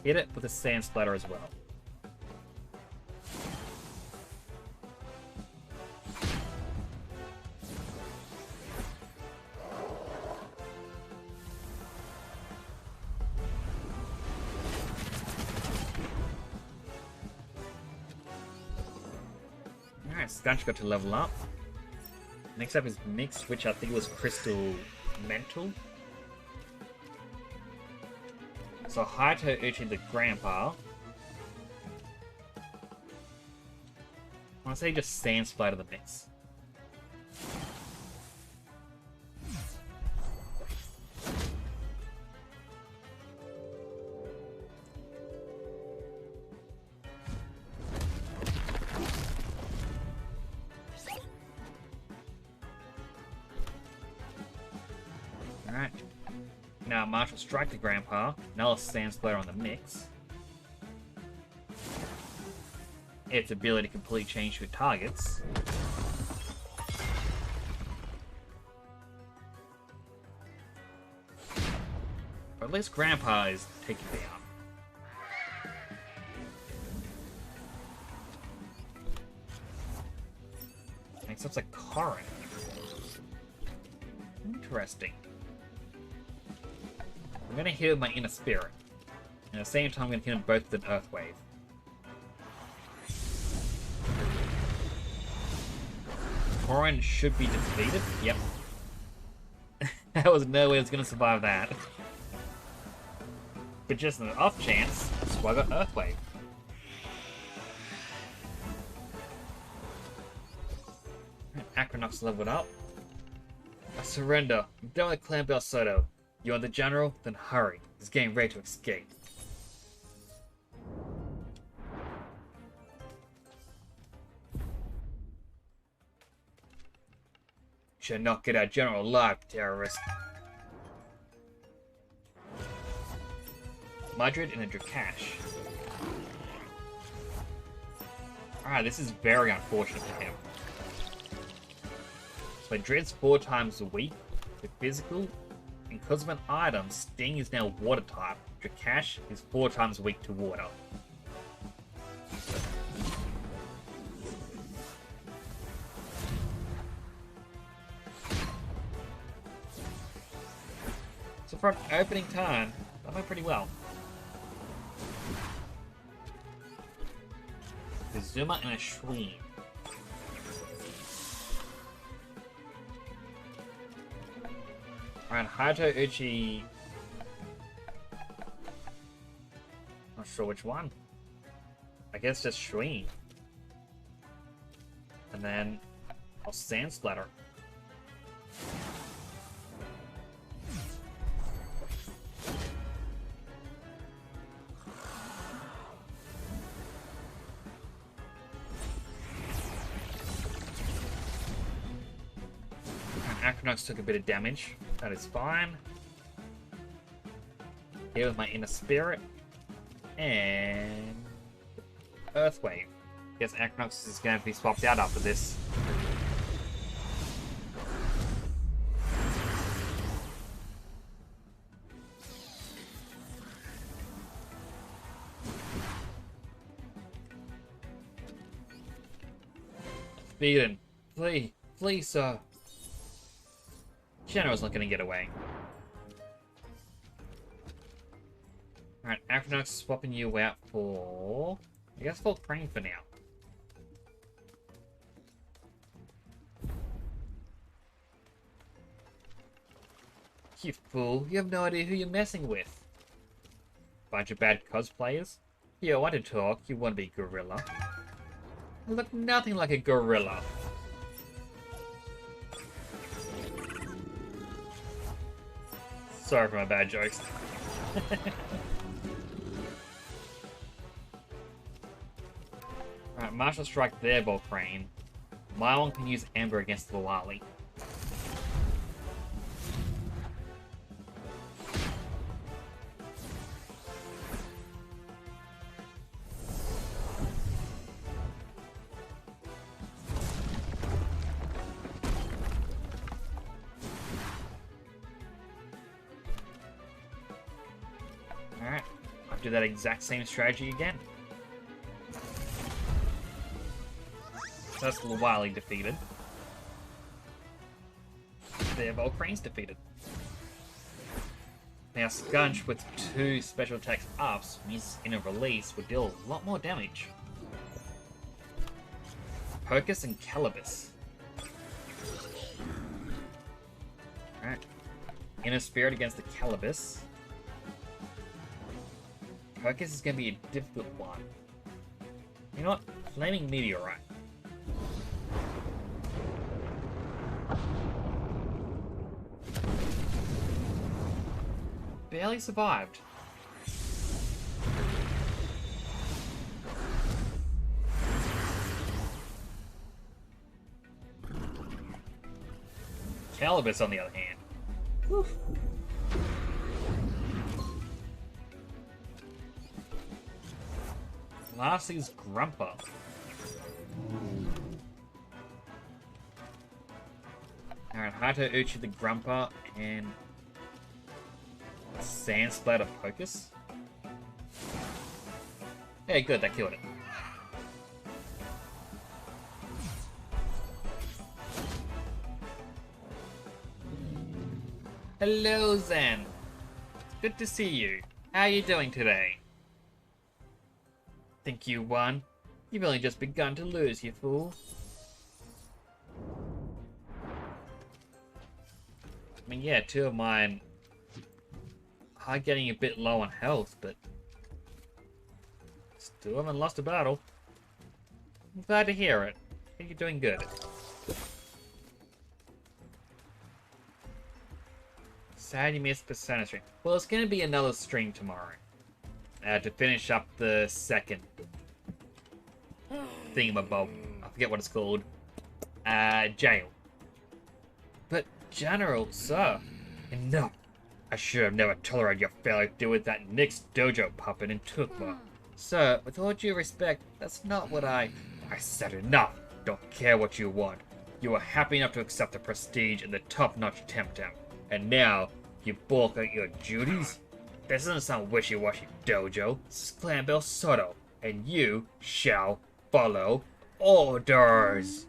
hit it with a Sand Splatter as well. Alright, Skunch got to level up. Next up is Mix, which I think was Crystal Mental. So Hayato Uchi the Grandpa. I want to say just Sand Splatter the Mix. Alright. Now Martial Strike the Grandpa. Now a Sand Splatter on the Mix. Its ability to completely change your targets. Or at least Grandpa is taken down. Next up's a Corin. Interesting. I'm gonna heal my Inner Spirit. And at the same time, I'm gonna hit them both with an Earth Wave. Corin should be defeated. Yep. There was no way I was gonna survive that. But just an off chance, that's why I got Earth Wave. Acronox leveled up. I surrender. I'm done with Clan Bell Soto. You want the general? Then hurry. He's getting ready to escape. Should not get our general alive, terrorist. Madrid and a Drakash. Alright, this is very unfortunate for him. So Madrid's 4 times a week with physical, and because of an item, Sting is now water type. Drakash is 4 times a week to water. So for an opening turn, that went pretty well. A Zuma and a Shween. Alright, Hayato Uchi. Not sure which one. I guess just Shween. And then I'll Sand Splatter. Acronox took a bit of damage. That is fine. Here with my Inner Spirit. And Earth Wave. Guess Acronox is going to be swapped out after this. Speedin, flee, flee, sir. General's not going to get away. Alright, Acronox swapping you out for... I guess for Crane for now. You fool, you have no idea who you're messing with. Bunch of bad cosplayers? You want to talk, you want to be gorilla. I look nothing like a gorilla. Sorry for my bad jokes. Alright, Martial Strike there, Volcrane. My one can use Ember against the Lali. do that exact same strategy again. That's Wily defeated. There, Volcrane's defeated. Now Skunch with 2 special attacks ups means in a release would deal a lot more damage. Pocus and Calibus. Alright. Inner Spirit against the Calibus. Pocus is going to be a difficult one. You know what? Flaming Meteorite. Barely survived. Calibus, on the other hand. Woof. Lastly is Grumpa. Alright, Hato Uchi the Grumpa and Sand Splatter Pocus. Yeah, good, that killed it. Hello, Zen. It's good to see you. How are you doing today? Think you won? You've only just begun to lose, you fool. I mean, yeah, 2 of mine are getting a bit low on health, but still haven't lost a battle. I'm glad to hear it. I think you're doing good. Sad you missed Persona stream. Well, it's going to be another stream tomorrow. To finish up the second thingamabob. I forget what it's called. Jail. But, General, sir, enough. I should have never tolerated your failure to deal with that Nick's dojo puppet in Tukma. Sir, with all due respect, that's not what I said enough. Don't care what you want. You were happy enough to accept the prestige and the top-notch Temtem. And now, you balk at your duties? This doesn't sound wishy-washy, dojo. This is Clan Bell Soto, and you shall follow orders.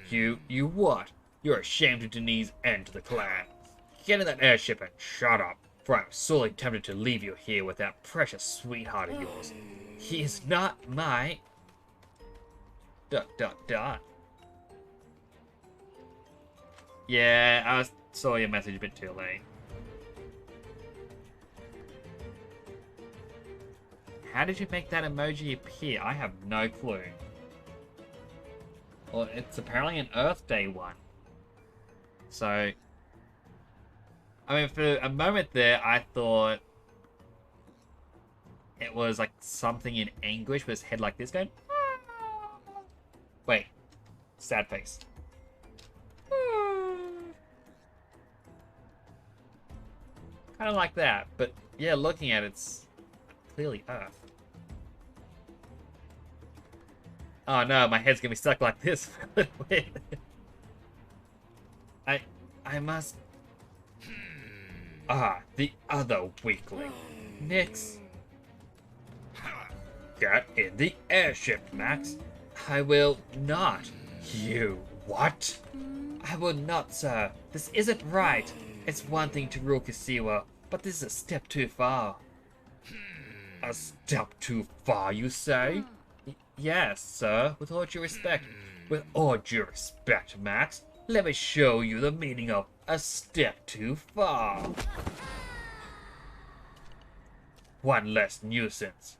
You what? You're ashamed to Denise and to the clan. Get in that airship and shut up, for I'm sorely tempted to leave you here with that precious sweetheart of yours. He is not my... ... Yeah, I saw your message a bit too late. How did you make that emoji appear? I have no clue. Well, it's apparently an Earth Day one. So... I mean, for a moment there, I thought it was like something in English with his head like this going... Wait. Sad face. Kind of like that, but yeah, looking at it, it's clearly Earth. Oh no, my head's gonna be stuck like this for a little bit. I must... Ah, the other weakling. Nix. Get in the airship, Max. I will not. You what? I will not, sir. This isn't right. It's one thing to rule Kasiwa, but this is a step too far. A step too far, you say? Yes, sir, with all due respect. With all due respect, Max, let me show you the meaning of a step too far. One less nuisance.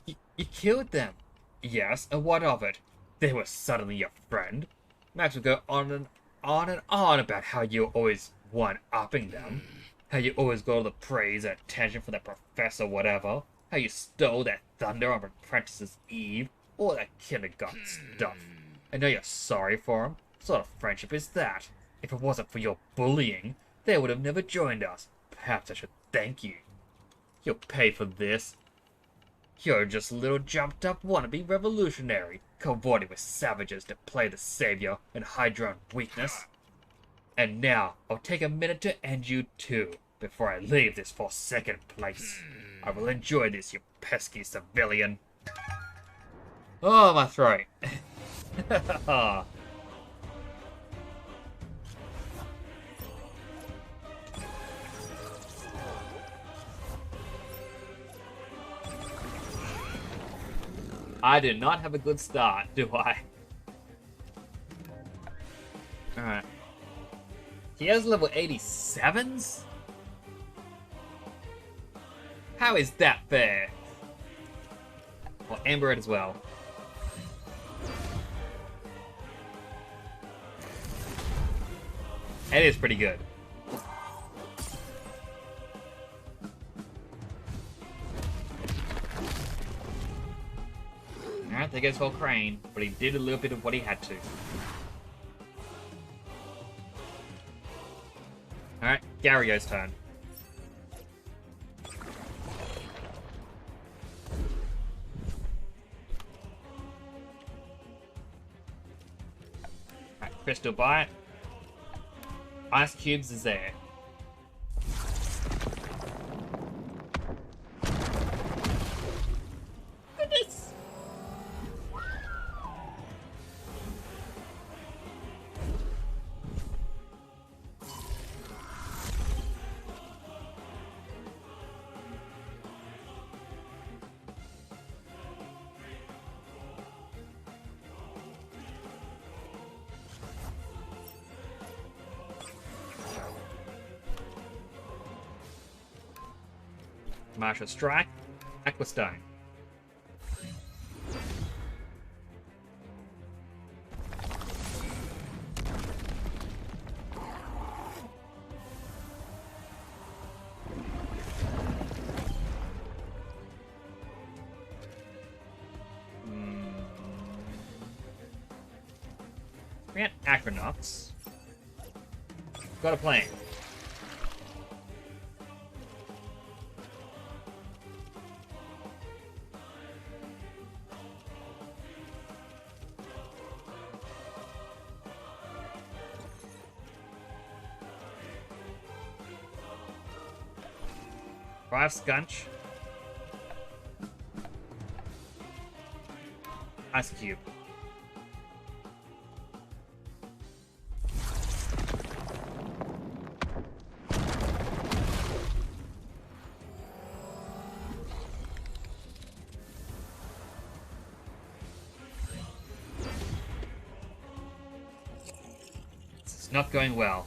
You killed them. Yes, and what of it? They were suddenly your friend. Max would go on and on and on about how you were always one-upping them. How you always got all the praise and attention from that professor whatever. How you stole that thunder on Apprentice's Eve. All that kindergarten stuff. I know you're sorry for him. What sort of friendship is that? If it wasn't for your bullying, they would have never joined us. Perhaps I should thank you. You'll pay for this. You're just a little jumped-up wannabe revolutionary, cavorting with savages to play the savior and hide your own weakness. And now, I'll take a minute to end you too. before I leave this forsaken place. I will enjoy this, you pesky civilian. Oh, my throat. I do not have a good start, do I? Alright. He has level 87s? How is that fair? Well, Amber as well. It is pretty good. Alright, there goes Whole Crane, but he did a little bit of what he had to. Alright, Gario's turn. Alright, Crystal Bite. Ice Cubes is there. Goodness! Martial Strike, Aquastone. We got Acronauts. Got a plan. Five Skunch. Ice Cube. This is not going well.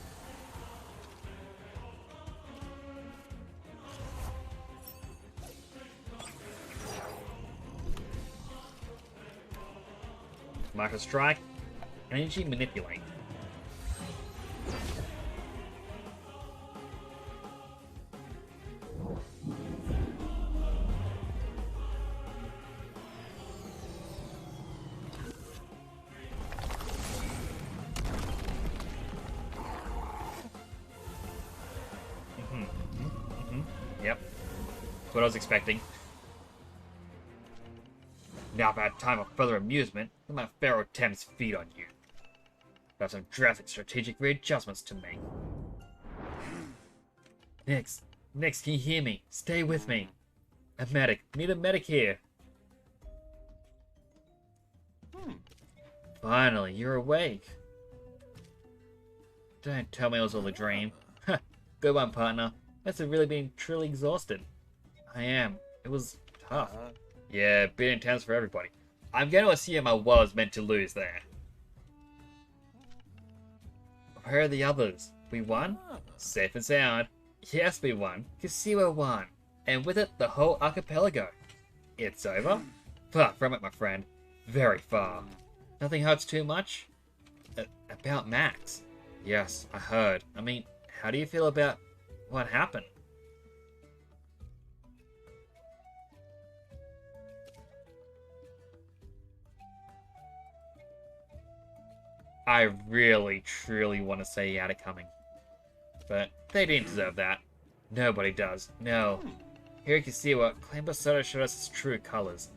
Martial Strike, Energy Manipulate. Yep. That's what I was expecting. Now I've had time of further amusement, let my Pharaoh Thames feed on you. I have some drastic strategic readjustments to make. Nix, can you hear me? Stay with me. A medic, need a medic here. Finally, you're awake. Don't tell me it was all a dream. Good one, partner. Must have really been truly exhausted. I am. It was tough. Yeah, bit intense for everybody. I'm going to assume I was meant to lose there. Where are the others? We won? Safe and sound. Yes, we won. Kasiwa won. And with it, the whole archipelago. It's over? Far from it, my friend. Very far. Nothing hurts too much? About Max? Yes, I heard. I mean, how do you feel about what happened? I really, truly want to say he had it coming. But they didn't deserve that. Nobody does. No. Here you can see what Clan Basoda showed us its true colors.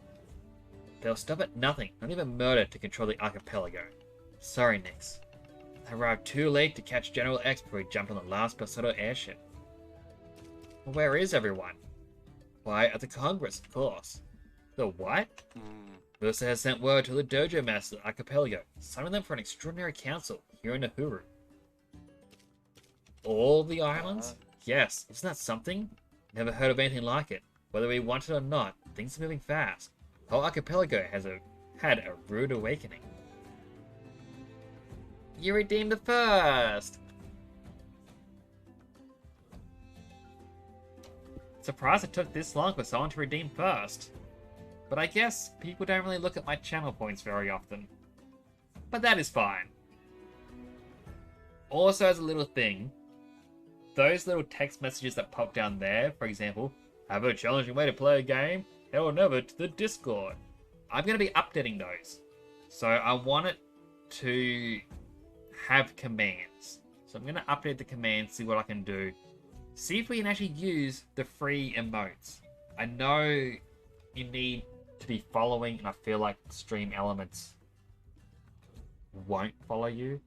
They'll stop at nothing, not even murder, to control the archipelago. Sorry, Nix. I arrived too late to catch General X before he jumped on the last Basoda airship. Well, where is everyone? Why, at the Congress, of course. The what? Ursa has sent word to the Dojo Master Archipelago, summoning them for an extraordinary council here in Nahuru. All the islands? Yes, isn't that something? Never heard of anything like it. Whether we want it or not, things are moving fast. The whole archipelago has had a rude awakening. You redeemed the first! Surprised it took this long for someone to redeem first. But I guess people don't really look at my channel points very often. But that is fine. Also, as a little thing, those little text messages that pop down there, for example, have a challenging way to play a game? Head on over to the Discord. I'm going to be updating those. So I want it to have commands. So I'm going to update the commands, see what I can do. See if we can actually use the free emotes. I know you need to be following, and I feel like stream elements won't follow you.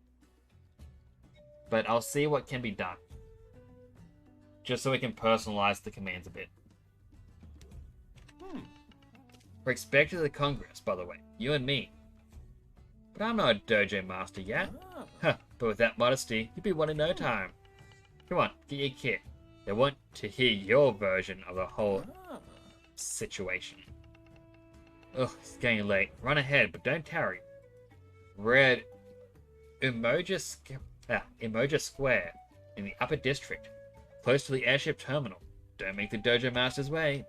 But I'll see what can be done. Just so we can personalize the commands a bit. We're expected to the Congress, by the way. You and me. But I'm not a dojo master yet. Huh, but with that modesty, you'll be one in no time. Come on, get your kit. They want to hear your version of the whole situation. Ugh, it's getting late. Run ahead, but don't tarry. We're at Umoja Square in the Upper District, close to the airship terminal. Don't make the dojo master's way.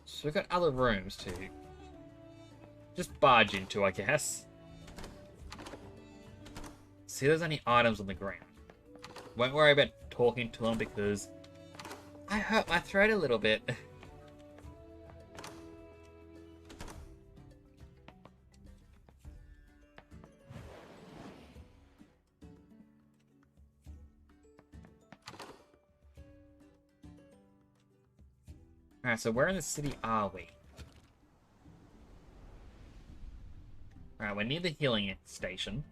So we've got other rooms to just barge into, I guess. See, there's any items on the ground. Won't worry about talking to them because I hurt my throat a little bit. Alright, so where in the city are we? Alright, we're near the healing station.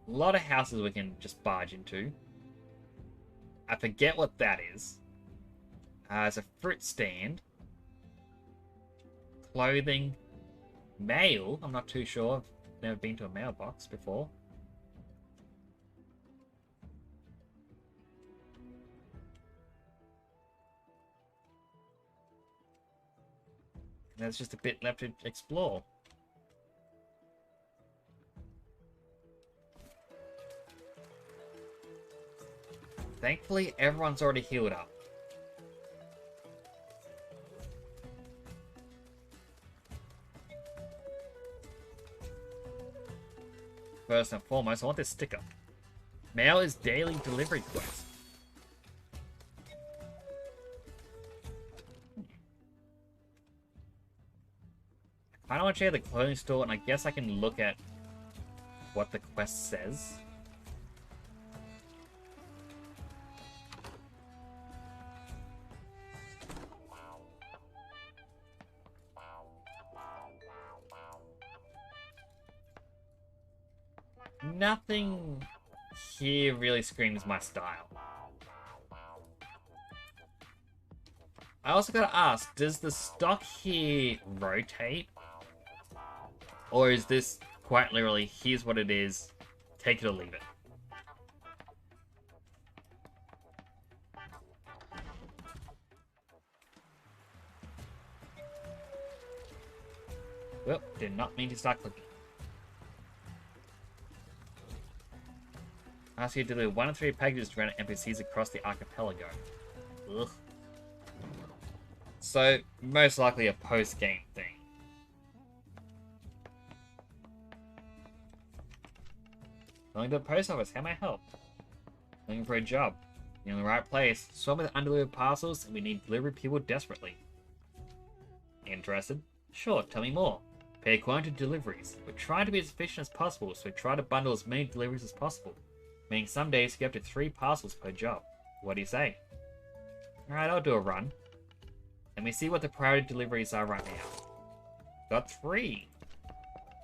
A lot of houses we can just barge into. I forget what that is. It's a fruit stand. Clothing. Mail. I'm not too sure. I've never been to a mailbox before. There's just a bit left to explore. Thankfully, everyone's already healed up. First and foremost, I want this sticker. Mail is daily delivery quest. I don't want to check the clothing store, and I guess I can look at what the quest says. Nothing here really screams my style. I also gotta ask, does the stock here rotate? Or is this quite literally, here's what it is, take it or leave it? Well, did not mean to start clicking. Ask you to deliver 1 of 3 packages to random NPCs across the archipelago. Ugh. So, most likely a post-game thing. Going to the post office, how may I help? Looking for a job. You're in the right place. Swarm with undelivered parcels, and we need delivery people desperately. Interested? Sure, tell me more. Pay according to deliveries. We're trying to be as efficient as possible, so we try to bundle as many deliveries as possible. Meaning some days you get up to 3 parcels per job. What do you say? Alright, I'll do a run. Let me see what the priority deliveries are right now. Got 3.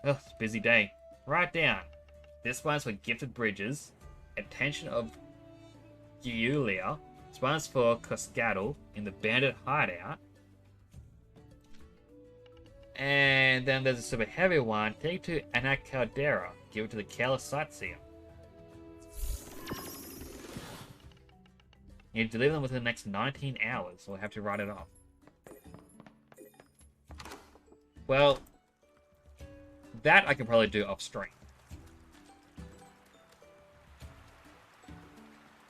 Ugh, it's a busy day. Write down. This one's for gifted bridges. Attention of Giulia. This one's for Coscatl in the bandit hideout. And then there's a super heavy one. Take it to Anak Caldera. Give it to the careless sightseer. You need to deliver them within the next 19 hours, so we'll have to write it off. Well, that I can probably do off stream.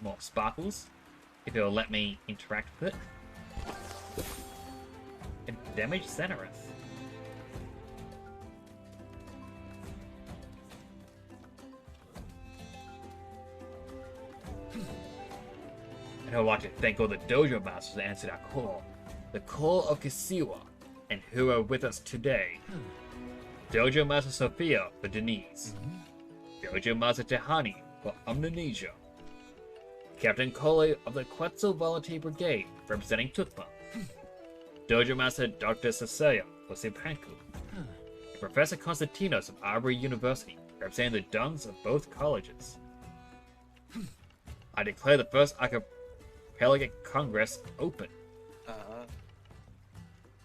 More sparkles, if it'll let me interact with it. And damage Zenith. And I would like to thank all the dojo masters that answered our call. The call of Kisiwa, and who are with us today. Dojo Master Sophia for Denise. Dojo Master Tehani for Amnesia. Captain Coley of the Quetzal Volunteer Brigade, representing Tuthma. Dojo Master Dr. Sasaya for Sipanku. Professor Konstantinos of Arbery University, representing the Dungs of both colleges. I declare the first Archipelagic Congress open.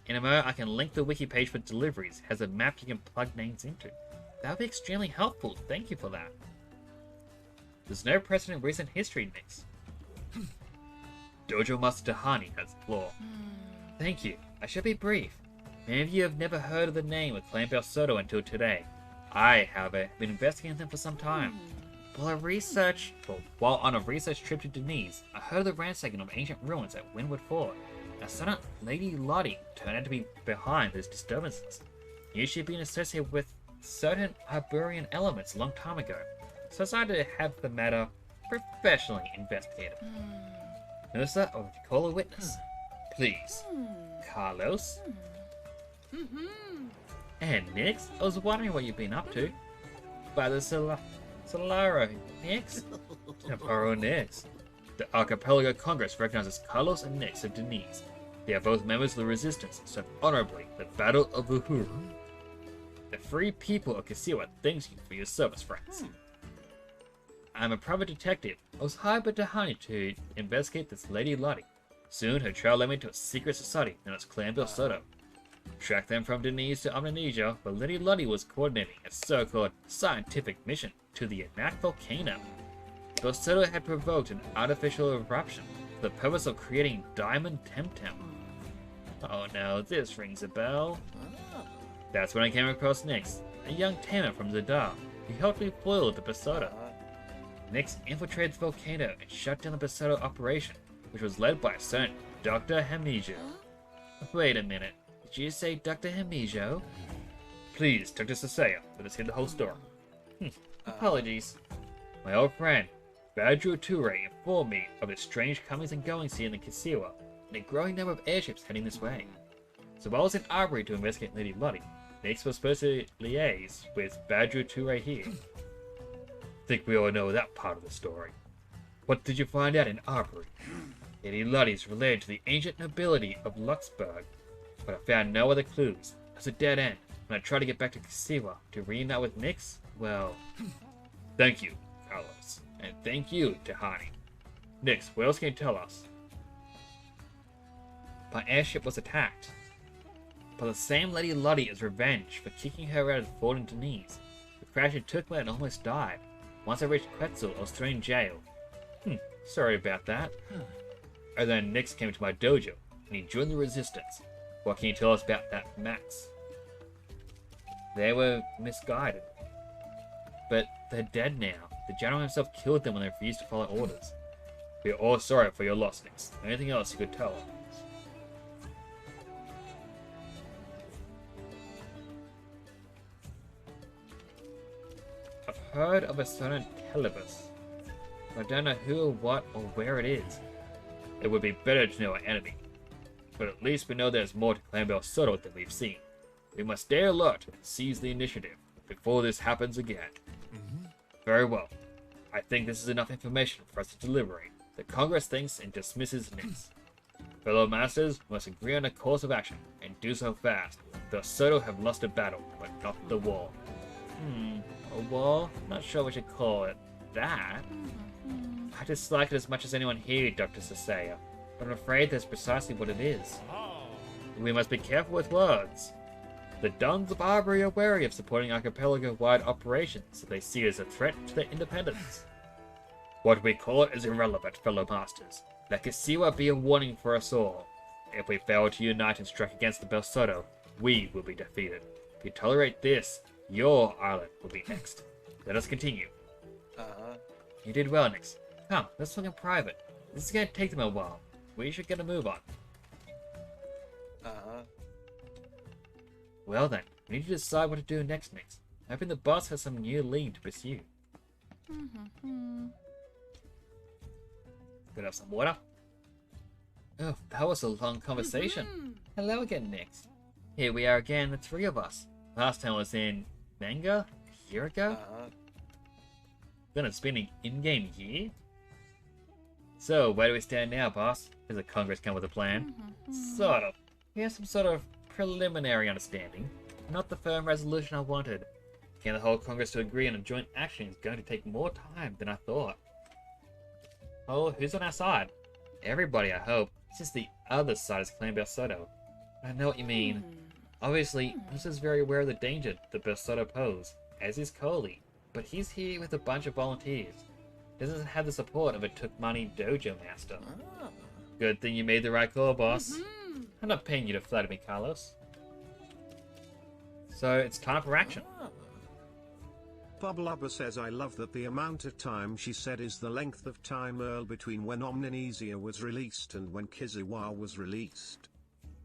In a moment, I can link the wiki page for deliveries. It has a map you can plug names into. That would be extremely helpful. Thank you for that. There's no precedent in recent history, Nix. Dojo Master Tahani has the floor. Thank you. I shall be brief. Many of you have never heard of the name of Clan Belsoto until today. I, however, have been investigating them for some time. While on a research trip to Denise, I heard of the ransacking of ancient ruins at Windward Fort. A certain Lady Lottie turned out to be behind these disturbances. She had been associated with certain Iberian elements a long time ago, so I decided to have the matter professionally investigated. Nursa, I will call a witness. Please. Carlos? And Nix, I was wondering what you've been up to. Father Solaro, Nix? Navarro Nix. The Archipelago Congress recognizes Carlos and Nix of Denise. They are both members of the Resistance, served honorably the Battle of Uhuru. The free people of Kisiwa thanks you for your service, friends. I'm a private detective. I was hired by Tahani to investigate this Lady Lottie. Soon, her trail led me to a secret society known as Clan Belsoto. Tracked them from Denise to Amnesia, but Lady Lottie was coordinating a so-called scientific mission to the Anak volcano. Belsoto had provoked an artificial eruption for the purpose of creating Diamond Temtem. Oh no, this rings a bell. That's when I came across Nix, a young tamer from Zadar, who helped me foil the Belsoto. Nix infiltrated the volcano and shut down the Belsoto operation, which was led by a certain Dr. Hamijo. Wait a minute, did you say Dr. Hamijo? Please, Dr. Sasaya, let us hear the whole story. Apologies. My old friend, Badru Ture informed me of the strange comings and goings here in the Kisiwa, and a growing number of airships heading this way. So while I was in Arbery to investigate Lady Lottie, Nix was supposed to liaise with Badru Ture here. Think we all know that part of the story. What did you find out in Arbery? Lady Lottie is related to the ancient nobility of Luxembourg, but I found no other clues. It was a dead end. When I tried to get back to Kisiwa to reunite with Nix, well... Thank you, Carlos. And thank you, Tahani. Nix, what else can you tell us? My airship was attacked by the same Lady Lottie as revenge for kicking her out of the fort in Denise. The crash took me and almost died. Once I reached Quetzal, I was thrown in jail. Sorry about that. And then Nix came to my dojo, and he joined the resistance. What can you tell us about that, Max? They were misguided. But they're dead now. The general himself killed them when they refused to follow orders. We are all sorry for your loss, Nix. Anything else you could tell us? I've heard of a certain Telebus. I don't know who or what or where it is. It would be better to know our enemy. But at least we know there's more to Clan Belsoto than we've seen. We must stay alert and seize the initiative before this happens again. Very well. I think this is enough information for us to deliberate. The Congress thinks and dismisses Nix. Fellow masters must agree on a course of action, and do so fast. The Soto have lost a battle, but not the war. A war? Not sure what you call it. That? I dislike it as much as anyone here, Dr. Sasaya, but I'm afraid that's precisely what it is. We must be careful with words. The Dons of Arbery are wary of supporting archipelago-wide operations that they see as a threat to their independence. What we call it is irrelevant, fellow masters. Let Kisiwa be a warning for us all. If we fail to unite and strike against the Belsoto, we will be defeated. If you tolerate this, your island will be next. Let us continue. You did well, Nix. Come, let's talk in private. This is going to take them a while. We should get a move on. Well then, we need to decide what to do next, Nix. Hoping the boss has some new lead to pursue. Could have some water? Oh, that was a long conversation. Hello again, Nix. Here we are again, the three of us. Last time was in manga? A year ago? Then it's been an in-game year? So, where do we stand now, boss? Does the Congress come with a plan? Sort of. We have some sort of preliminary understanding. Not the firm resolution I wanted. Getting the whole Congress to agree on a joint action is going to take more time than I thought. Oh, who's on our side? Everybody, I hope. Since the other side is claiming Belsoto. I know what you mean. Obviously, this is very aware of the danger the Belsoto pose, as is Coley. But he's here with a bunch of volunteers. Doesn't have the support of a Tukmani dojo master. Good thing you made the right call, boss. I'm not paying you to flatter me, Carlos. So, it's time for action. Bubblubber says I love that the amount of time she said is the length of time Earl between when Omninesia was released and when Kizawa was released.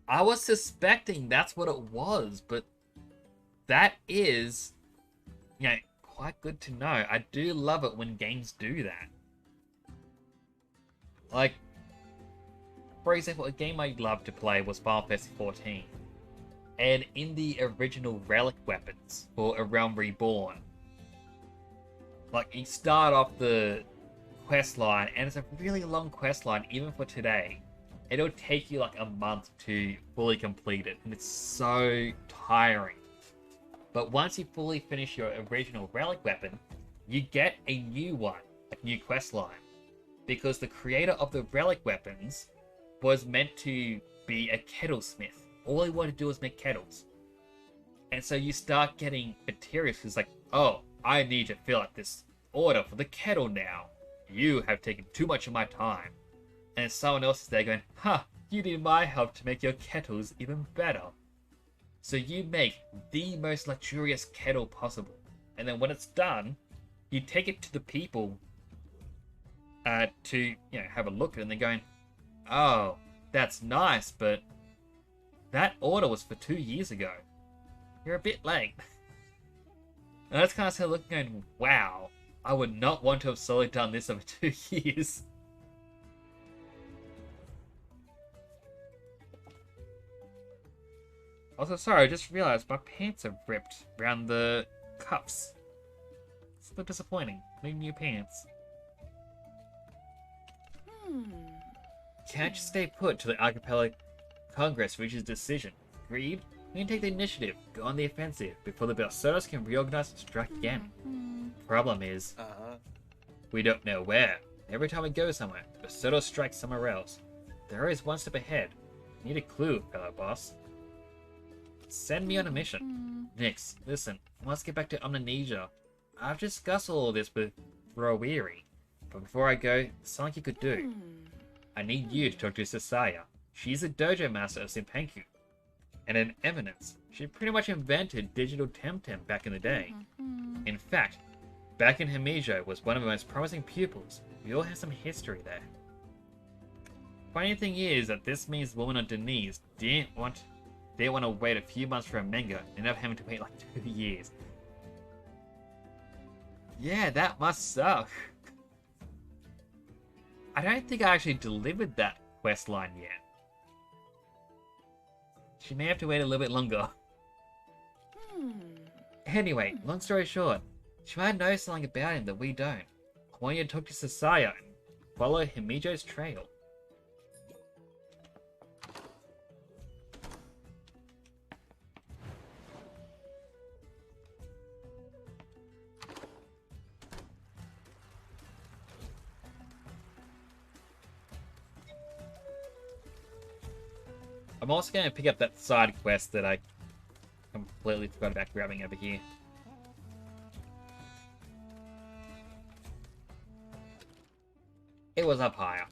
I was suspecting that's what it was, but that is, you know, quite good to know. I do love it when games do that. Like, for example, a game I loved to play was Final Fantasy 14. And in the original relic weapons for A Realm Reborn, like, you start off the quest line, and it's a really long quest line, even for today. It'll take you like a month to fully complete it, and it's so tiring. But once you fully finish your original relic weapon, you get a new one, a new quest line. Because the creator of the relic weapons was meant to be a kettlesmith. All he wanted to do was make kettles. And so you start getting materials who's like, oh, I need to fill out this order for the kettle now. You have taken too much of my time. And someone else is there going, you need my help to make your kettles even better. So you make the most luxurious kettle possible. And then when it's done, you take it to the people to have a look at it, and they're going, oh, that's nice, but that order was for 2 years ago. You're a bit late. And that's kind of looking going, wow, I would not want to have solely done this over 2 years. Also, sorry, I just realized my pants are ripped around the cuffs. It's a little disappointing. Need new pants. Can't you stay put till the Archipelago Congress reaches a decision? Agreed? We can take the initiative, go on the offensive, before the Belsotos can reorganize and strike again. Problem is, we don't know where. Every time we go somewhere, Belsotos strikes somewhere else. They're always one step ahead. Need a clue, fellow boss. Send me on a mission. Nix, listen, I must get back to Omninesia. I've discussed all this with Rowiri, but before I go, something you could do. I need you to talk to Sasaya. She's a dojo master of Simpanku, and an eminence. She pretty much invented digital Temtem back in the day. In fact, back in Himijo was one of the most promising pupils. We all have some history there. Funny thing is that this means the woman on Denise didn't want to wait a few months for a manga, and ended up having to wait like 2 years. Yeah, that must suck. I don't think I actually delivered that quest line yet. She may have to wait a little bit longer. Anyway, long story short, she might know something about him that we don't. I want you to talk to Sasaya and follow Himijo's trail. I'm also going to pick up that side quest that I completely forgot about grabbing over here. It was up higher.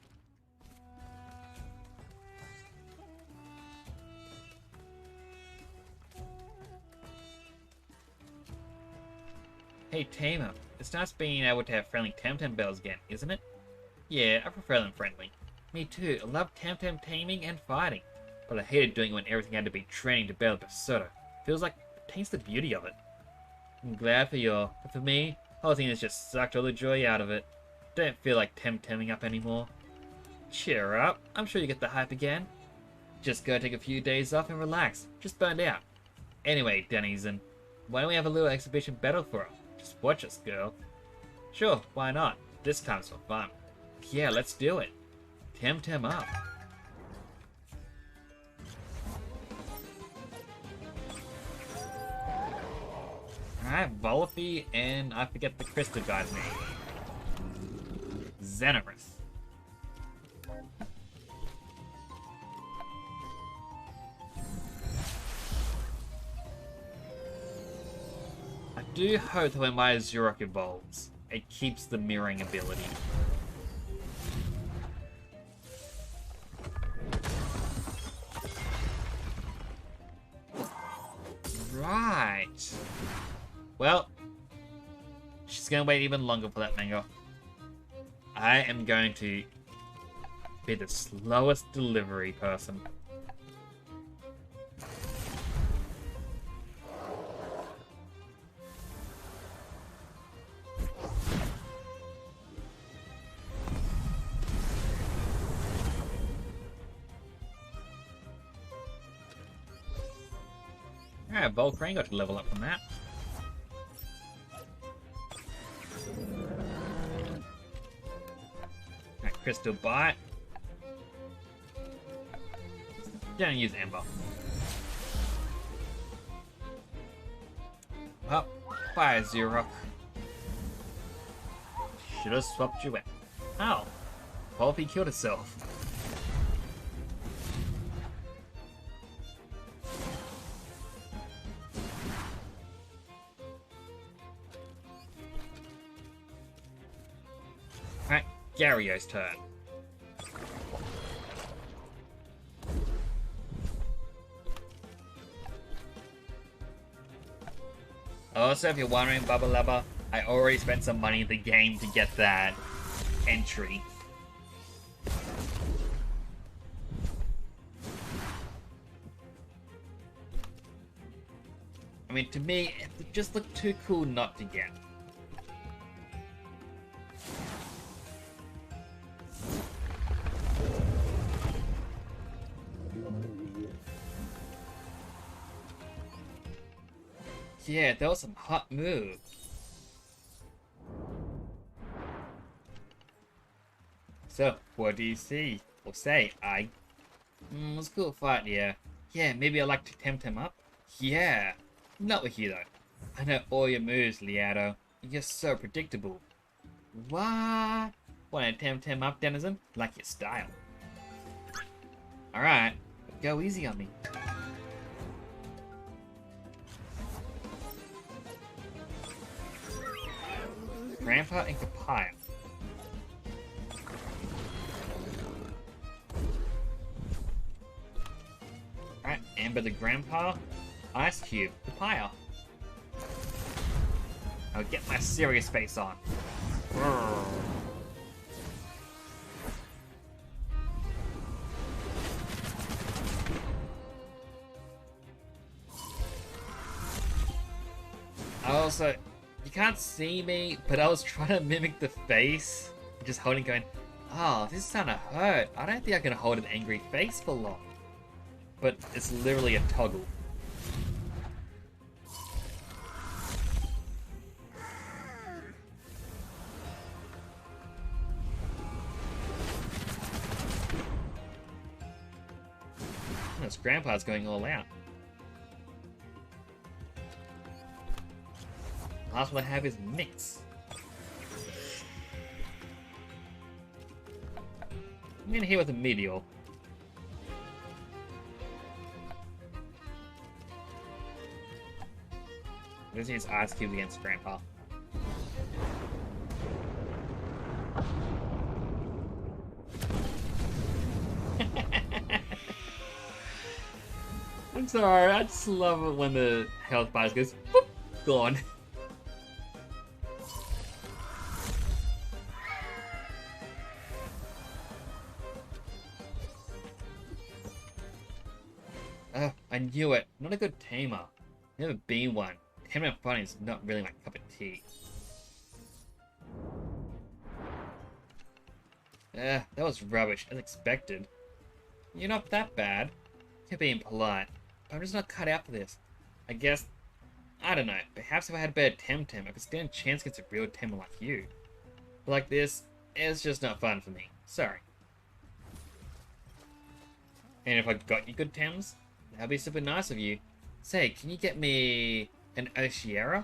Hey Tamer, it's nice being able to have friendly Temtem bells again, isn't it? Yeah, I prefer them friendly. Me too, I love Temtem taming and fighting. But I hated doing it when everything had to be training to battle Berserker. Feels like it taints the beauty of it. I'm glad for you, but for me, the whole thing has just sucked all the joy out of it. Don't feel like Temtemming up anymore. Cheer up, I'm sure you get the hype again. Just go take a few days off and relax, just burned out. Anyway, Denizen, why don't we have a little exhibition battle for her? Just watch us, girl. Sure, why not? This time's for fun. Yeah, let's do it. Temtem up. Alright, Volaphy, and I forget the crystal guy's name. Xenorus. I do hope that when my Zurok evolves, it keeps the mirroring ability. Right. Well, she's gonna wait even longer for that mango. I am going to be the slowest delivery person. Alright, Volcrane got to level up from that. Alright, Crystal Bite. Gonna use Ember. Well, Fire Zero. Should have swapped you out. Oh, Volpy killed itself. Alright, Gario's turn. Also, if you're wondering, Bubba Lubba, I already spent some money in the game to get that entry. I mean, to me, it just looked too cool not to get. Yeah, that was some hot moves. So, what do you see? Or say, I? It was a cool fight, yeah. Yeah, maybe I'd like to Temtem up? Yeah. Not with you, though. I know all your moves, Liado. You're so predictable. What? Want to Temtem up, Denizen? Like your style. Alright, go easy on me. Grandpa and Kapaya. Alright, Amber the Grandpa, Ice Cube, Kapaya. I'll get my serious face on. Also, you can't see me, but I was trying to mimic the face. Just holding, going, oh, this is starting to hurt. I don't think I can hold an angry face for long. But it's literally a toggle. This Grandpa's going all out. Last one I have is Mix. I'm gonna hit with a Meteor. Let's use Ice Cube against Grandpa. I'm sorry, I just love it when the health bar goes, boop, gone. I knew it. Not a good tamer. Never been one. Temtem fun is not really my cup of tea. That was rubbish, as expected. You're not that bad. You're being polite. But I'm just not cut out for this. I guess, I don't know. Perhaps if I had a better Temtem, I could stand a chance against a real tamer like you. But like this, it's just not fun for me. Sorry. And if I got you good Tems, that'd be super nice of you. Say, can you get me an Oshiera?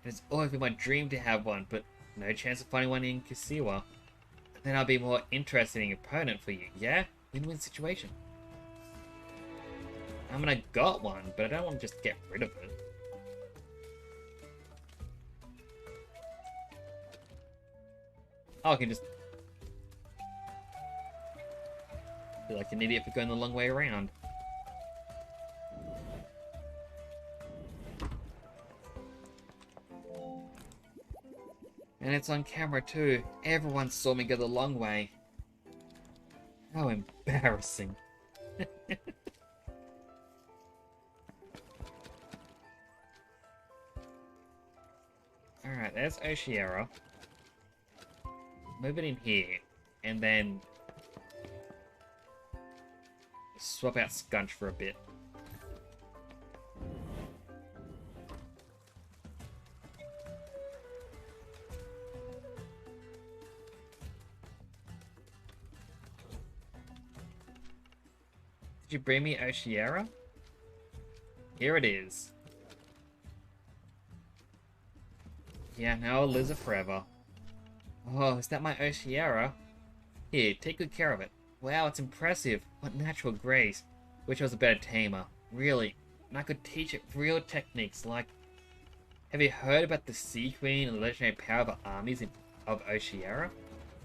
It's always been my dream to have one, but no chance of finding one in Kasiwa. Then I'll be more interested in an opponent for you, yeah? Win-win situation. I mean, I got one, but I don't want to just get rid of it. Oh, I can just... feel like an idiot for going the long way around. And it's on camera too. Everyone saw me go the long way. How embarrassing. Alright, there's Oshiera. Move it in here. And then... swap out Scunch for a bit. Did you bring me Oshiera? Here it is. Yeah, now I'll lose it forever. Oh, is that my Oshiera? Here, take good care of it. Wow, it's impressive. What natural grace. Wish I was a better tamer. Really. And I could teach it real techniques like... Have you heard about the Sea Queen and the legendary power of armies of Oshiera?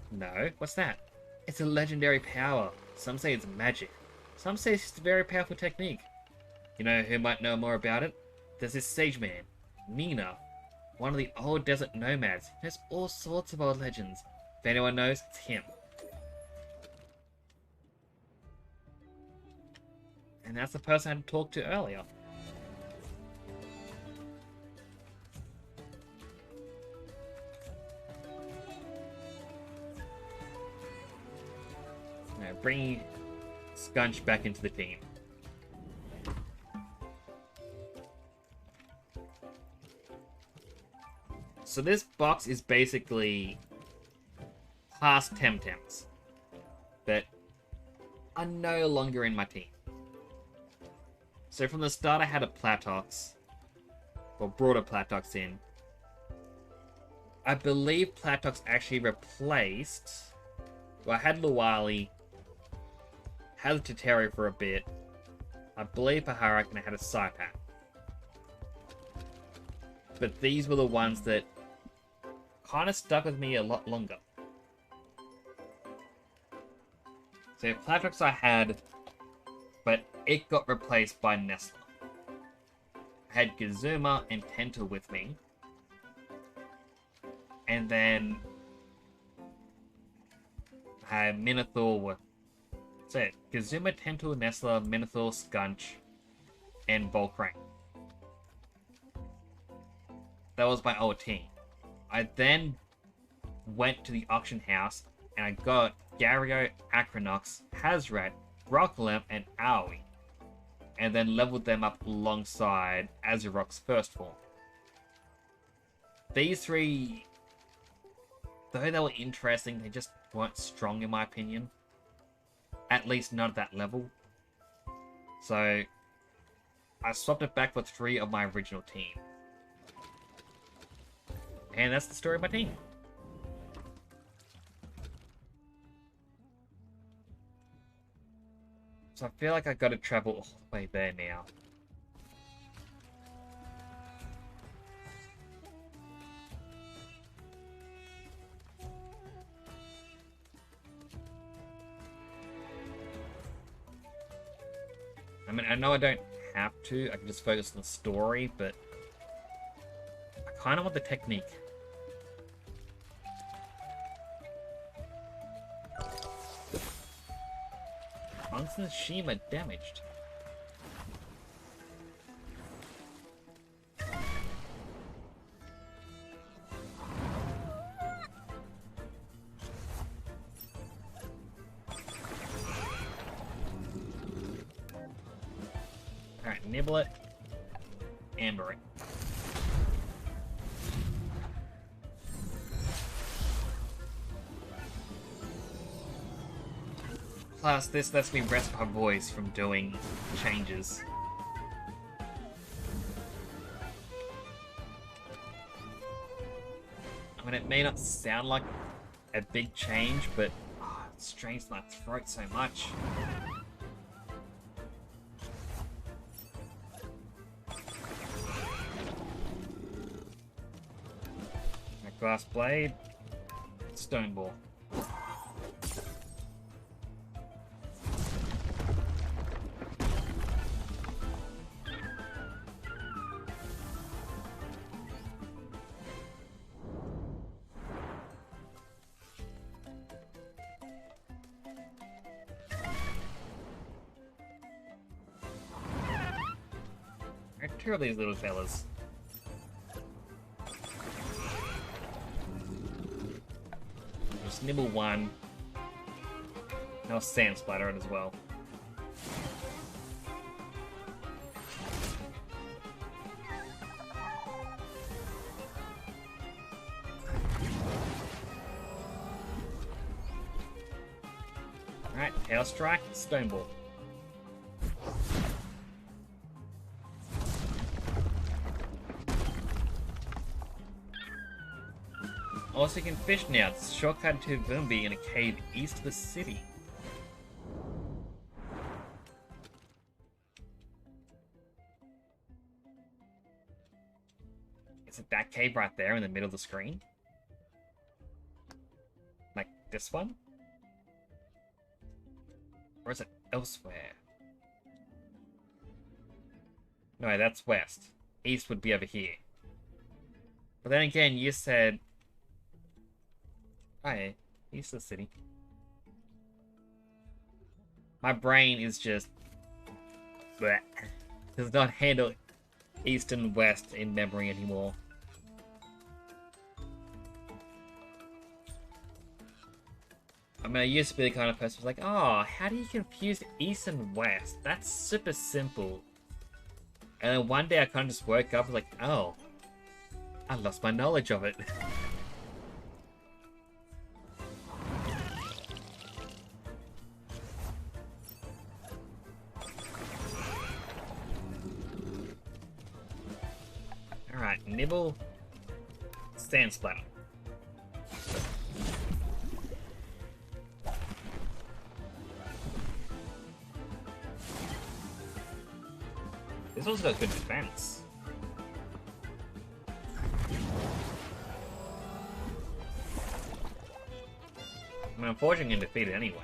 No? What's that? It's a legendary power. Some say it's magic. Some say it's just a very powerful technique. You know who might know more about it? There's this sage man, Mina. One of the old desert nomads. He knows all sorts of old legends. If anyone knows, it's him. And that's the person I had to talk to earlier. Now, bringing Scunch back into the team. So this box is basically past Temtems that are no longer in my team. So from the start I had a Platox, or brought a Platox in. I believe Platox actually replaced... Well, I had Luwali, had a Toteri for a bit, I believe for Harak, and I had a Saipan. But these were the ones that kind of stuck with me a lot longer. So Platox I had, but it got replaced by Nestle. I had Gazuma and Tenta with me. And then I had Minotaur with... That's it. Gazuma, Tenta, Nestle, Minotaur, Scunch, and Volcrank. That was my old team. I then went to the auction house and I got Gario, Acronox, Hazrat, Rocklamp, and Aoi. And then leveled them up alongside Azurok's first form. These three, though they were interesting, they just weren't strong in my opinion. At least not at that level. So I swapped it back for 3 of my original team. And that's the story of my team. So I feel like I gotta travel all the way there now. I mean, I know I don't have to. I can just focus on the story, but I kind of want the technique. Bunsen Shima damaged. Alright, nibble it. Amber it. Plus, this lets me rest my voice from doing changes. I mean, it may not sound like a big change, but it strains my throat so much. Glass blade, stone ball. Alright, two of these little fellas. Nibble one. And I'll sand splatter it as well. Alright, Tail Strike, Stone Ball. Also, you can fish now. It's a shortcut to Vumbi in a cave east of the city. Is it that cave right there in the middle of the screen? Like this one? Or is it elsewhere? No, that's west. East would be over here. But then again, you said... Hi, east of the city. My brain is just... bleh. Does not handle east and west in memory anymore. I mean, I used to be the kind of person who's like, oh, how do you confuse east and west? That's super simple. And then one day I kind of just woke up and was like, oh, I lost my knowledge of it. Alright, nibble, sand splatter. This one's got good defense. I mean, unfortunately, I'm defeated anyway.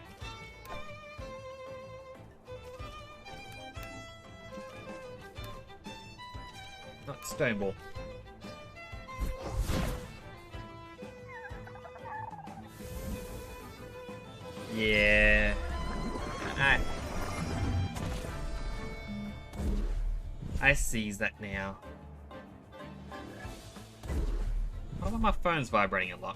Not stone ball. Yeah. I seize that now. Why are my phone's vibrating a lot?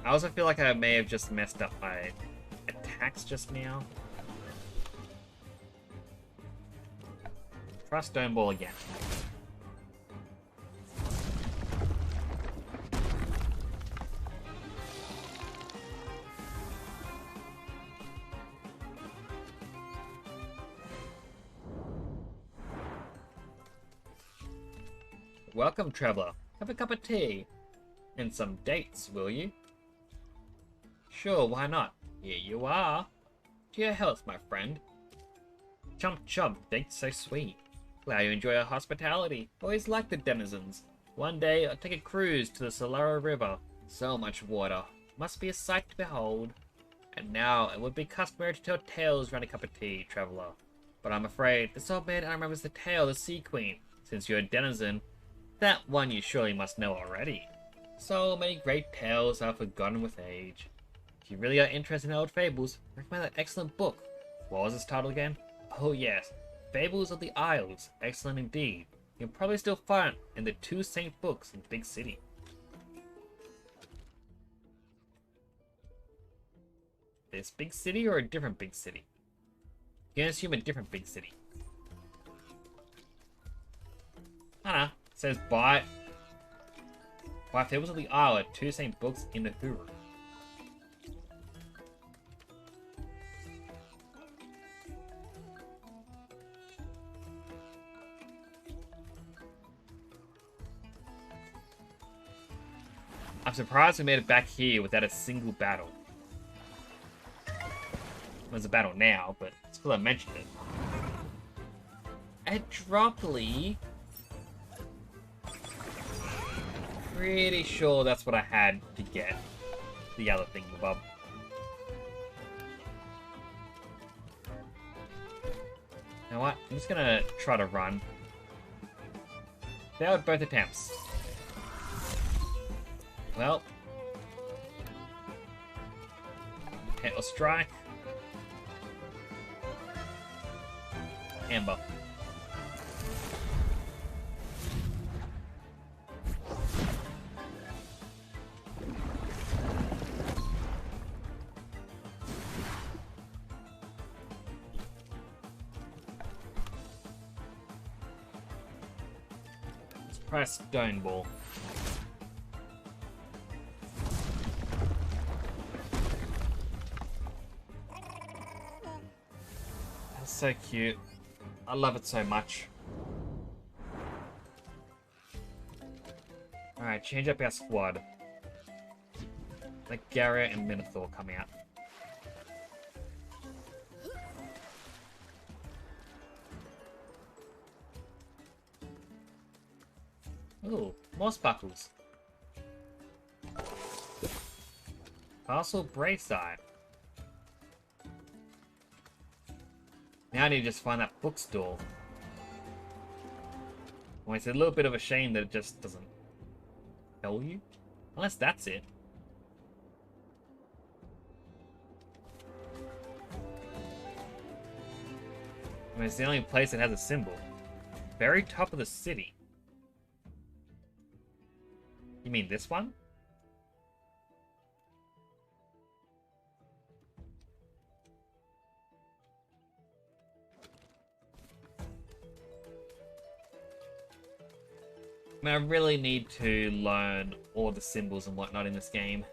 I also feel like I may have just messed up my attacks just now. Try stone ball again. Welcome, traveler. Have a cup of tea. And some dates, will you? Sure, why not? Here you are. To your health, my friend. Chump chump, dates so sweet. Glad you enjoy our hospitality. Always like the denizens. One day I'll take a cruise to the Solaro River. So much water. Must be a sight to behold. And now it would be customary to tell tales around a cup of tea, traveller. But I'm afraid this old man remembers the tale of the Sea Queen. Since you're a denizen, that one you surely must know already. So many great tales are forgotten with age. If you really are interested in old fables, recommend that excellent book. What was its title again? Oh yes, Fables of the Isles. Excellent indeed. You can probably still find it in the 2 Saint books in the big city. This big city or a different big city? You can assume a different big city. I don't know. It says buy Fables of the Isle at 2 Saint books in the Huru. I'm surprised we made it back here without a single battle. There's a battle now, but it's because I mentioned it. Adroply. Pretty sure that's what I had to get the other thing above. You know what? I'm just gonna try to run. Failed both attempts. Well. Hit or strike. Amber. Let's try Stone Ball. That's so cute. I love it so much. Alright, change up our squad. Like Garrett and Minotaur come out. Ooh, more sparkles. Castle Braeside. Now I need to just find that bookstore. Well, it's a little bit of a shame that it just doesn't tell you. Unless that's it. I mean, it's the only place that has a symbol. Very top of the city. You mean this one? I mean, I really need to learn all the symbols and whatnot in this game.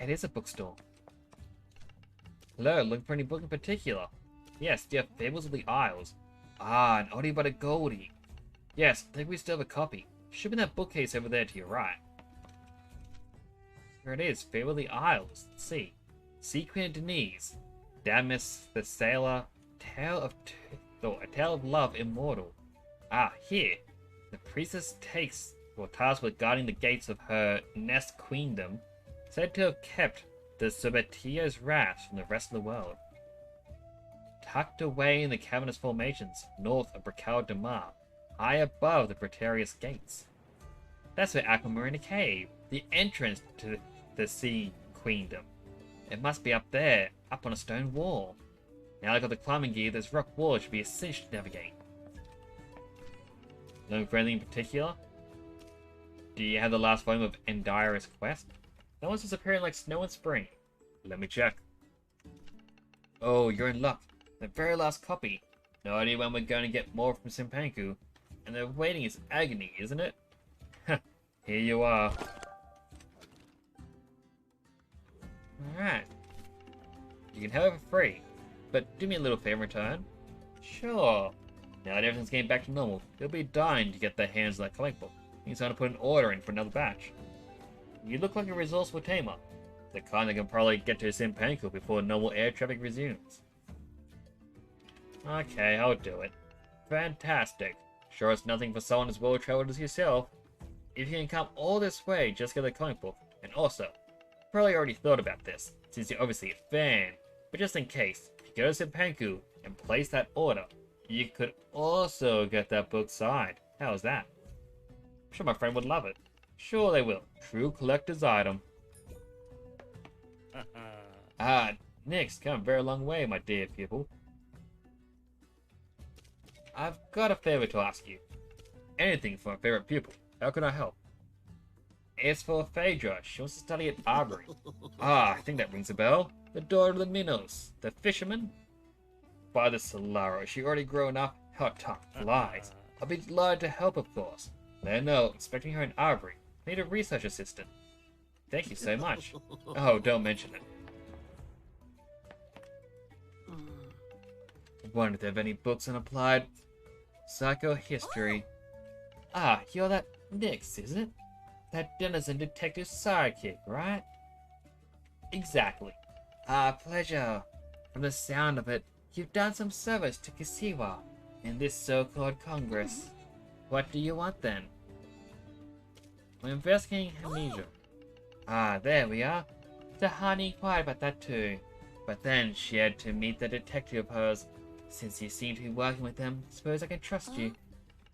It is a bookstore. Hello, looking for any book in particular? Yes, dear Fables of the Isles. Ah, an oldie but a goldie. Yes, I think we still have a copy. Should be in that bookcase over there to your right. There it is, Fable of the Isles. Let's see. Sea Queen of Denise. Damis the Sailor. A Tale of Love Immortal. Ah, here. The priestess takes or tasked with guarding the gates of her nest queendom, said to have kept the Subetio's wrath from the rest of the world. Tucked away in the cavernous formations north of Bracal de Mar, high above the Bretarius gates. That's where Aquamarina Cave, the entrance to the Sea Queendom. It must be up there, up on a stone wall. Now I got the climbing gear, this rock wall should be a cinch to navigate. Looking for anything in particular? Do you have the last volume of Endira's Quest? That one's disappearing like snow in spring. Let me check. Oh, you're in luck. The very last copy. No idea when we're going to get more from Simpanku. And the waiting is agony, isn't it? Here you are. Alright. You can have it for free. But do me a little favor in return. Sure. Now that everything's getting back to normal, they'll be dying to get their hands on that comic book. He's going to put an order in for another batch. You look like a resourceful tamer. The kind that can probably get to Simpanku before normal air traffic resumes. Okay, I'll do it. Fantastic. Sure it's nothing for someone as well-traveled as yourself. If you can come all this way, just get the comic book. And also, probably already thought about this, since you're obviously a fan. But just in case, if you go to Simpanku and place that order, you could also get that book signed. How's that? I'm sure my friend would love it. Sure they will. True collector's item. Nick's come a very long way, my dear pupil. I've got a favor to ask you. Anything for my favorite pupil. How can I help? It's for Phaedra. She wants to study at Arbery. I think that rings a bell. The daughter of the Minos. The fisherman? By the Solaro, she already grown up. Her tongue flies. I'll be delighted to help, of course. Let her know, expecting her in Arbery. Need a research assistant. Thank you so much. Oh, don't mention it. Wonder if they have any books on applied psychohistory. You're that Nix, isn't it? That denizen detective sidekick, right? Exactly. Pleasure. From the sound of it, you've done some service to Kasiwa in this so-called Congress. What do you want then? We're investigating amnesia. There we are. Tahani inquired about that too. But then she had to meet the detective of hers. Since you seem to be working with them, suppose I can trust you.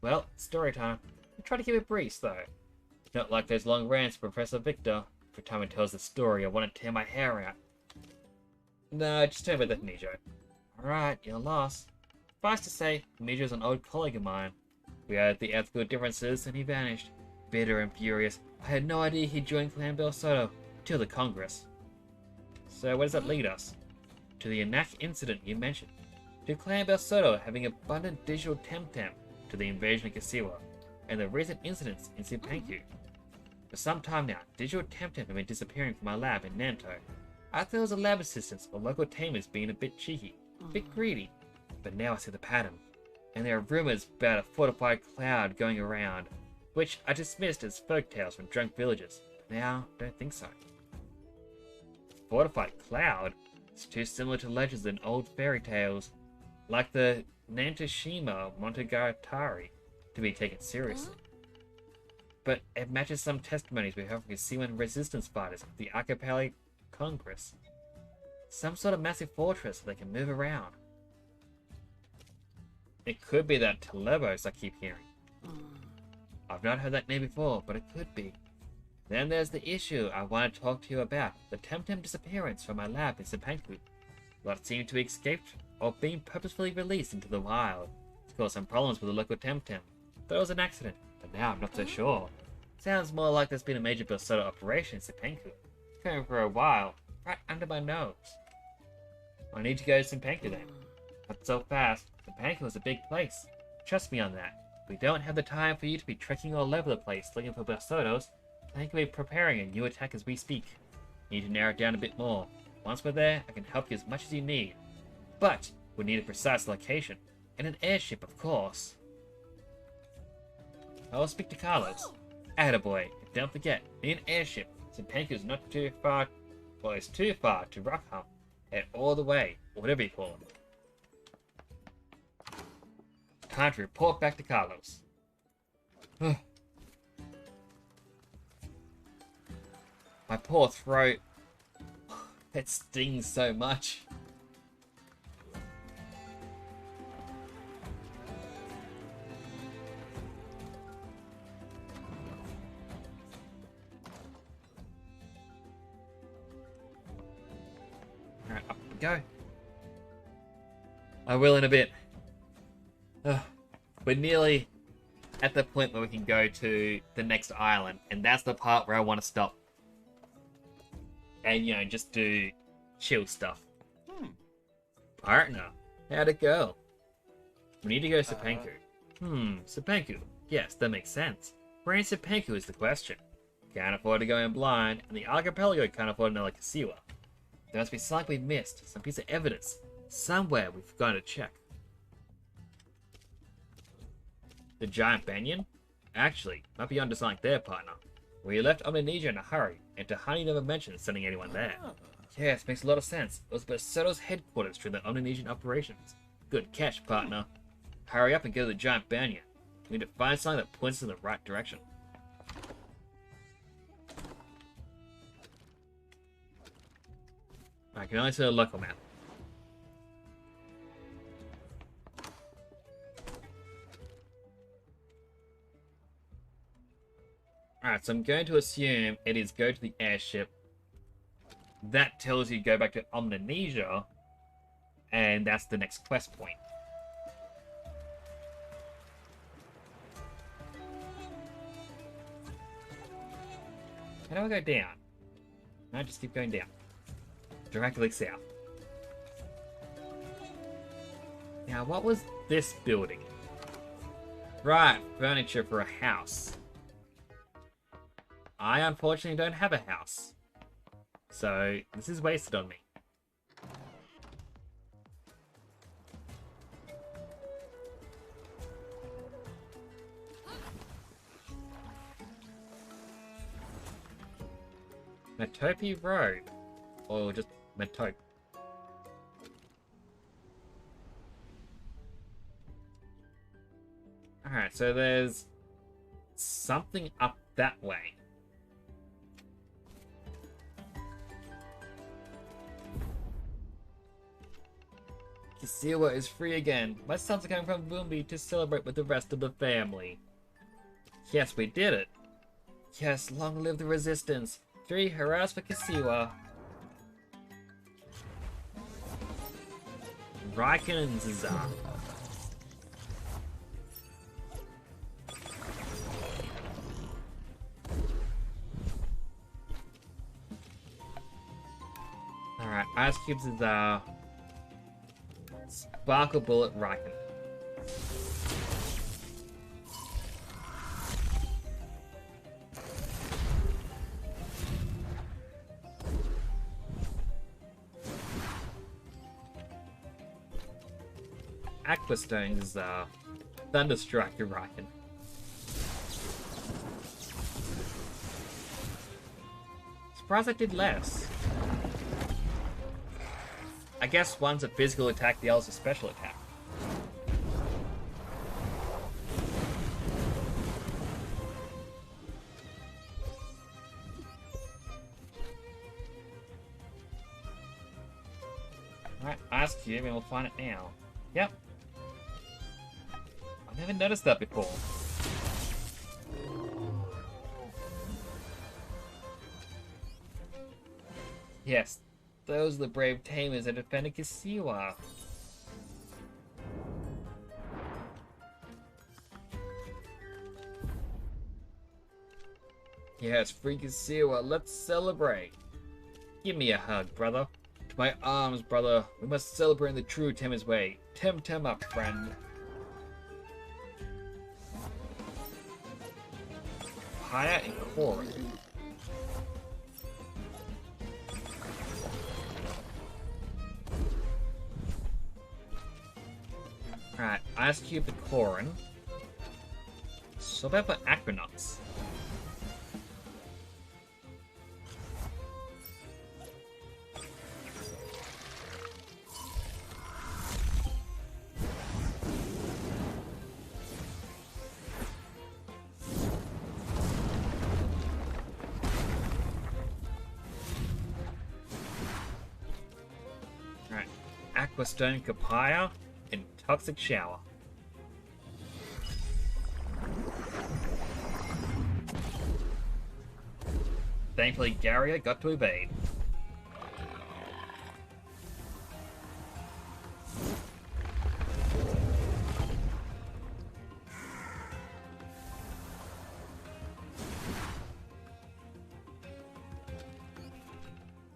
Well, story time. I try to keep it brief, though. Not like those long rants of Professor Victor. Every time he tells the story, I want to tear my hair out. No, just tell me about that Mijo. Alright, you're lost. Suffice to say, Mijo's an old colleague of mine. We had the ethical differences, and he vanished. Bitter and furious, I had no idea he'd joined Clan Bel Soto till the Congress. So where does that lead us? To the Anak incident you mentioned. To Clan Bel Soto having abundant digital Temtem, to the invasion of Kasiwa, and the recent incidents in Simpanku. For some time now, digital Temtem have been disappearing from my lab in Nanto. I thought it was the lab assistants or local tamers being a bit cheeky, a bit greedy, but now I see the pattern. And there are rumors about a fortified cloud going around, which I dismissed as folktales from drunk villagers, but now I don't think so. Fortified cloud? It's too similar to legends in old fairy tales, like the Nantoshima Monogatari, to be taken seriously. But it matches some testimonies we heard from Kasiwan resistance fighters at the Archipelago Congress. Some sort of massive fortress they can move around. It could be that Telebos I keep hearing. I've not heard that name before, but it could be. Then there's the issue I want to talk to you about, the Temtem disappearance from my lab in Simpanku. Lot seemed to be escaped or being purposefully released into the wild. It's caused some problems with the local Temtem. Thought it was an accident, but now I'm not so sure. Sounds more like there's been a major Bersoda operation in Simpanku. Going for a while, right under my nose. I need to go to Simpanku then. Not so fast. Simpanku is a big place. Trust me on that. We don't have the time for you to be trekking all over the place looking for Bersodos. I think we're preparing a new attack as we speak. Need to narrow it down a bit more. Once we're there, I can help you as much as you need. But we need a precise location. And an airship, of course. I will speak to Carlos. Attaboy. And don't forget, need an airship. Simpanku is not too far, well, it's too far to Rockham. And all the way, or whatever you call it. Time to report back to Carlos. My poor throat. It stings so much. Alright, up we go. I will in a bit. We're nearly at the point where we can go to the next island, and that's the part where I want to stop. And, you know, just do chill stuff. Partner, how'd it go? We need to go to Simpanku. Simpanku. Yes, that makes sense. Where in Simpanku is the question. Can't afford to go in blind, and the archipelago can't afford another Kasiwa. There must be something we missed, some piece of evidence. Somewhere we've forgotten to check. The giant banyan? Actually, might be onto something there, partner. We left Amnesia in a hurry, and Tahani never mentioned sending anyone there. Yes, makes a lot of sense. It was Berserto's headquarters during the Omnisian operations. Good catch, partner. Hurry up and go to the giant banyan. We need to find something that points us in the right direction. I can only see the local map. Alright, so I'm going to assume it is go to the airship. That tells you go back to Omnisia, and that's the next quest point. How do I go down? No, just keep going down. Directly south. Now, what was this building? Right, furniture for a house. I unfortunately don't have a house. So, this is wasted on me. Metope Road. Or just Metope. Alright, so there's something up that way. Kisiwa is free again. My sons are coming from Bumbi to celebrate with the rest of the family. Yes, we did it. Yes, long live the resistance. 3 hurrahs for Kisiwa. Raiken and Zizar. Alright, Ice Cubes is Sparkle Bullet Raiken. Aquastone is Thunderstrike Raiken. Surprised I did less. I guess one's a physical attack, the other's a special attack. Alright, Ice Cube, and we'll find it now. Yep. I never noticed that before. Yes, those are the brave tamers that defended Kisiwa. Yes, free Kisiwa, let's celebrate. Give me a hug, brother. To my arms, brother. We must celebrate in the true Tamer's way. Temtem up, friend. Haya and Korin. Alright, Ice Cube and Korin. So about for Aquanauts. Alright, Aquastone Kapaya and Toxic Shower. Thankfully, Garia got to evade.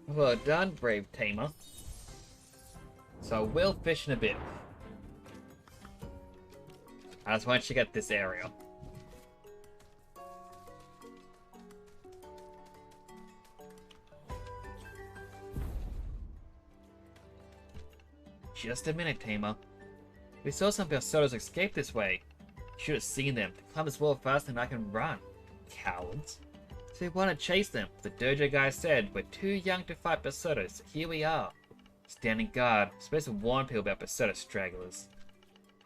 Well done, brave tamer. So we'll fish in a bit. I just want to check out this area. Just a minute, Tamer. We saw some Berserters escape this way. Should have seen them. They climb as well faster than I can run. Cowards. So we want to chase them. The dojo guy said we're too young to fight Berserkers, so here we are. Standing guard. We're supposed to warn people about Berserker stragglers.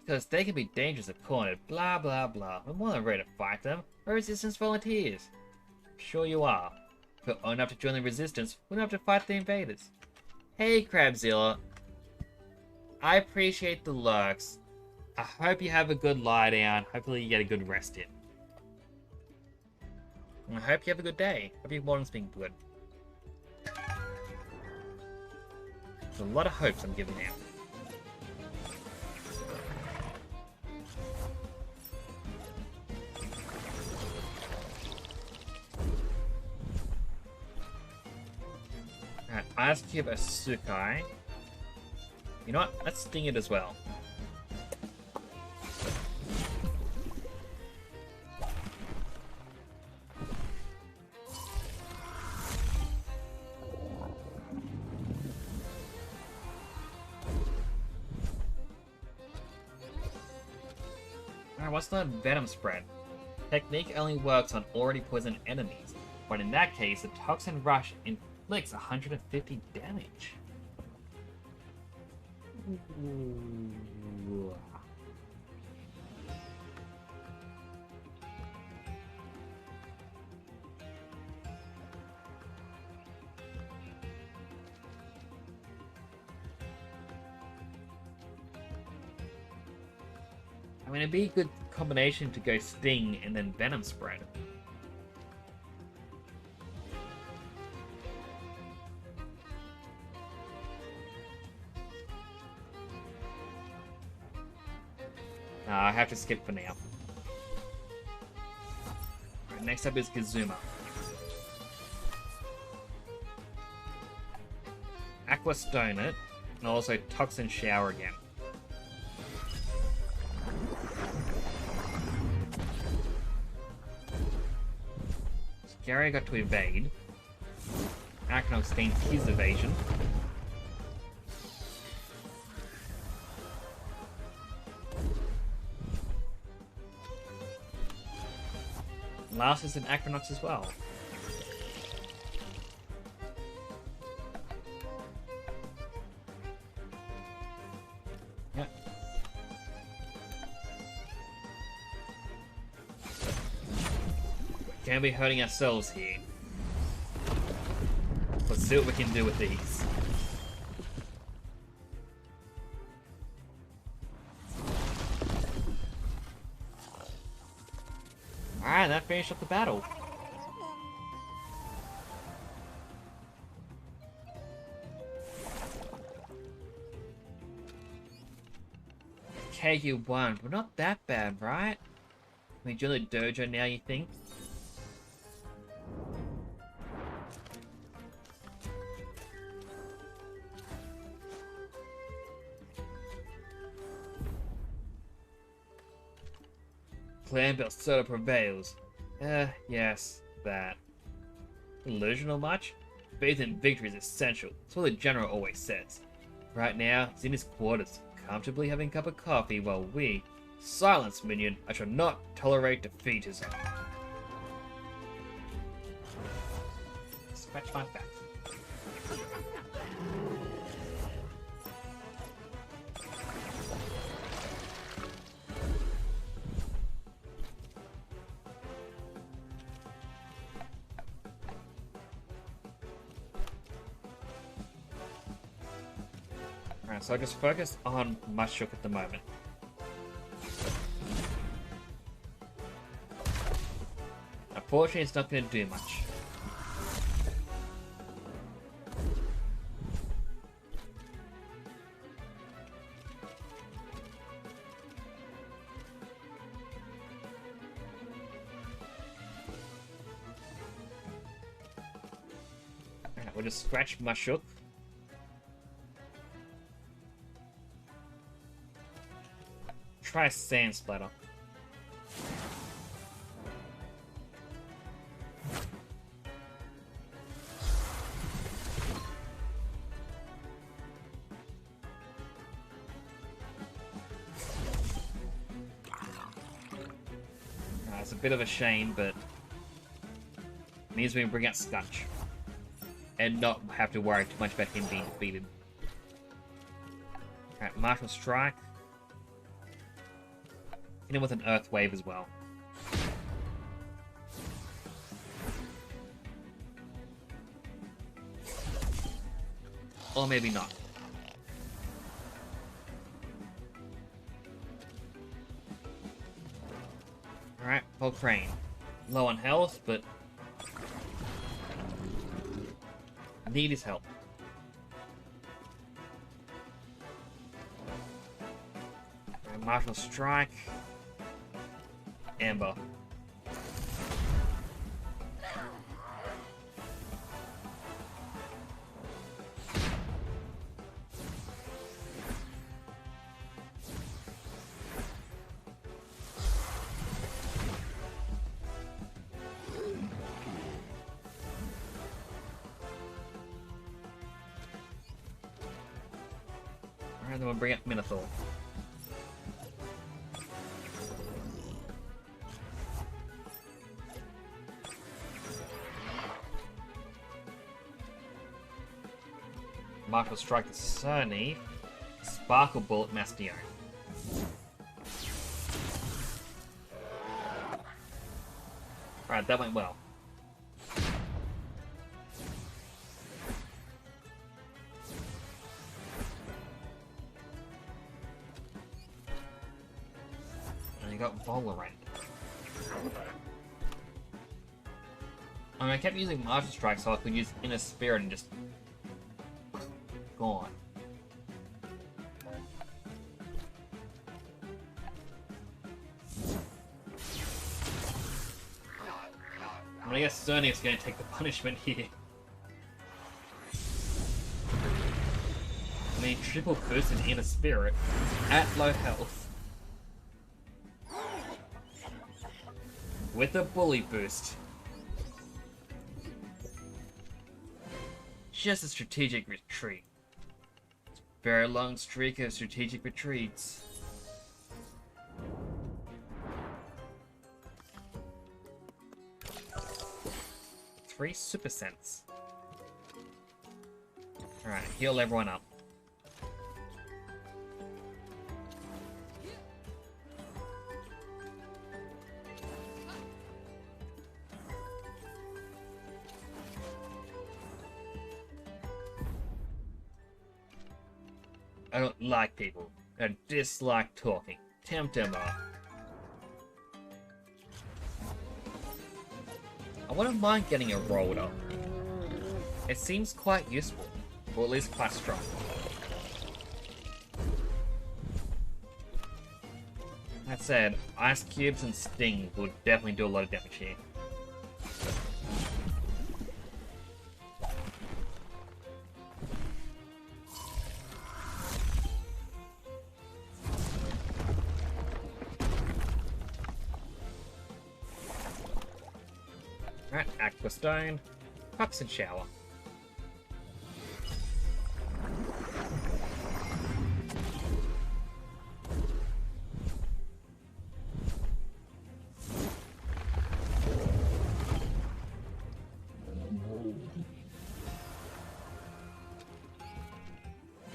Because they can be dangerous if cornered, blah blah blah. We're more than ready to fight them. We're resistance volunteers. Sure you are. If we're old enough to join the resistance, we don't have to fight the invaders. Hey Crabzilla. I appreciate the lurks. I hope you have a good lie down. Hopefully you get a good rest in. And I hope you have a good day. Hope your morning's been good. There's a lot of hopes I'm giving out. Alright, Ice Cube Asukai. You know what? Let's sting it as well. Alright, what's the Venom spread? Technique only works on already poisoned enemies, but in that case, the Toxin Rush inflicts 150 damage. Ooh. I mean, it'd be a good combination to go Sting and then Venom spread. I have to skip for now. Right, next up is Kazuma. Aqua Stone it, and also Toxin Shower again. Gary got to evade. Akano sustained his evasion. Last is an Aquanox as well. Yep. Can't be hurting ourselves here. Let's see what we can do with these. Alright, that finished up the battle. KU won, but not that bad, right? I mean, join the dojo now, you think? Clan Berserker prevails. Yes, that. Illusional much? Faith in victory is essential. That's what the general always says. Right now, he's in his quarters, comfortably having a cup of coffee while we... Silence, minion! I shall not tolerate defeatism. Scratch my back. Alright, so I just focus on Mushrook at the moment. Unfortunately, it's not going to do much. Alright, we'll just scratch Mushrook. Try Sand Splatter. It's a bit of a shame, but it means we can bring out Scunch. And not have to worry too much about him being defeated. Alright, Martial Strike. Hit him with an Earth Wave as well. Or maybe not. Alright, Paul Crane. Low on health, but need his help. Alright, Martial Strike. Amber. Alright, then we'll bring up Minotaur. Mark will strike the Cerny. Sparkle Bullet Mastio. Alright, that went well. And you got Volarant. I mean, I kept using Martial Strike so I could use Inner Spirit and just gone. I guess Cerny is going to take the punishment here. I mean, triple boost in Inner Spirit at low health. With a bully boost. Just a strategic retreat. Very long streak of strategic retreats. Three Super Sense. Alright, heal everyone up. I don't like people. I dislike talking. Temtem. I wouldn't mind getting a rolled up. It seems quite useful, or at least quite strong. That said, Ice Cubes and Sting would definitely do a lot of damage here. Alright, Aqua Stone, Pups and Shower.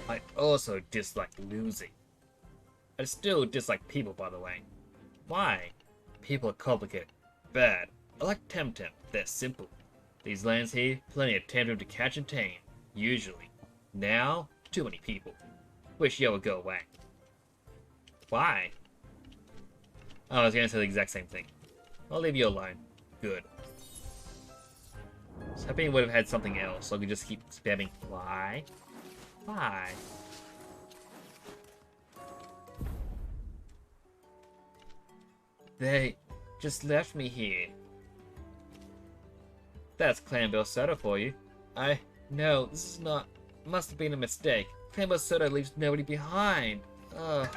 I also dislike losing. I still dislike people, by the way. Why? People are complicated, bad. I like Temtem. They're simple. These lands here, plenty of Temtem to catch and tame. Usually. Now, too many people. Wish you would go away. Why? Oh, I was gonna say the exact same thing. I'll leave you alone. Good. I was hoping it would have had something else, so I could just keep spamming why? Why? They just left me here. That's Clanbell Soda for you. No, this is not... Must have been a mistake. Clanbell Soda leaves nobody behind. Ugh.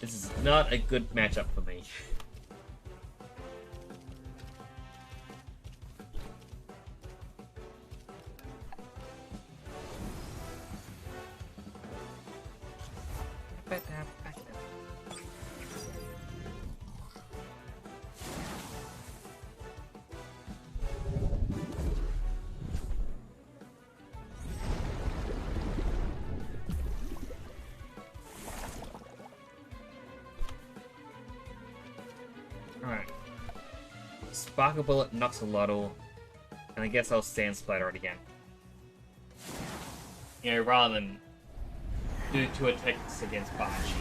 This is not a good matchup for me. Alright. Sparkle Bullet knocks a Lottle, and I guess I'll Sand Splatter it again. You know, rather than do 2 attacks against Banshee.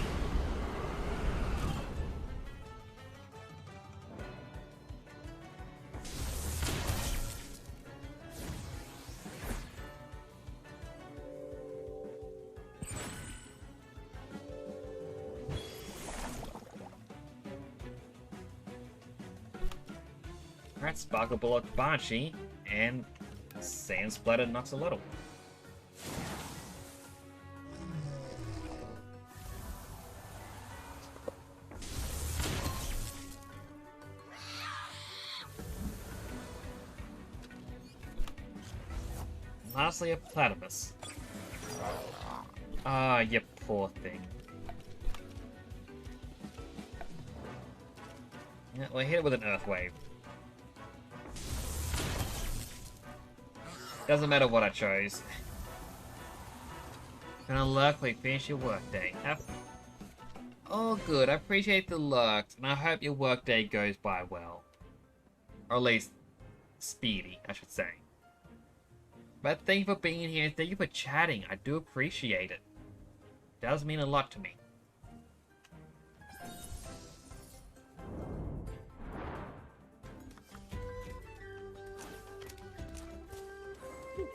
Alright, Sparkle Bullet Banshee, and Sand Splatter knocks a Lottle. Lastly, a Platypus. Ah, you poor thing. Yeah, we'll hit it with an Earth Wave. Doesn't matter what I chose. Gonna lurk while you finish your workday. Oh good, I appreciate the lurks, and I hope your workday goes by well. Or at least, speedy, I should say. But thank you for being here, thank you for chatting, I do appreciate it. It does mean a lot to me.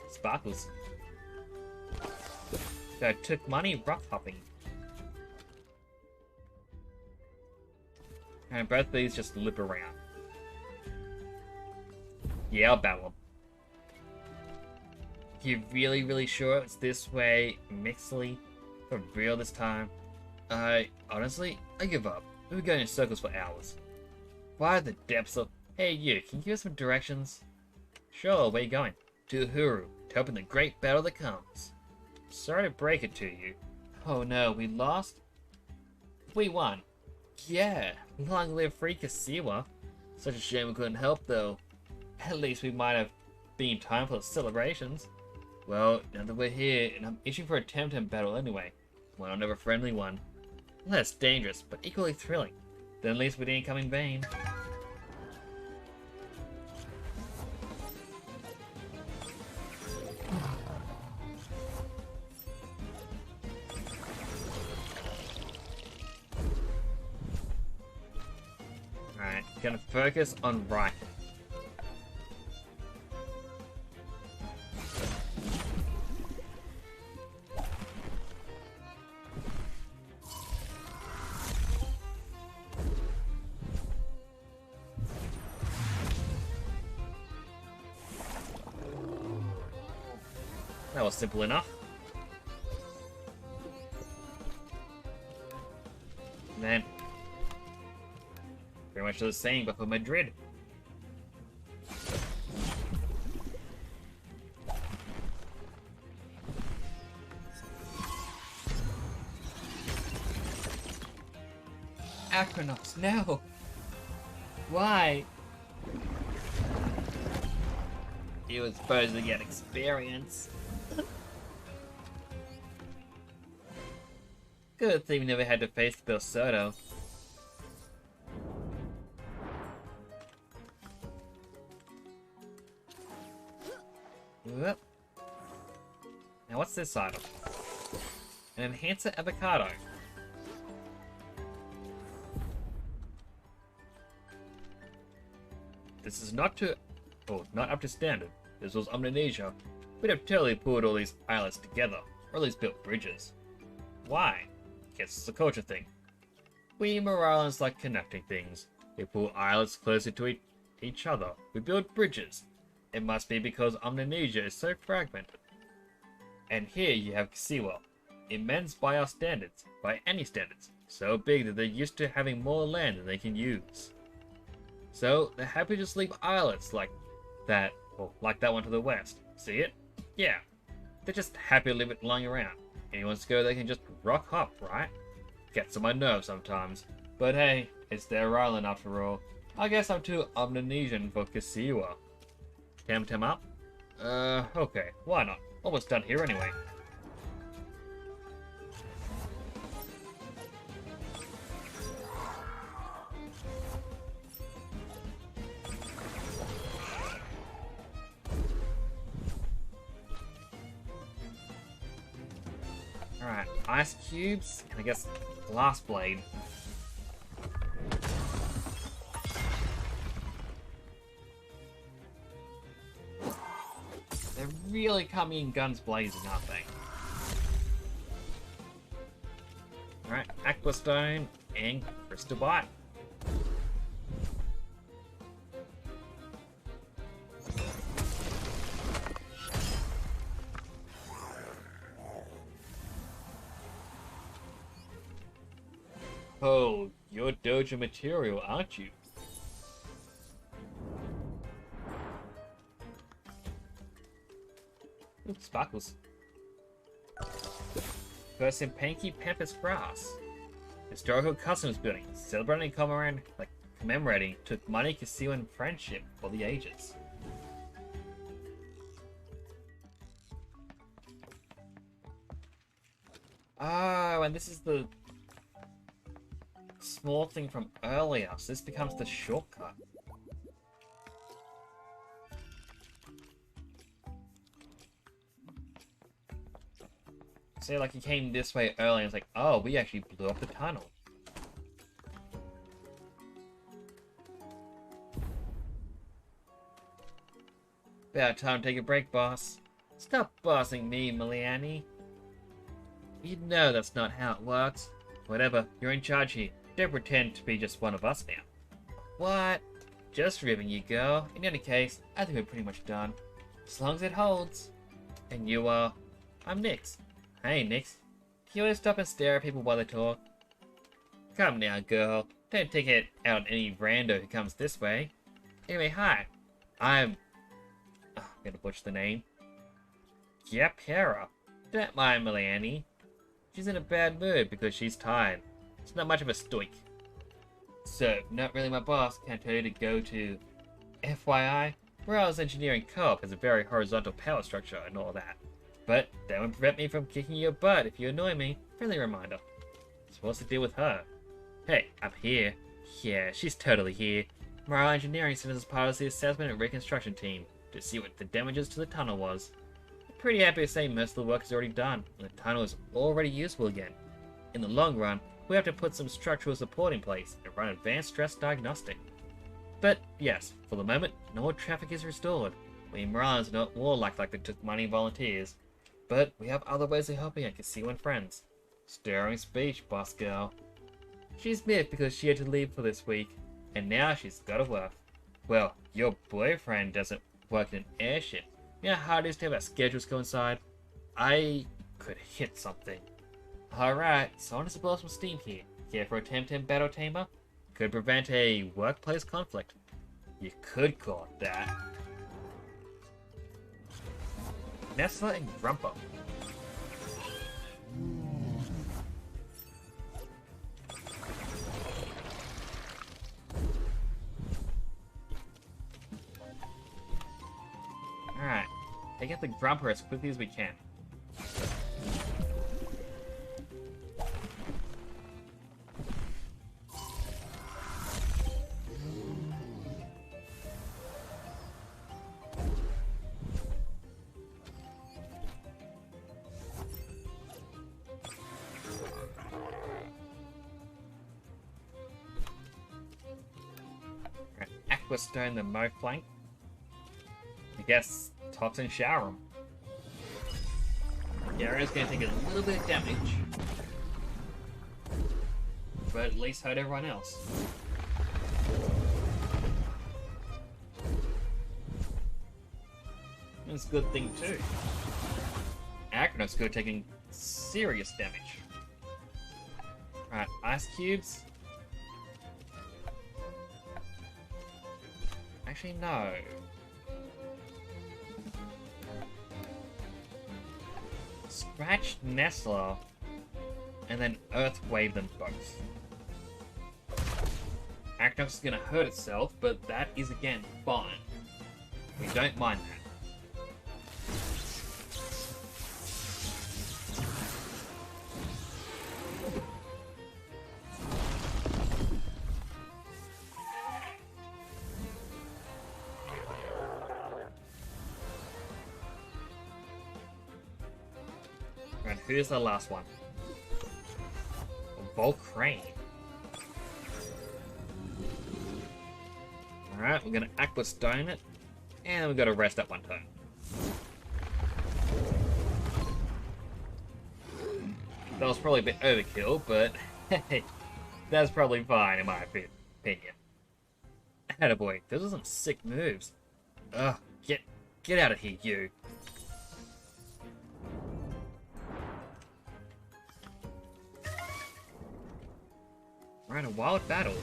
Sparkles. So I took money rock hopping. And both these just lip around. Yeah, I'll battle them. If you're really sure it's this way, Mixley, for real this time, honestly, I give up. We've been going in circles for hours. Why the depths of... Hey you, can you give us some directions? Sure, where you going? To Uhuru, to open the great battle that comes. Sorry to break it to you. Oh no, we lost? We won. Yeah, long live free Kasiwa. Such a shame we couldn't help though. At least we might have been in time for the celebrations. Well, now that we're here, and I'm itching for a Temtem battle anyway. Why not have a friendly one? Less dangerous, but equally thrilling. Then at least we didn't come in vain. Alright, gonna focus on right. That was simple enough. And then, pretty much the same, but for Madrid. Acronos, no! Why? He was supposed to get experience. Good thing we never had to face Bill Soto. Whoop. Now what's this item? An Enhancer Avocado. This is not up to standard. This was Amnesia. We'd have totally pulled all these islets together, or at least built bridges. Why? Guess it's a culture thing. We Moralians like connecting things. We pull islets closer to each other. We build bridges. It must be because Amnesia is so fragmented. And here you have Kasiwa. Immense by our standards, by any standards. So big that they're used to having more land than they can use. So they're happy to just leave islets like that, or like that one to the west. See it? Yeah. They're just happy to leave it lying around. Anyone wants to go, they can just rock hop, right? Gets on my nerves sometimes. But hey, it's their island after all. I guess I'm too Omnonesian for Kisiwa. Temtem up? Okay, why not? Almost done here anyway. Alright, ice cubes, and I guess glass blade. They're really coming in guns blazing, aren't they? Alright, Aqua Stone and Crystal Bite. Oh, you're dojo material, aren't you? Ooh, sparkles. First in Panky Pampas Grass. Historical customs building, celebrating commemorating took money, Kisiwan friendship for the ages. Oh, and this is the small thing from earlier, so this becomes the shortcut. So like he came this way earlier and it's like, oh, we actually blew up the tunnel. About time to take a break, boss. Stop bossing me, Miliani. You know that's not how it works. Whatever, you're in charge here. Don't pretend to be just one of us now. What? Just ribbing you, girl. In any case, I think we're pretty much done. As long as it holds. And you are... I'm Nix. Hey, Nix. Can you always stop and stare at people while they talk? Come now, girl. Don't take it out on any rando who comes this way. Anyway, hi. I'm gonna butcher the name. Yapera. Don't mind Miliani. She's in a bad mood because she's tired. It's not much of a stoic. So, not really my boss. Can't tell you to go to... FYI, Morales Engineering Co-op has a very horizontal power structure and all that. But that won't prevent me from kicking your butt if you annoy me. Friendly reminder. Supposed to deal with her. Hey, I'm here. Yeah, she's totally here. Morale Engineering sent us as part of the assessment and reconstruction team to see what the damages to the tunnel was. I'm pretty happy to say most of the work is already done, and the tunnel is already usable again. In the long run, we have to put some structural support in place and run advanced stress diagnostic. But yes, for the moment, normal traffic is restored. We Morales are not warlike like they took money and volunteers. But we have other ways of helping our Kisiwan friends. Stirring speech, boss girl. She's miffed because she had to leave for this week, and now she's gotta work. Well, your boyfriend doesn't work in an airship. You know how hard it is to have our schedules coincide? I could hit something. Alright, so I want to blow some steam here. Care for a Temtem battle tamer? Could prevent a workplace conflict. You could call it that. Nestler and Grumpo. Alright, take out the Grumper as quickly as we can. Aquastone the Mo flank. I guess Toxin shower him. Garo's gonna take a little bit of damage, but at least hurt everyone else. That's a good thing too. Acronos could have taken serious damage. Alright, ice cubes. Actually, no. Scratch Nestler. and then Earth Wave them both. Arachnox is going to hurt itself, but that is again fine. We don't mind that. Right, who's the last one? Volcrane. Alright, we're gonna Aqua Stone it, and we're gonna rest that one turn. That was probably a bit overkill, but hey, that's probably fine in my opinion. Attaboy, those are some sick moves. Ugh, get out of here, you. Right, a wild battle.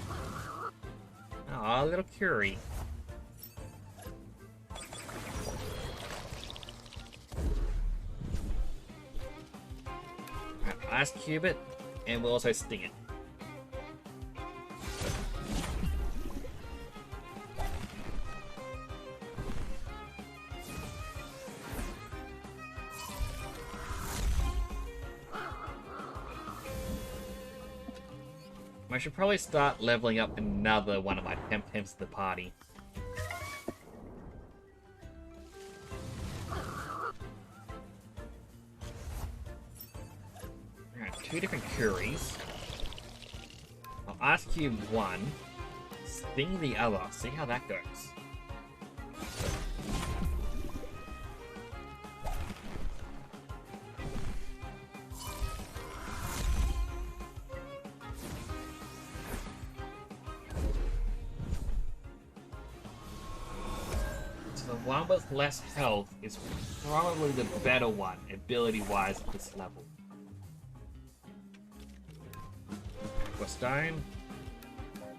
Aw, little Curie. Right, Ice Cube it, and we'll also Sting it. I should probably start leveling up another one of my Temtems to the party. Alright, 2 different Curies. I'll Ice Cube one, Sting the other, see how that goes. The one with less health is probably the better one, ability-wise, at this level. Stone,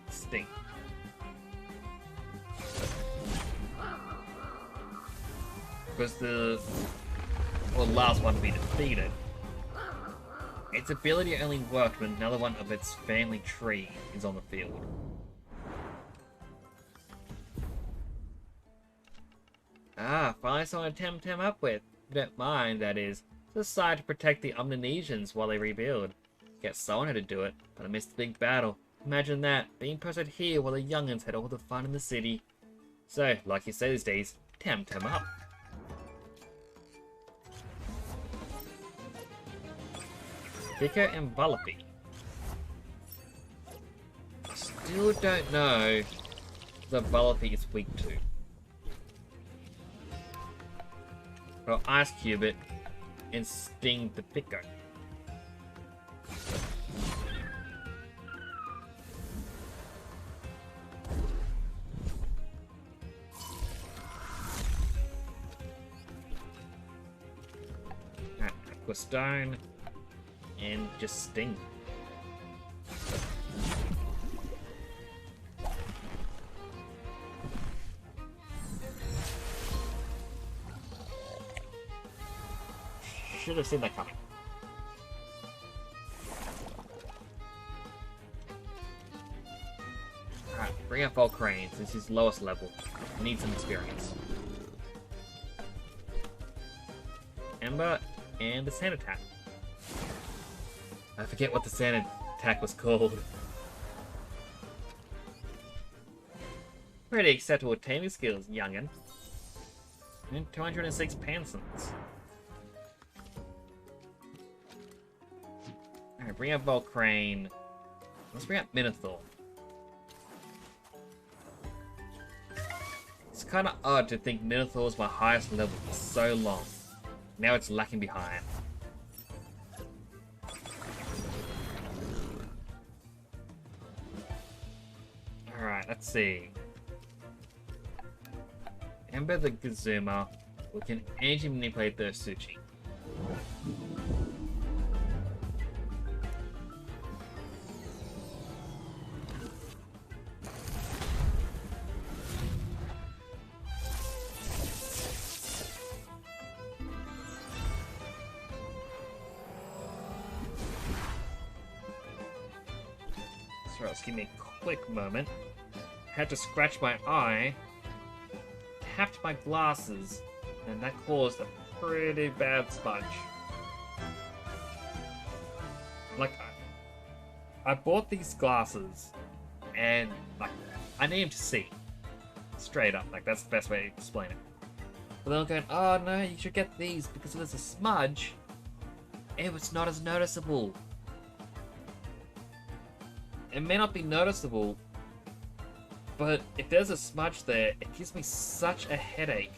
Sting. Because the last one to be defeated, its ability only worked when another one of its family tree is on the field. Ah, finally someone to Temtem up with. Don't mind, that is. Decide to protect the Omnonesians while they rebuild. Guess someone had to do it, but I missed the big battle. Imagine that, being posted here while the youngins had all the fun in the city. So, like you say these days, Temtem up. Pico and Vullaby. Still don't know the Vullaby is weak to. Well, Ice Cube it and Sting the Pico. Aqua Stone and just Sting. Should have seen that coming. Alright, bring up Volcrane since he's lowest level. He needs some experience. Ember and the sand attack. I forget what the sand attack was called. Pretty acceptable taming skills, youngin. And 206 Pansons. Alright, bring up Volcrane. Let's bring up Minotaur. It's kind of odd to think Minotaur was my highest level for so long. Now it's lacking behind. Alright, let's see. Ember the Gazuma. We can energy manipulate the Suchi. Sorry, let's give me a quick moment. Had to scratch my eye, tapped my glasses, and that caused a pretty bad smudge. Like, I bought these glasses, and like, I need them to see. Straight up, like that's the best way to explain it. But then I'm going, oh no, you should get these because if there's a smudge, it was not as noticeable. It may not be noticeable, but if there's a smudge there, it gives me such a headache.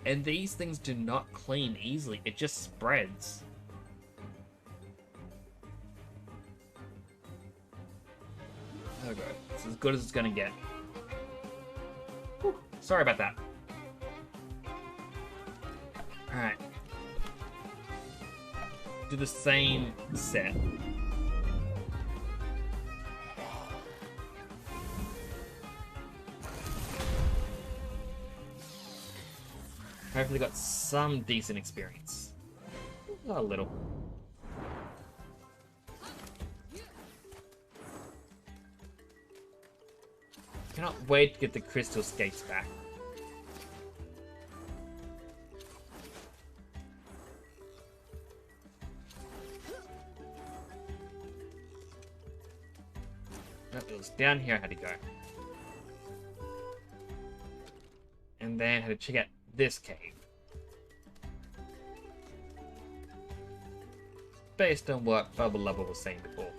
And these things do not clean easily, it just spreads. Oh god, it's as good as it's gonna get. Whew. Sorry about that. Alright. Do the same set. Hopefully got some decent experience. A little. Cannot wait to get the crystal skates back. Oh, it was down here I had to go. And then I had to check out this cave. Based on what Bubble Lubble was saying before.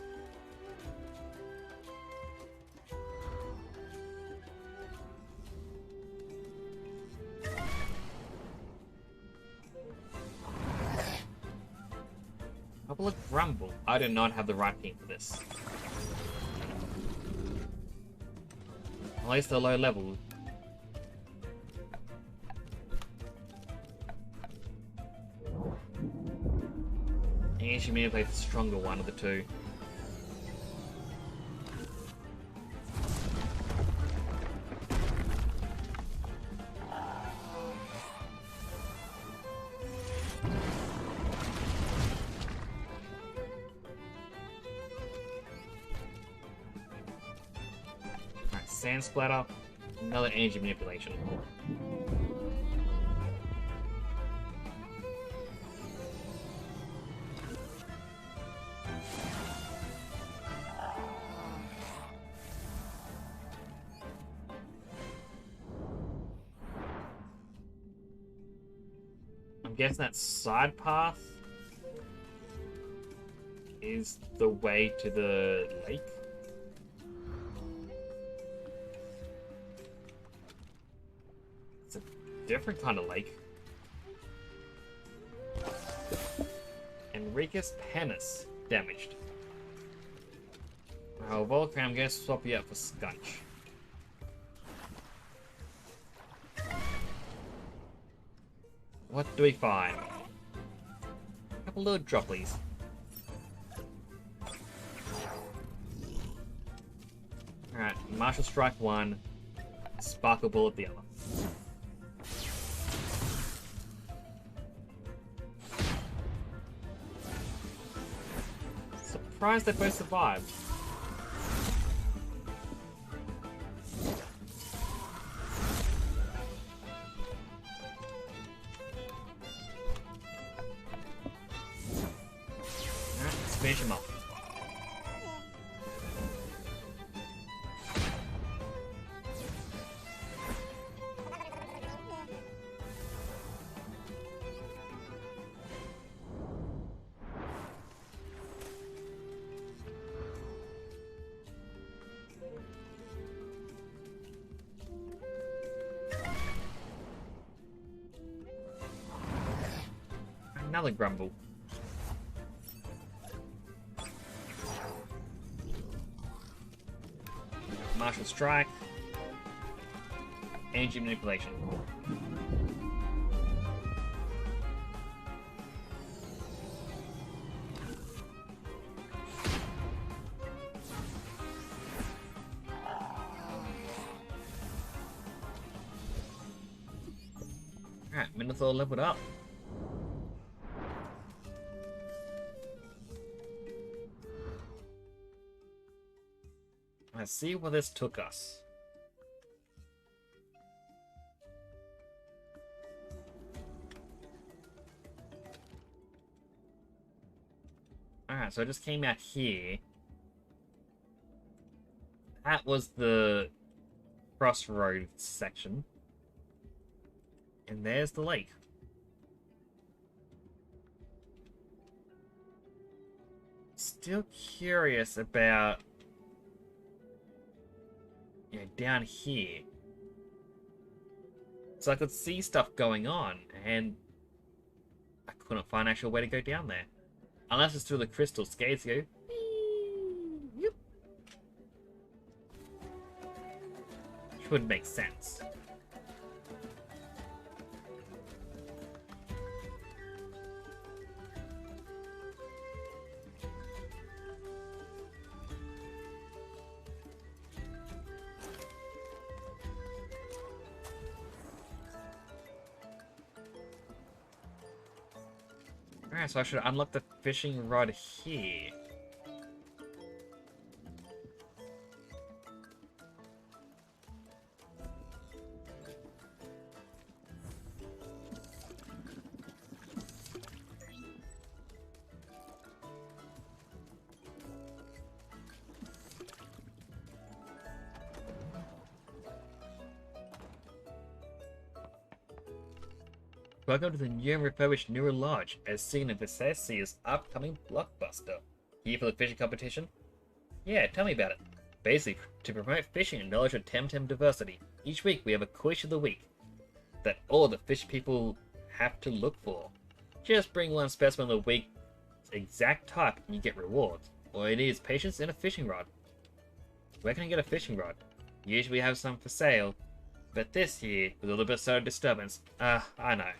Bubble Grumble. I do not have the right team for this. At least they're low level. She may have played the stronger one of the two. Alright, Sand Splatter, another energy manipulation. I'm guessing that side path is the way to the lake. It's a different kind of lake. Enriquez Penis damaged. Oh, Volcran, I'm going to swap you out for Skunch. What do we find? A couple little droppies. Alright, Martial Strike 1, Sparkle Bullet the other. Surprised they both survived. Finish him up. Another Grumble. Martial Strike, Energy Manipulation. Alright, Minotaur leveled up. Let's see where this took us. Alright, so I just came out here. That was the crossroads section. And there's the lake. Still curious about... yeah, down here. So I could see stuff going on, and I couldn't find an actual way to go down there. Unless it's through the crystal skates go. Which would make sense. Alright, so I should unlock the fishing rod here. Welcome to the new and refurbished Newer Lodge, as seen in Visasia's upcoming blockbuster. Here for the fishing competition? Yeah, tell me about it. Basically, to promote fishing and knowledge of Temtem diversity, each week we have a quiz of the week that all the fish people have to look for. Just bring one specimen of the week's exact type and you get rewards. All it is patience and a fishing rod. Where can I get a fishing rod? Usually we have some for sale, but this year, with a little bit of disturbance, I know.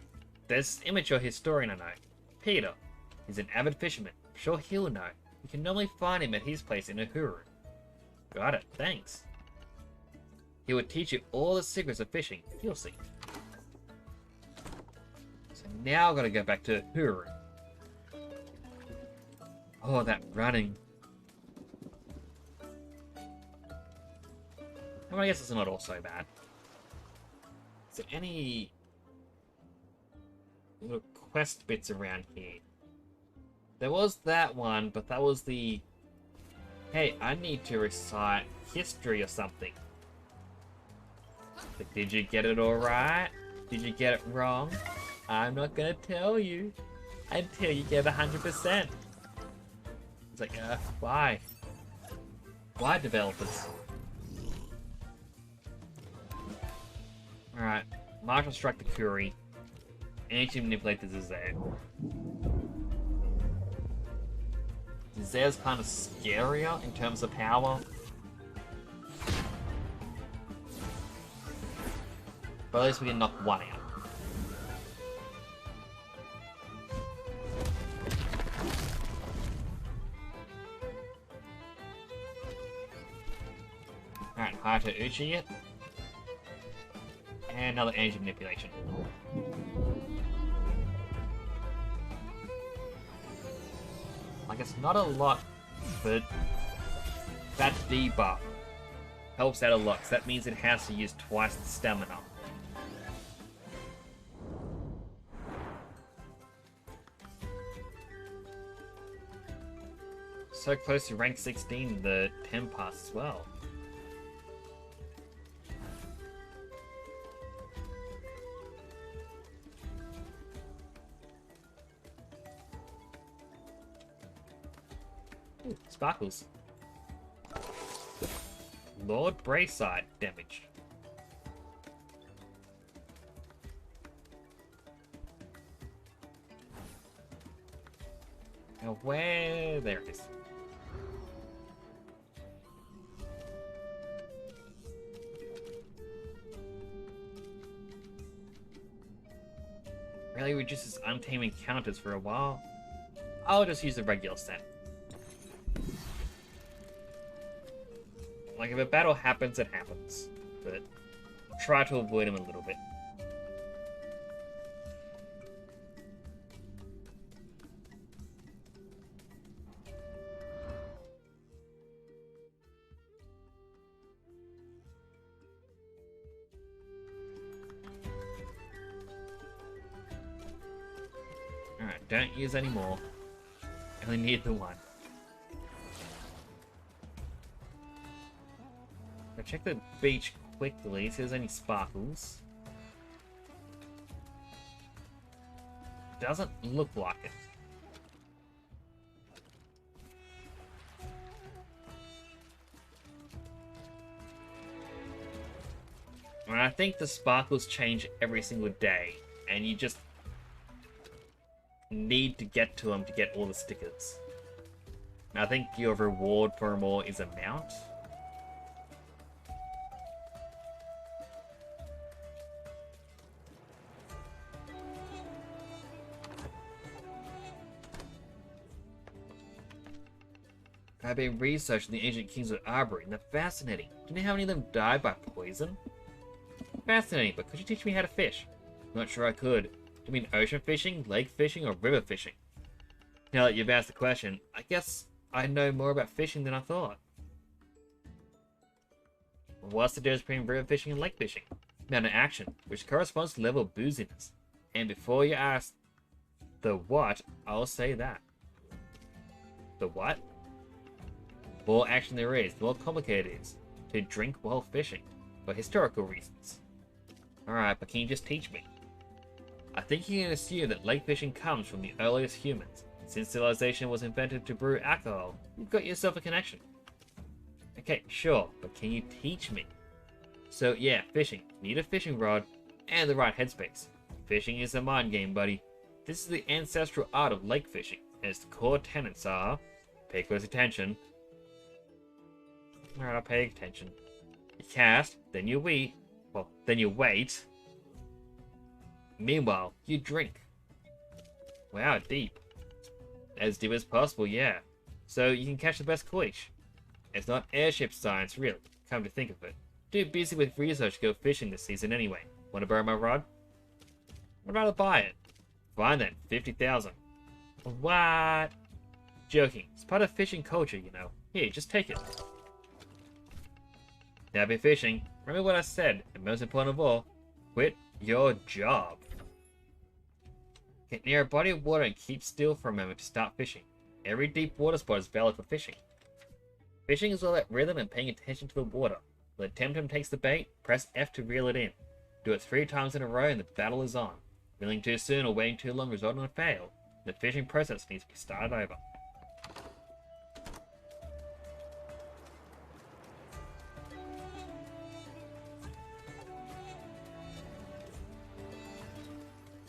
There's an immature historian I know, Peter. He's an avid fisherman. I'm sure he'll know. You can normally find him at his place in Uhuru. Got it, thanks. He will teach you all the secrets of fishing. You'll see. So now I've got to go back to Uhuru. Oh, that running. Well, I guess it's not all so bad. Is there any little quest bits around here? There was that one, but that was the... hey, I need to recite history or something. But did you get it alright? Did you get it wrong? I'm not gonna tell you until you get 100%. It's like, why? Why, developers? Alright, Marshall struck the Curie. Ancient manipulate the Zizare. Zizare's kind of scarier in terms of power. But at least we can knock one out. Alright, high to Uchi it. And another energy manipulation. Like, it's not a lot, but that debuff helps out a lot, because that means it has to use twice the stamina. So close to rank 16 in the 10 pass as well. Ooh, sparkles. Lord Brayside damage. Now where... there it is. Really reduces untamed encounters for a while. I'll just use the regular set. Like, if a battle happens, it happens. But try to avoid him a little bit. don't use anymore. I only need the one. I'll check the beach quickly, see if there's any sparkles. Doesn't look like it. And I think the sparkles change every single day, and you just need to get to them to get all the stickers. And I think your reward for them all is a mount. I've been researching the ancient kings of Arbery, and they're fascinating. Do you know how many of them died by poison? Fascinating, but could you teach me how to fish? Not sure I could. Do you mean ocean fishing, lake fishing, or river fishing? Now that you've asked the question, I guess I know more about fishing than I thought. What's the difference between river fishing and lake fishing? Amount of action, which corresponds to level of booziness. And before you ask the what, I'll say that. The what? The more action there is, the more complicated it is to drink while fishing, for historical reasons. Alright, but can you just teach me? I think you can assume that lake fishing comes from the earliest humans. Since civilization was invented to brew alcohol, you've got yourself a connection. Okay, sure, but can you teach me? So yeah, fishing. Need a fishing rod and the right headspace. Fishing is a mind game, buddy. This is the ancestral art of lake fishing, and its core tenets are... Pay close attention. Alright, I'll pay attention. You cast, then you wait. Well, then you wait. Meanwhile, you drink. Wow, deep. As deep as possible, yeah. So you can catch the best fish. It's not airship science, really, come to think of it. Too busy with research to go fishing this season anyway. Want to borrow my rod? I'd rather buy it. Fine then, 50,000. What? Joking. It's part of fishing culture, you know. Here, just take it. Now be fishing. Remember what I said, and most important of all, quit your job. Get near a body of water and keep still for a moment to start fishing. Every deep water spot is valid for fishing. Fishing is all about rhythm and paying attention to the water. When Temtem takes the bait, press F to reel it in. Do it 3 times in a row and the battle is on. Reeling too soon or waiting too long results in a fail. The fishing process needs to be started over.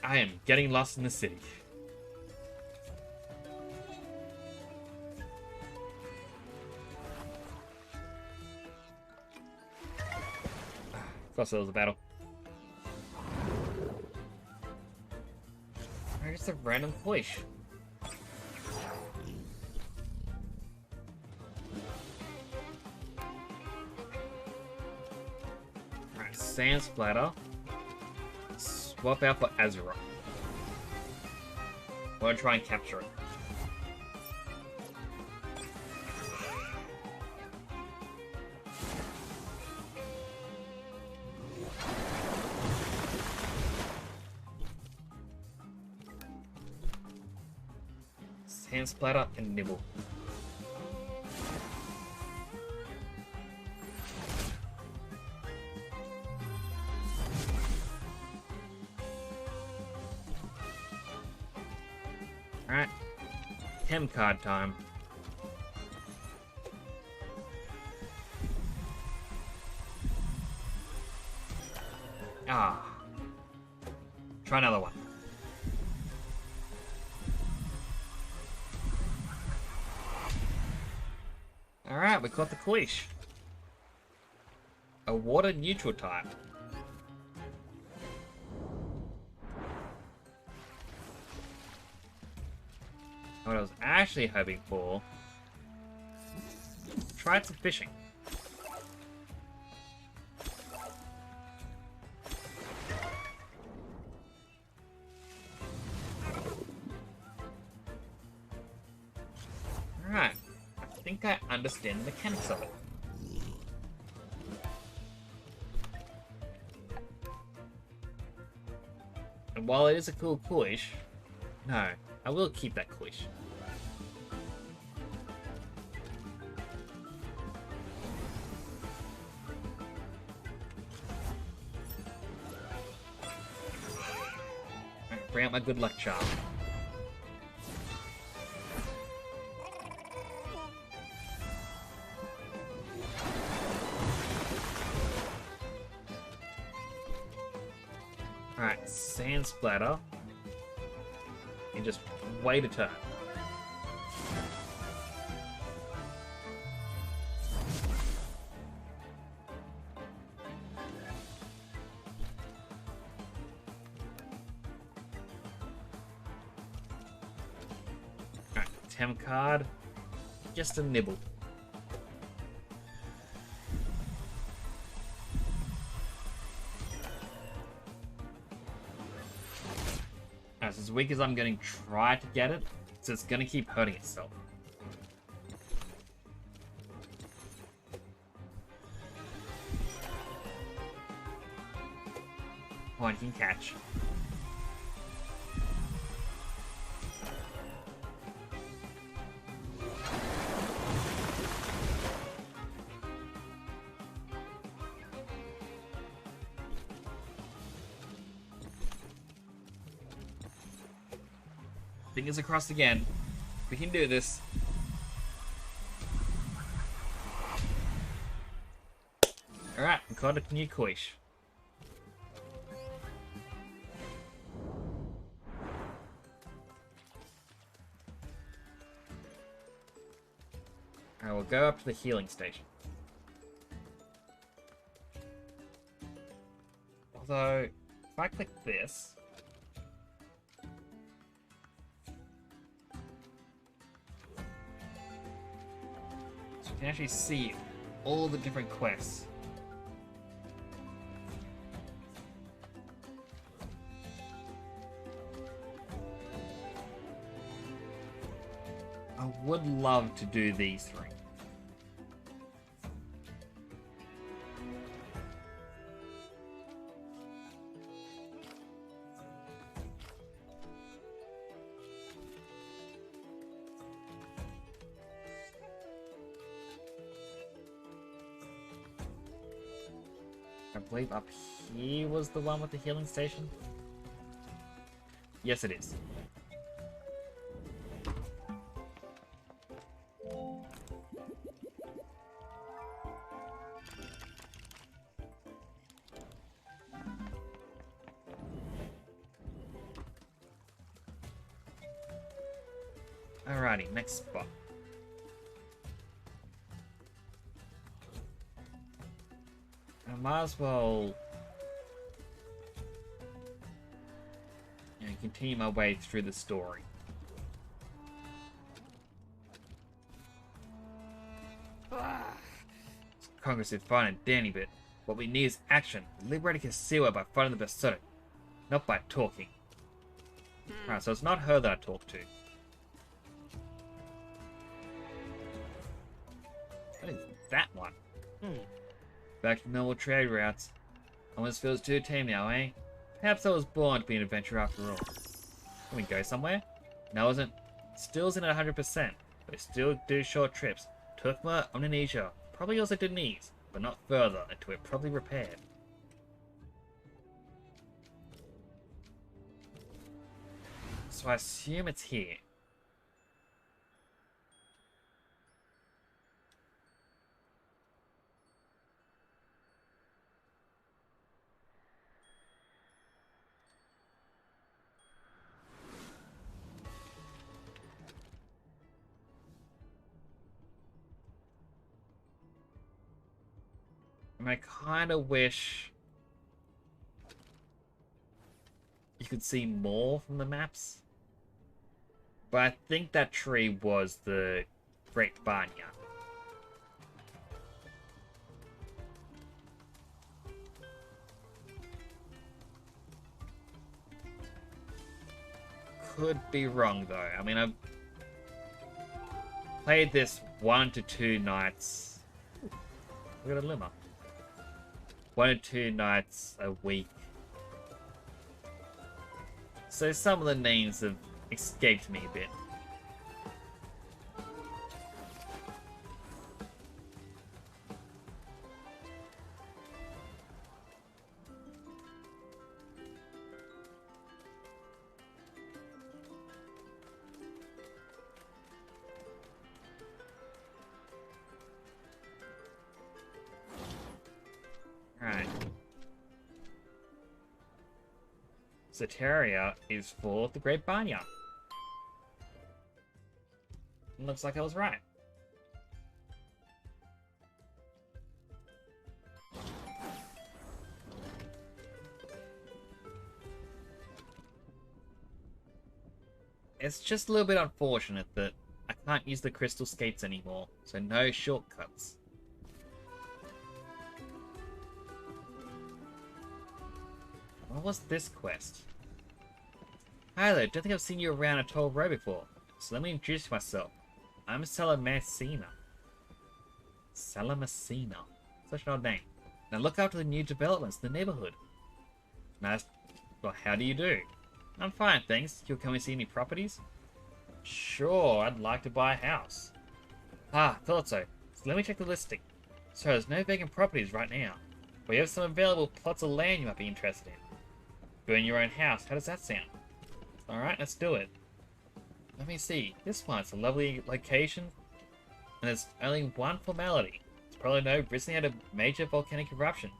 I am getting lost in the city. Of course there was a battle. Where's the random fish? Alright, sand splatter. Swap out for Azeroth. I want to try and capture it. Sand splatter and nibble. Alright. Hem card time. Ah. Try another one. Alright, we got the Queesh. A water neutral type. What I was actually hoping for, tried some fishing. Alright, I think I understand the mechanics of it. And while it is a cool push, no, I will keep that Quish. Alright, bring out my good luck charm. Alright, Sand Splatter. And just wait a turn. Alright, Temtem card. Just a nibble. It's as weak as I'm going to try to get it, so it's going to keep hurting itself. One can catch. Fingers across again. We can do this. Alright, we caught a new Quish. I will go up to the healing station. Although, if I click this... you can actually see all the different quests. I would love to do these three. I believe up here was the one with the healing station. Yes, it is. Alrighty, next spot. I might as well continue my way through the story. Congress is fine and dandy, but what we need is action. Liberating Kasiwa by fighting the Berserk, not by talking. Right, so it's not her that I talk to. What is that one? Back to normal trade routes. Almost feels too tame now, eh? Perhaps I was born to be an adventurer after all. Can we go somewhere? No, isn't. Still isn't at 100%, but we still do short trips. Turkma, Omninesia, probably also Denise, but not further until we're properly repaired. So I assume it's here. And I kind of wish you could see more from the maps. But I think that tree was the Great Barnyard. Could be wrong though. I mean, I've played this 1 to 2 nights. We got a limmer. 1 or 2 nights a week. So some of the names have escaped me a bit. Right. Soteria is for the Great Barnyard. Looks like I was right. It's just a little bit unfortunate that I can't use the crystal skates anymore, so no shortcuts. What was this quest? Hi there, don't think I've seen you around a tall row before, so let me introduce myself. I'm Salamasina. Salamasina. Such an odd name. Now look after the new developments in the neighborhood. Nice. Well, how do you do? I'm fine, thanks. You'll come and see any properties? Sure, I'd like to buy a house. Ah, thought so. So let me check the listing. So there's no vacant properties right now. We have some available plots of land you might be interested in. Building your own house, how does that sound? Alright, let's do it. Let me see. This one's a lovely location, and there's only one formality. It's probably know recently had a major volcanic eruption.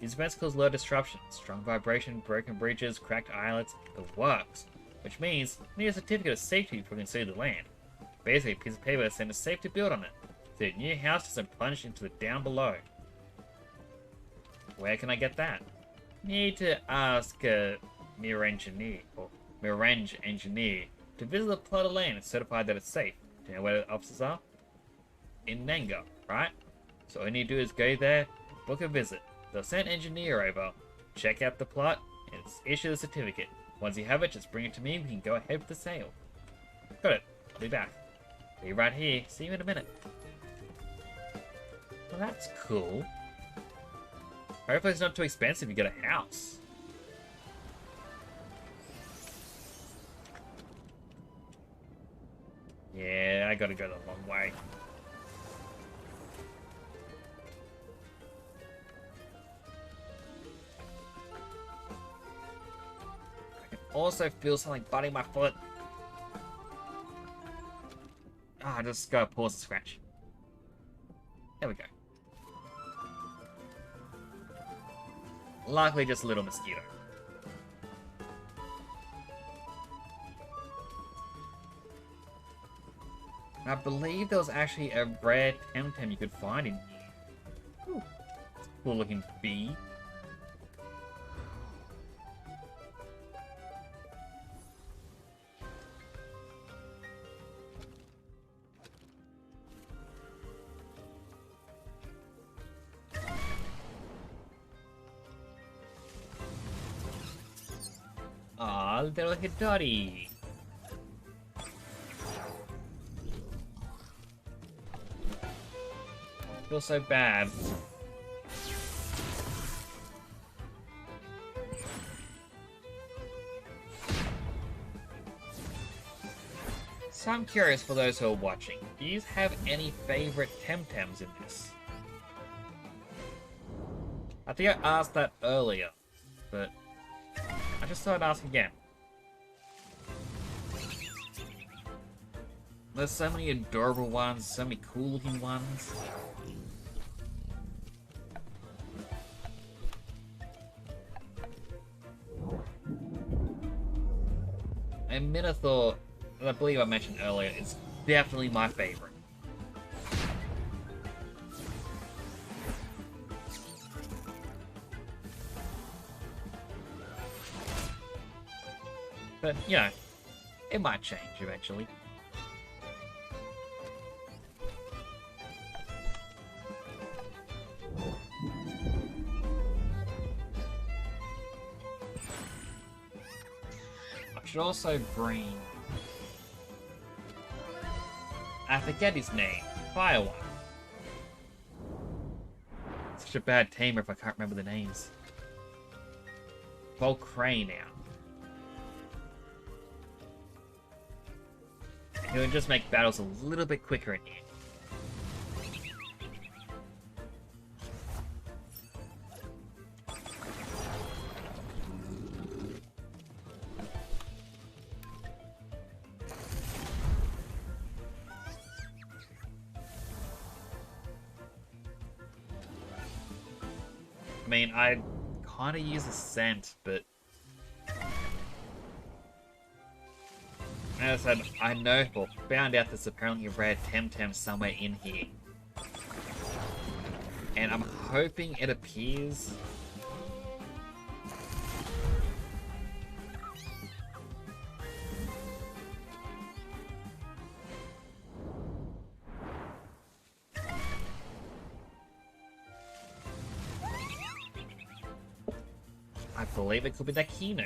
These events cause low disruption, strong vibration, broken bridges, cracked islets, the works. Which means you need a certificate of safety before you can see the land. Basically, a piece of paper saying it's safe to build on it, so your new house doesn't plunge into the down below. Where can I get that? Need to ask a Mirage engineer to visit the plot of land and certify that it's safe. Do you know where the offices are? In Nanga, right? So all you need to do is go there, book a visit. They'll send an engineer over, check out the plot, and issue the certificate. Once you have it, just bring it to me, we can go ahead with the sale. Got it. I'll be back. Be right here. See you in a minute. Well, that's cool. Hopefully it's not too expensive to get a house. Yeah, I gotta go the long way. I can also feel something biting my foot. Ah, I just gotta pause the scratch. There we go. Likely just a little mosquito. I believe there was actually a rare Temtem you could find in here. Ooh, cool looking bee. Aw, little Hidori. I feel so bad. So I'm curious for those who are watching, do you have any favorite Temtems in this? I think I asked that earlier, but I just thought I'd ask again. There's so many adorable ones, so many cool looking ones. And Minotaur, that I believe I mentioned earlier, is definitely my favorite. But, you know, it might change eventually. I should also bring... I forget his name. Firewire. Such a bad tamer if I can't remember the names. Volcray now. It would just make battles a little bit quicker in here. I mean, I kind of use a scent, but as I said, I know or found out there's apparently a rare Temtem somewhere in here. And I'm hoping it appears. I believe it could be that Kino.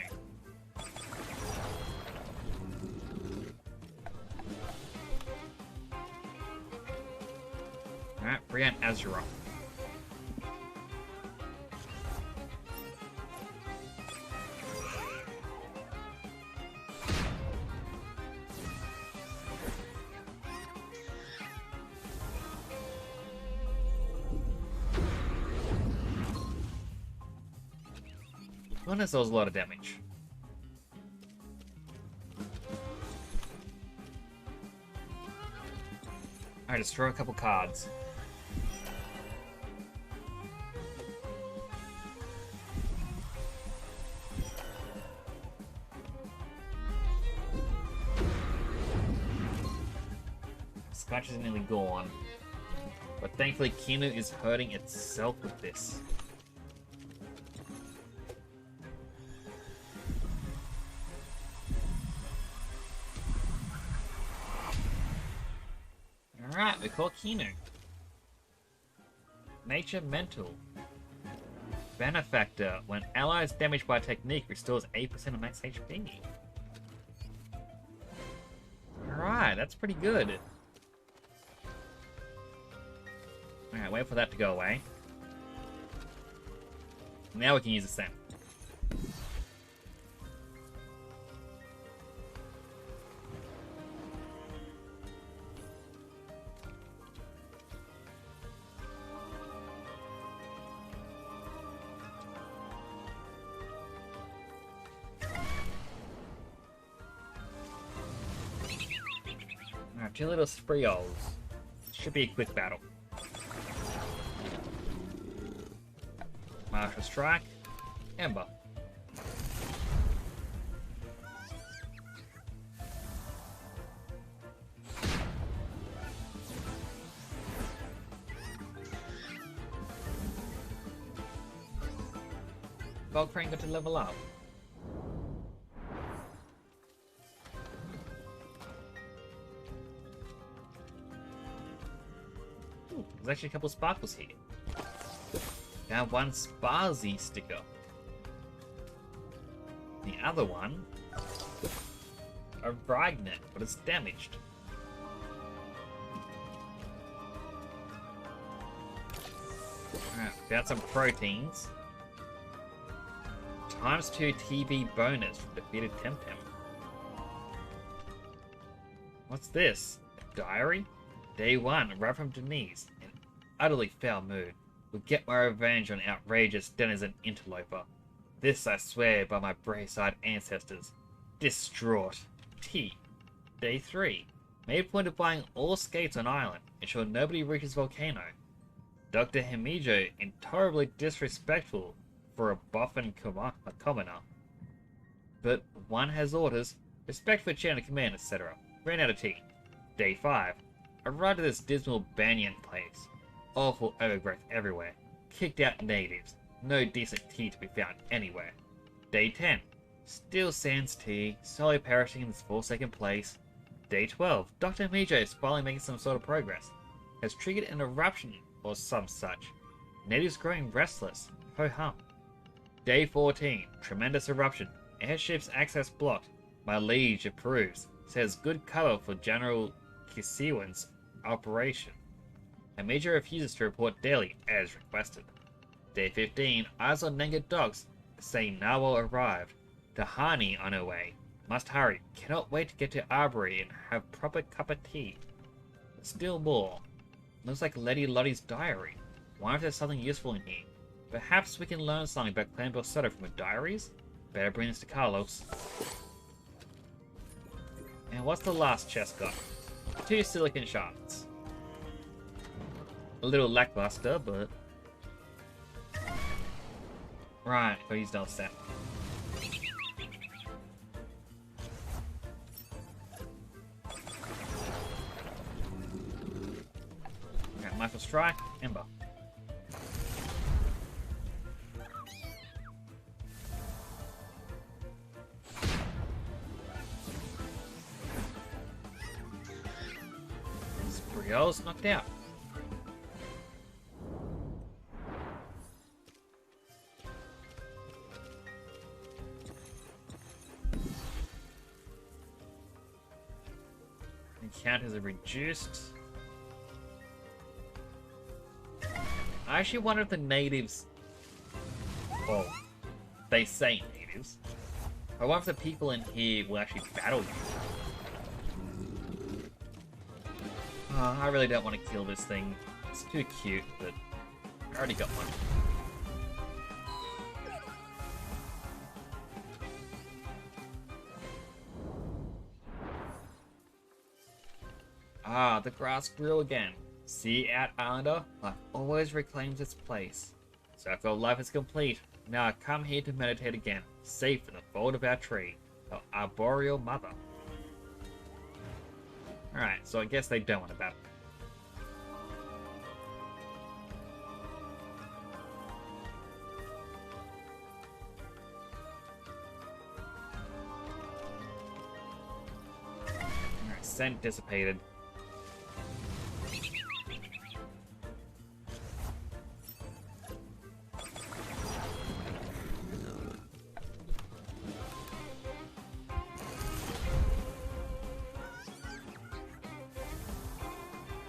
Alright, bring out Azeroth. Goodness, that was a lot of damage. Alright, destroy a couple cards. Scotch is nearly gone. But thankfully Kinu is hurting itself with this. Alright, we call Kinu. Nature Mental. Benefactor. When allies damaged by technique, restores 8% of max HP. Alright, that's pretty good. Alright, wait for that to go away. Now we can use the same. Alright, two little Spreols. Should be a quick battle. Martial Strike. Ember. Valkyrie got to level up. Ooh, there's actually a couple of sparkles here. Now one Sparzy sticker. The other one, a Bragnet, but it's damaged. Alright, got some proteins. ×2 TB bonus from defeated Temtem. What's this? A diary? Day 1, right from Denise. In utterly foul mood. Will get my revenge on outrageous denizen interloper. This I swear by my Brayside ancestors. Distraught. T. Day 3. Made a point of buying all skates on island. Ensure nobody reaches volcano. Dr. Hemijo intolerably disrespectful for a buffin commoner. But one has orders. Respect for chain of command, etc. Ran out of tea. Day 5. Arrived at this dismal banyan place. Awful overgrowth everywhere. Kicked out natives. No decent tea to be found anywhere. Day 10. Still sans tea, slowly perishing in this forsaken place. Day 12. Dr. Mijo is finally making some sort of progress. Has triggered an eruption or some such. Natives growing restless. Ho-hum. Day 14. Tremendous eruption. Airships access blocked. My liege approves. Says good cover for General Kisiwan's operation. Amijo refuses to report daily as requested. Day 15, eyes on Nenga dogs, say Narwhal arrived. Tahani on her way. Must hurry. Cannot wait to get to Arbory and have proper cup of tea. Still more. Looks like Lady Lottie's diary. Wonder if there's something useful in here. Perhaps we can learn something about Clan Borsetto from her diaries? Better bring this to Carlos. And what's the last chest got? 2 silicon shards. A little lackluster, but... Right, gotta use another set. Okay, Michael Strike, Ember. Brielle's knocked out. Encounters are reduced. I actually wonder if the natives... Well, they say natives. I wonder if the people in here will actually battle you. I really don't want to kill this thing. It's too cute, but I already got one. Ah, the grass grew again. See, Out Islander, life always reclaims its place. Circle of life is complete. Now I come here to meditate again, safe in the fold of our tree, our arboreal mother. Alright, so I guess they don't want to battle. Alright, scent dissipated.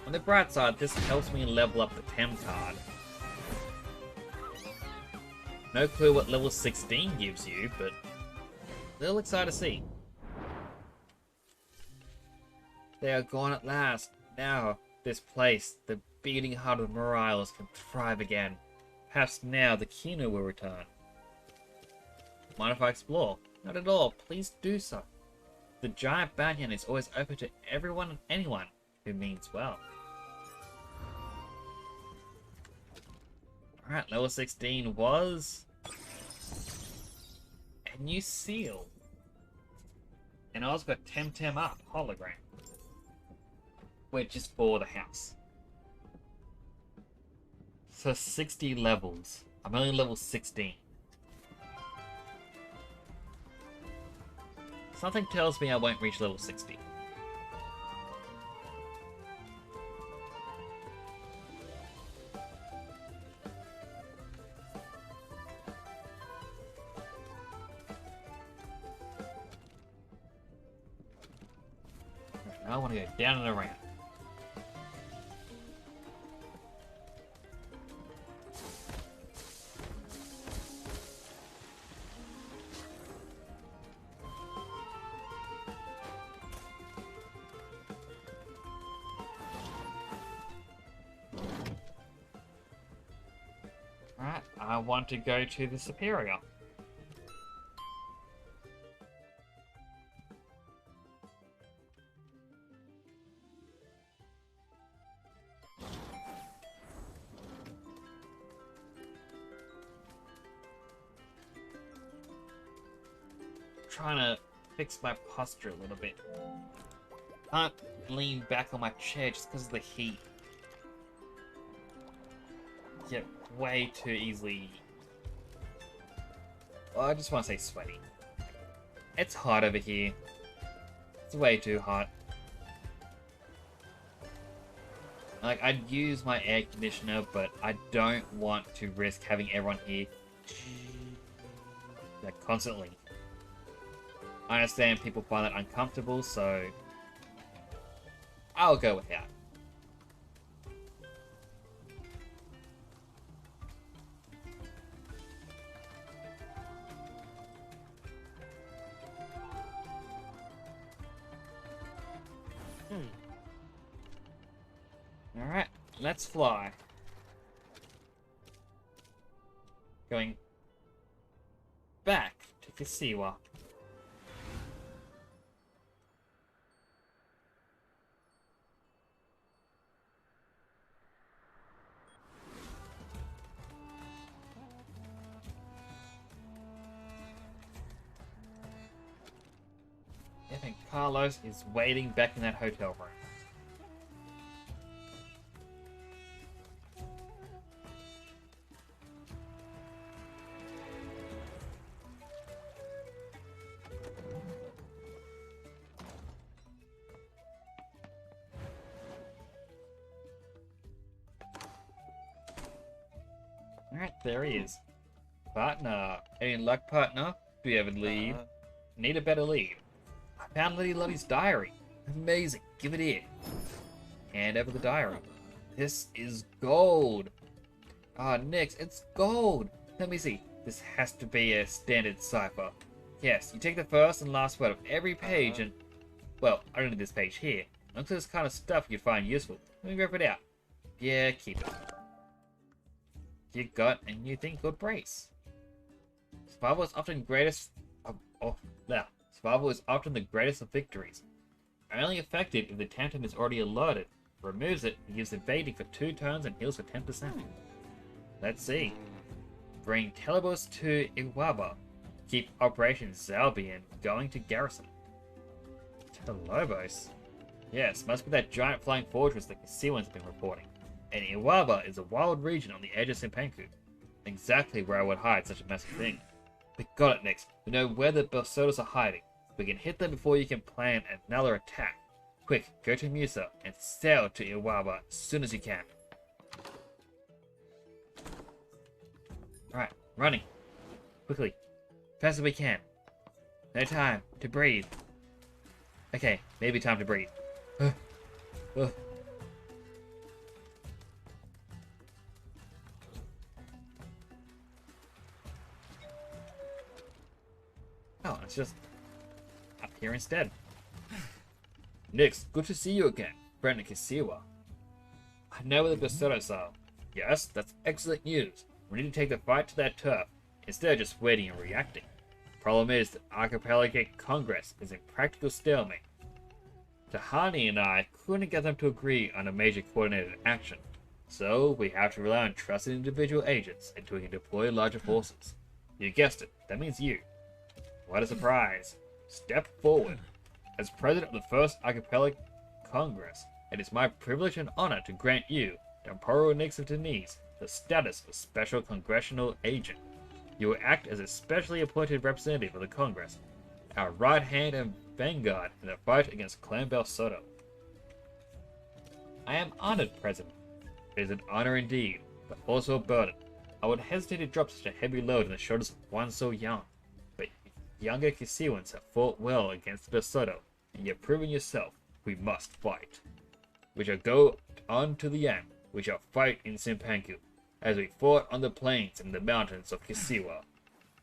On the bright side, this helps me level up the Temtem. No clue what level 16 gives you, but a little excited to see. They are gone at last. Now, this place, the beating heart of the Morales, can thrive again. Perhaps now the Kino will return. Mind if I explore? Not at all. Please do so. The giant banyan is always open to everyone and anyone who means well. Alright, level 16 was... a new seal. And I also got Temtem up, hologram. Which is for the house. So 60 levels. I'm only level 16. Something tells me I won't reach level 60. Now I want to go down and around. Alright, I want to go to the Superior. Trying to fix my posture a little bit. Can't lean back on my chair just because of the heat. Get way too easily... Well, I just want to say sweaty. It's hot over here. It's way too hot. Like, I'd use my air conditioner, but I don't want to risk having everyone here like, constantly. I understand people find that uncomfortable, so I'll go without. Alright, let's fly. Going back to Kisiwa. I think Carlos is waiting back in that hotel room. Alright, there he is. Partner. Any luck, partner? Do you have a lead? Need a better lead. I found Lady Lottie's diary. Amazing. Give it here. Hand over the diary. This is gold. Ah, Nix, it's gold. Let me see. This has to be a standard cipher. Yes, you take the first and last word of every page and... Well, only this page here. Looks like this kind of stuff you'd find useful. Let me rip it out. Yeah, keep it. You got a new thing called brace. Survival is often Survival is often the greatest of victories. Only effective if the Temtem is already alerted. Removes it, it gives evading for 2 turns and heals for 10%. Let's see. Bring Telebos to Iwaba. Keep Operation Zalbian going to Garrison. Telebos? Yes, must be that giant flying fortress that Kisiwan's been reporting. And Iwaba is a wild region on the edge of Simpanku. Exactly where I would hide such a massive thing. We got it, Nix. We know where the Bersodas are hiding. We can hit them before you can plan another attack. Quick, go to Musa and sail to Iwaba as soon as you can. Alright, running. Quickly. Fast as we can. No time to breathe. Okay, maybe time to breathe. Oh, it's just up here instead. Nix, good to see you again, friend Kisiwa. I know where the Bersodas are. Yes, that's excellent news. We need to take the fight to that turf, instead of just waiting and reacting. Problem is, the Archipelagic Congress is in practical stalemate. Tahani and I couldn't get them to agree on a major coordinated action, so we have to rely on trusted individual agents until we can deploy larger forces. You guessed it, that means you. What a surprise. Step forward. As president of the First Archipelagic Congress, it is my privilege and honor to grant you, Emperor Nix of Denise, the status of Special Congressional Agent. You will act as a specially appointed representative of the Congress, our right hand and vanguard in the fight against Clan Belsoto. I am honored, President. It is an honor indeed, but also a burden. I would hesitate to drop such a heavy load on the shoulders of one so young. But younger Kisiwans have fought well against Belsoto, and you have proven yourself. We must fight. We shall go on to the end. We shall fight in Simpanku, as we fought on the plains and the mountains of Kisiwa.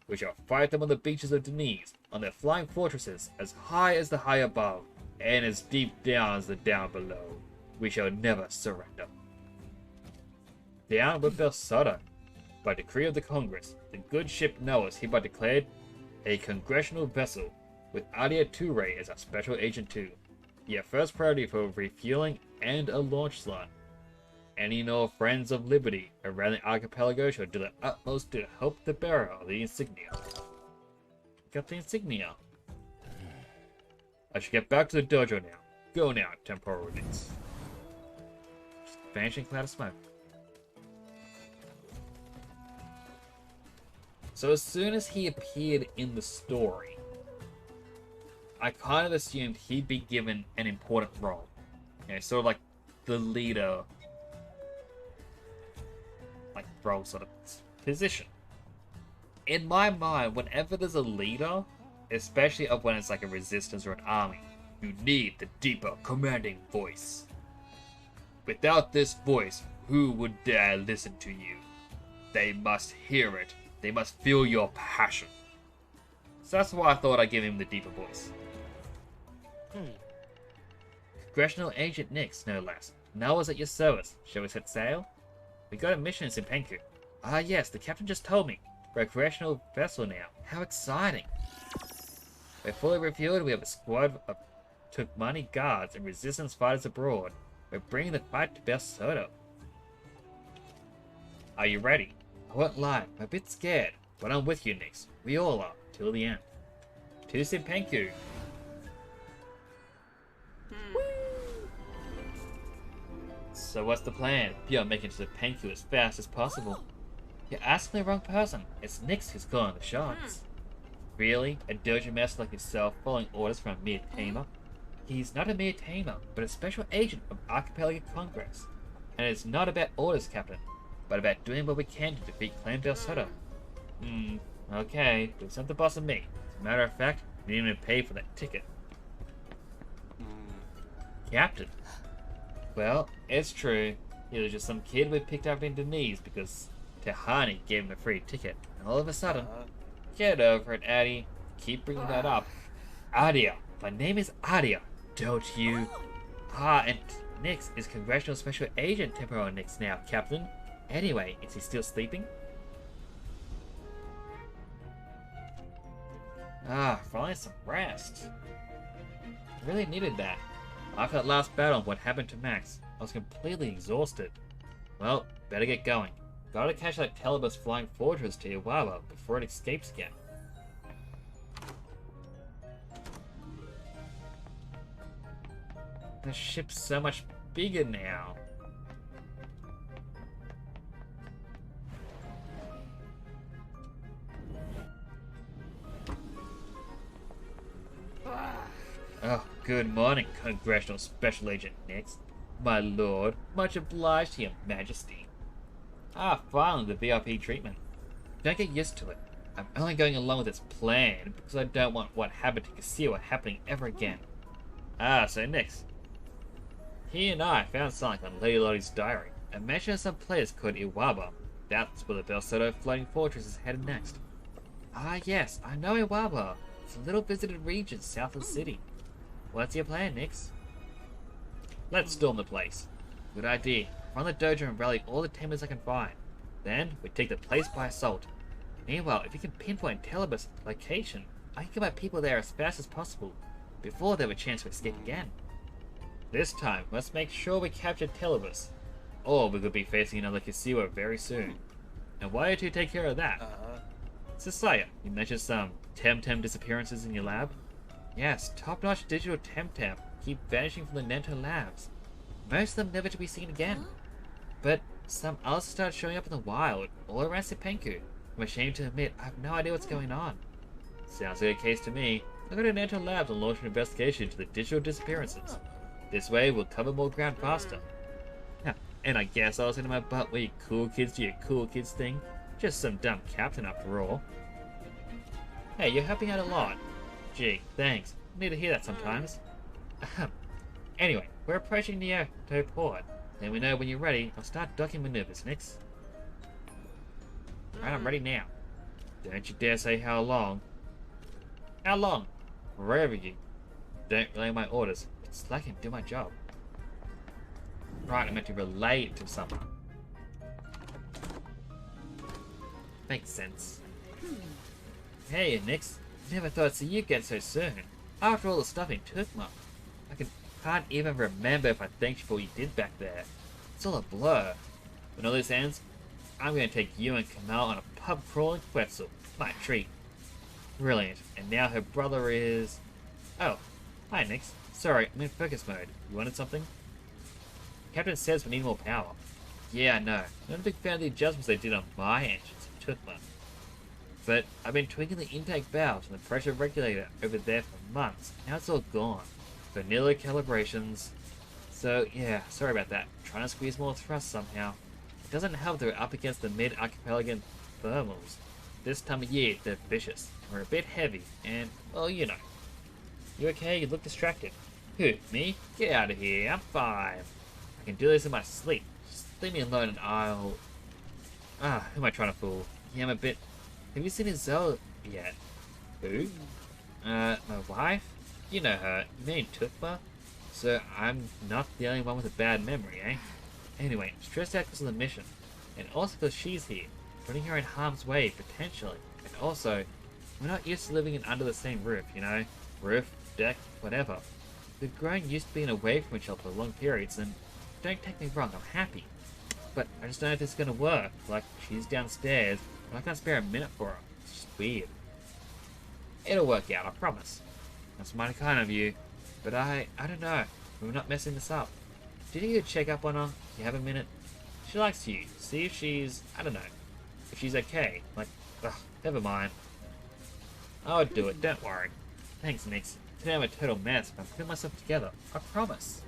We shall fight them on the beaches of Denise, on their flying fortresses as high as the high above, and as deep down as the down below. We shall never surrender. Down with Belsoto. By decree of the Congress, the good ship Noah is hereby declared a congressional vessel, with Adia Toure as our special agent too. Your first priority for refueling and a launch slot. Any and all friends of liberty around the archipelago shall do their utmost to help the bearer of the insignia. Got the insignia. I should get back to the dojo now. Go now, Temporal Nix. Just vanishing cloud of smoke. So as soon as he appeared in the story, I kind of assumed he'd be given an important role. You know, sort of like the leader, like role sort of position. In my mind, whenever there's a leader, especially of when it's like a resistance or an army, you need the deeper, commanding voice. Without this voice, who would dare listen to you? They must hear it. They must feel your passion. So that's why I thought I'd give him the deeper voice. Congressional Agent Nix, no less. Now is at your service. Shall we set sail? We got a mission in Simpenku. Ah yes, the captain just told me. We're a recreational vessel now. How exciting! We're fully refueled. We have a squad of Turkmani guards and resistance fighters abroad. We're bringing the fight to Belsoto. Are you ready? I won't lie, I'm a bit scared, but I'm with you, Nix. We all are, till the end. To Simpenku. So what's the plan? You're making it to Simpenku as fast as possible. You're asking the wrong person. It's Nix who's calling the shots. Really? A dojo master like yourself following orders from a mere tamer? He's not a mere tamer, but a special agent of Archipelago Congress. And it's not about orders, Captain, but about doing what we can to defeat Clan Belsoto. Okay, but it's not the boss of me. As a matter of fact, we didn't even pay for that ticket. Captain? Well, it's true. He was just some kid we picked up in Indonesia because Tehani gave him a free ticket. And all of a sudden, get over it, Addy. Keep bringing that up. Adia. My name is Adia. Don't you? And Nix is Congressional Special Agent Temporal Nix now, Captain. Anyway, is he still sleeping? Finally some rest. I really needed that. After that last battle and what happened to Max, I was completely exhausted. Well, better get going. Gotta catch that telebus flying fortress to Iwawa before it escapes again. The ship's so much bigger now. Oh, good morning, Congressional Special Agent Nix. My lord, much obliged to your majesty. Finally, the VIP treatment. Don't get used to it. I'm only going along with its plan because I don't want what happened to Kasiwa happening ever again. So Nix. He and I found something on Lady Lottie's diary. A mention of some place called Iwaba. That's where the Belsoto floating fortress is headed next. Yes, I know Iwaba. It's a little visited region south of the city. What's your plan, Nix? Let's storm the place. Good idea. Run the dojo and rally all the tamers I can find. Then, we take the place by assault. Meanwhile, if you can pinpoint Telebus' location, I can get my people there as fast as possible, before they have a chance to escape again. This time, let's make sure we capture Telebus, or we could be facing another Kasiwa very soon. And why don't you take care of that? Sasaya, you mentioned some Temtem disappearances in your lab? Yes, top-notch digital Temtem keep vanishing from the Nento labs. Most of them never to be seen again. But some others start showing up in the wild, all around Simpenku. I'm ashamed to admit I have no idea what's going on. Sounds like a case to me. I'll go to Nento labs and launch an investigation into the digital disappearances. This way we'll cover more ground faster. And I guess I was into my butt where you cool kids do your cool kids thing. Just some dumb captain after all. Hey, you're helping out a lot. Gee, thanks. I need to hear that sometimes. Anyway, we're approaching the Kyoto port. Let me know when you're ready. I'll start docking maneuvers, Nix. Right, I'm ready now. Don't you dare say how long. How long? Wherever you. Don't relay my orders. It's like I can do my job. Right, I'm meant to relay it to someone. Makes sense. Hey, Nix. Never thought to see you again so soon. After all the stuff in Turkma, can't even remember if I thanked you for what you did back there. It's all a blur. When all this ends, I'm going to take you and Kamal on a pub crawling quetzal. My treat. Brilliant. And now her brother is... Oh, hi Nix. Sorry, I'm in focus mode. You wanted something? Captain says we need more power. Yeah, I know. Not a big fan of the adjustments they did on my engines in Turkma. But I've been tweaking the intake valves and the pressure regulator over there for months. Now it's all gone. Vanilla calibrations. So yeah, sorry about that. Trying to squeeze more thrust somehow. It doesn't help that we're up against the mid-archipelago thermals. This time of year, they're vicious. We're a bit heavy, and, well, you know. You okay? You look distracted. Who, me? Get out of here, I'm fine. I can do this in my sleep. Just leave me alone and I'll... who am I trying to fool? Yeah, I'm a bit... Have you seen Izelle yet? Who? My wife? You know her. You mean Tukma? So I'm not the only one with a bad memory, eh? Anyway, I'm stressed out because of the mission. And also because she's here, putting her in harm's way, potentially. And also, we're not used to living under the same roof, you know? Roof, deck, whatever. We've grown used to being away from each other for long periods, and don't take me wrong, I'm happy. But I just don't know if this is gonna work. Like, she's downstairs, and I can't spare a minute for her. It's just weird. It'll work out, I promise. That's mighty kind of you. But I don't know. We're not messing this up. Did you check up on her? You have a minute? She likes you. See if she's, I don't know, if she's okay. Like, ugh, never mind. I'll do it, don't worry. Thanks, Nix. Today I'm a total mess, but I'm putting myself together. I promise.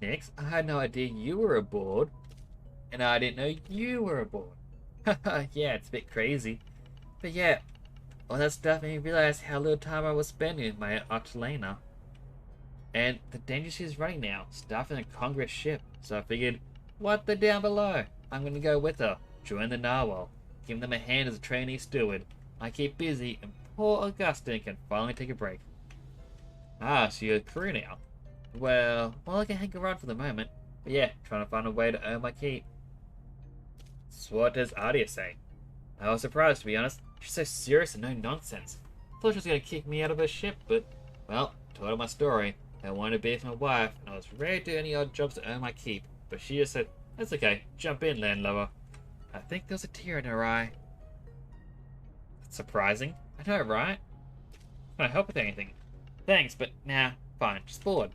Nix, I had no idea you were aboard. And I didn't know you were aboard. Haha, yeah, it's a bit crazy. But yeah, all that stuff made me realize how little time I was spending with my Octalena. And the danger she's running now, staffing a Congress ship. So I figured, what the down below? I'm gonna go with her, join the Narwhal, give them a hand as a trainee steward. I keep busy, and poor Augustine can finally take a break. Ah, so you're a crew now. Well, I can hang around for the moment. But yeah, trying to find a way to earn my keep. So what does Ardia say? I was surprised, to be honest. She's so serious and no nonsense. Thought she was going to kick me out of her ship, but, well, told her my story. I wanted to be with my wife, and I was ready to do any odd jobs to earn my keep. But she just said, that's okay, jump in, landlubber. I think there was a tear in her eye. That's surprising. I know, right? Can I help with anything? Thanks, but nah, fine, just bored.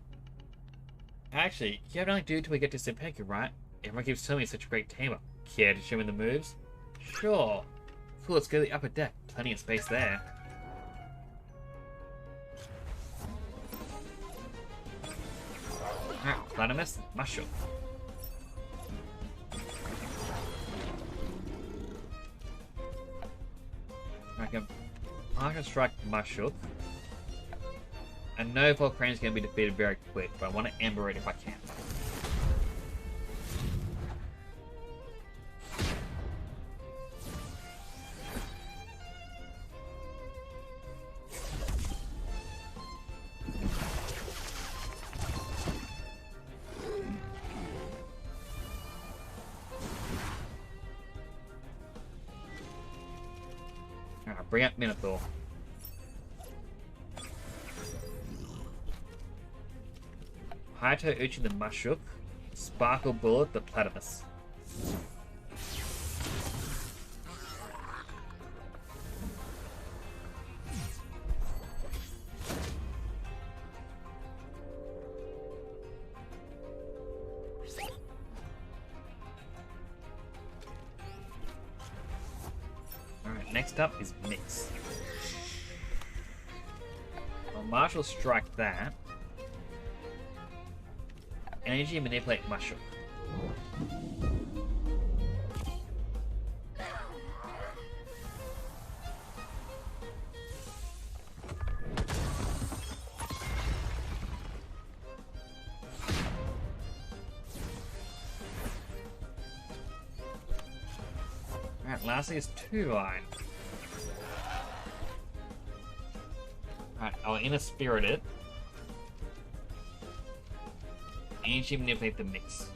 Actually, you have nothing to do till we get to Simpeku, right? Everyone keeps telling me you're such a great tamer. Care to show me the moves? Sure. Cool, let's go to the upper deck. Plenty of space there. Alright, Planimus, Mushroom. I can Partial Strike Mushroom. I know Volcrane's going to be defeated very quick, but I want to Ember it if I can. Alright, bring up Minotaur. Hayato Uchi the Mushrook, Sparkle Bullet the Platypus. Alright, next up is Mix. Well, Marshall strike that. Energy Manipulate Mushroom. Alright, lastly is 2 line. Alright, I'll Inner Spirit it. And she manipulate the mix.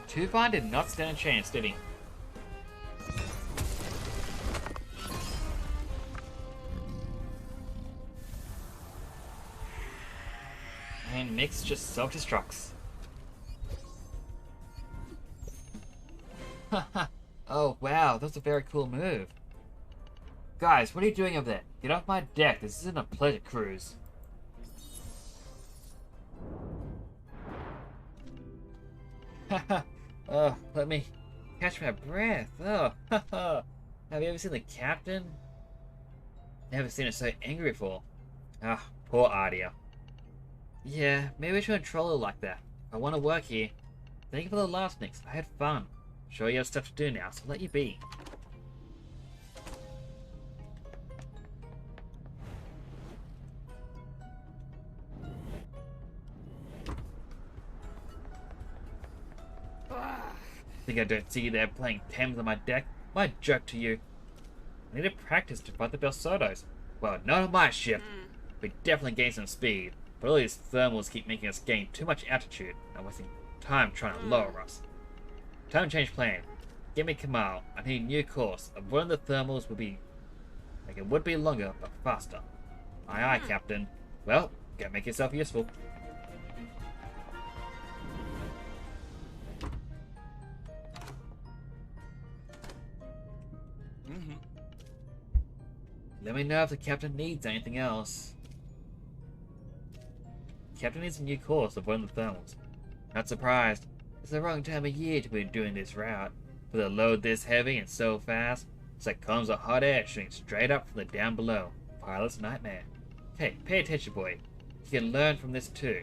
Tufan did not stand a chance, did he? And Mix just self-destructs. Oh wow, that's a very cool move. Guys, what are you doing up there? Get off my deck, this isn't a pleasure cruise. Oh, let me catch my breath. Oh, have you ever seen the captain? Never seen it so angry before. Ah, poor Ardia. Yeah, maybe we shouldn't troll her like that. I want to work here. Thank you for the laughs, Nix. I had fun. Sure you have stuff to do now, so I'll let you be. Think I don't see you there playing Thames on my deck? My joke to you. I need to practice to fight the Belsodos. Well, not on my ship. We definitely gained some speed, but all these thermals keep making us gain too much altitude and wasting time trying to lower us. Time change plan. Give me Kamal. I need a new course. Avoiding the thermals would be like it would be longer but faster. Aye aye, Captain. Well, go make yourself useful. Let me know if the captain needs anything else. Captain needs a new course of one of the thermals. Not surprised. It's the wrong time of year to be doing this route. With a load this heavy and so fast, it's like columns of hot air shooting straight up from the down below. Pilot's nightmare. Hey, pay attention, boy. You can learn from this too.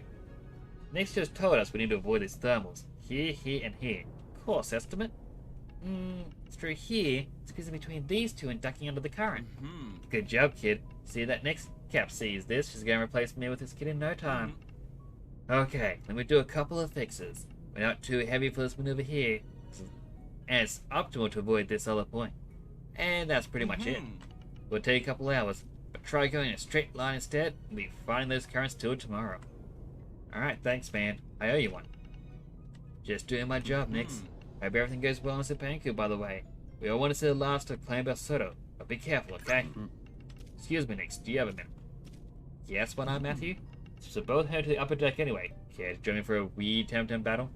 Nix just told us we need to avoid these thermals. Here, here, and here. Course estimate? Through here, squeezing between these two and ducking under the current. Good job, kid. See that next Cap sees this, she's going to replace me with this kid in no time. Okay, let me do a couple of fixes. We're not too heavy for this maneuver here, and it's optimal to avoid this other point. And that's pretty much it. Will take a couple hours, but try going in a straight line instead, and be finding those currents till tomorrow. Alright, thanks man. I owe you one. Just doing my job, Nix. Hope everything goes well in Sapanku, by the way. We all want to see the last of Clan Belsodo, but be careful, okay? Excuse me, Nix, do you have a minute? Yes, One-Eye Matthew? So both head to the upper deck anyway. Care to join me for a wee Temtem battle?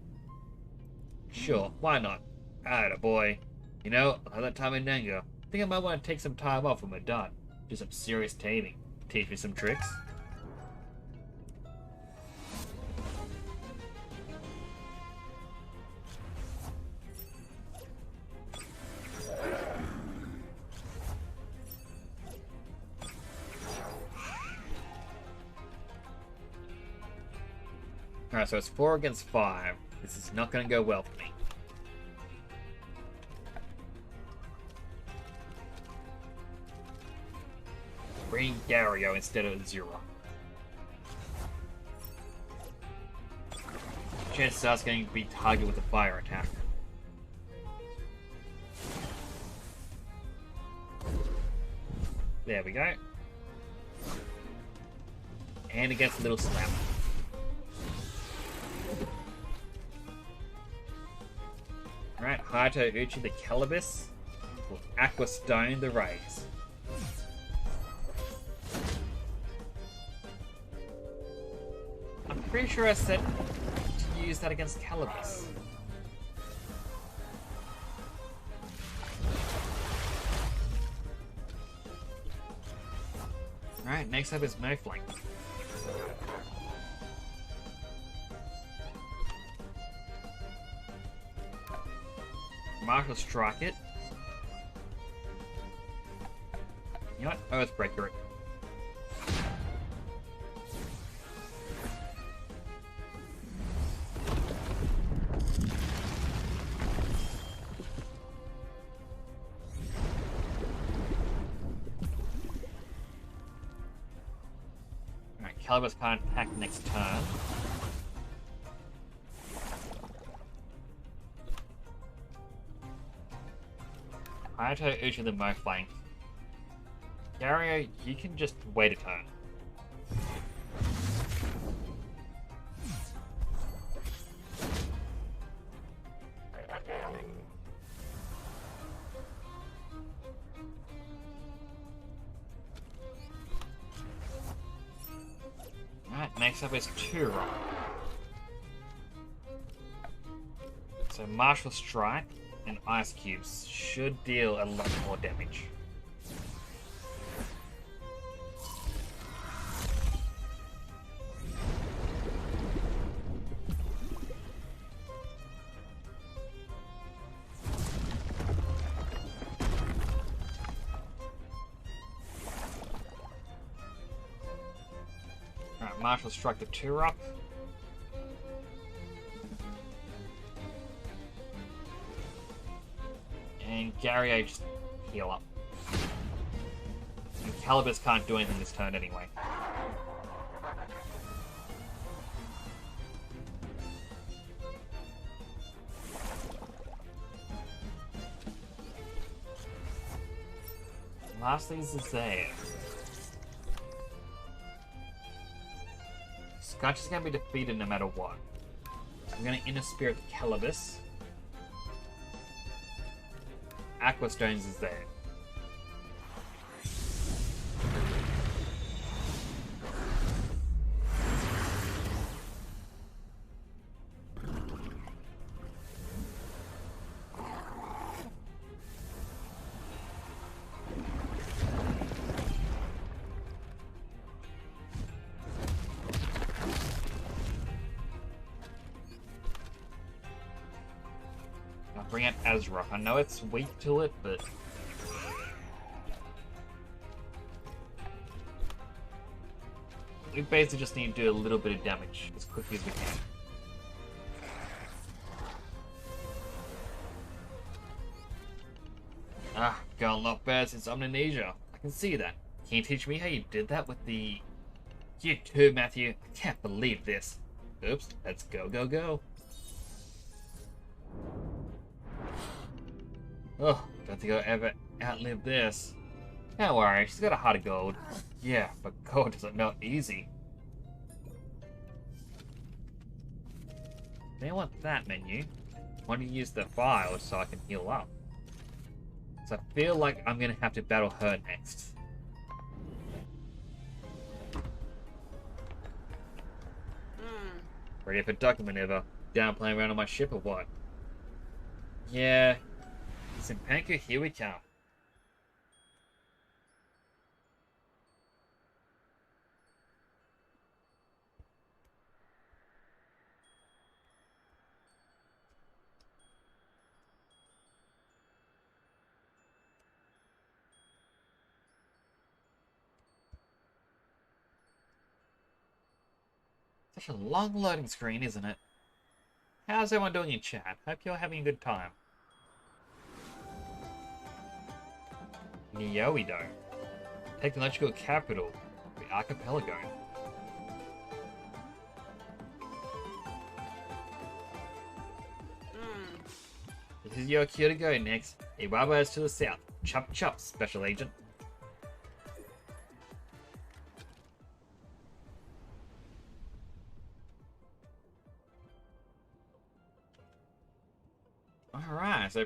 Sure, why not? Alright, boy. You know, I'll have that time in Nanga. I think I might want to take some time off when we're done. Do some serious taming. Teach me some tricks. Alright, so it's 4 against 5. This is not going to go well for me. Bring Dario instead of Zero. Chances are it's going to be targeted with a fire attack. There we go. And against a little slap. Alright, Hato Uchi the Calibus will Aqua Stone the Rays. I'm pretty sure I said to use that against Calibus. Alright, next up is Moflank. Marshall strike it. You know what? Earthbreaker it. Alright, Calibus can't attack next turn. Hayato Uchi the Moflank. Dario, you can just wait a turn. Alright, next up is Turok. So Martial Strike and Ice Cubes should deal a lot more damage. Alright, Martial Strike the Turok. And Gary, I just heal up. And Calibus can't do anything this turn anyway. Lastly is there. Scratch is going to be defeated no matter what. I'm going to Inner Spirit Calibus. Aqua Stones is there. Bring out Azra. I know it's weak to it, but... we basically just need to do a little bit of damage as quickly as we can. Ah, got a lot better since Amnesia. I can see that. Can you teach me how you did that with the... You too, Matthew. I can't believe this. Oops, let's go, go, go. Oh, don't think I'll ever outlive this. Don't worry, she's got a heart of gold. Yeah, but gold doesn't melt easy. They want that menu. I want to use the file so I can heal up. So I feel like I'm gonna have to battle her next. Ready for duck maneuver? Down playing around on my ship or what? Yeah. Simpanku, here we come. Such a long loading screen, isn't it? How's everyone doing in chat? Hope you're having a good time. Nioido. Technological capital. The archipelago. This is your cue to go next. Iwaba is to the south. Chop chop, special agent. Alright, so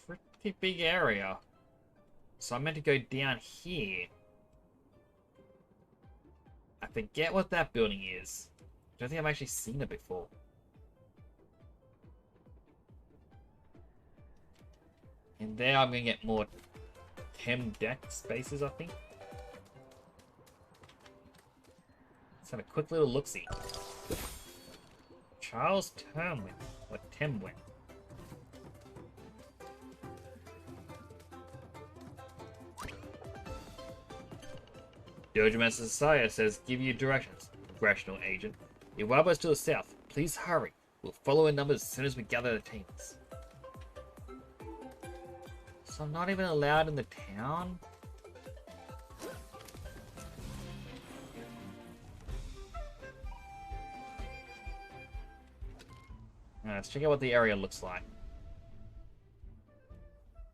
pretty big area. So I'm meant to go down here. I forget what that building is. I don't think I've actually seen it before. And there I'm going to get more Temtem spaces, I think. Let's have a quick little look-see. Charles Termwin, or Temwin. Dojo Master Saya says, give you directions. Rational agent. Iwaba's to the south. Please hurry. We'll follow in numbers as soon as we gather the teams. So I'm not even allowed in the town? Alright, let's check out what the area looks like.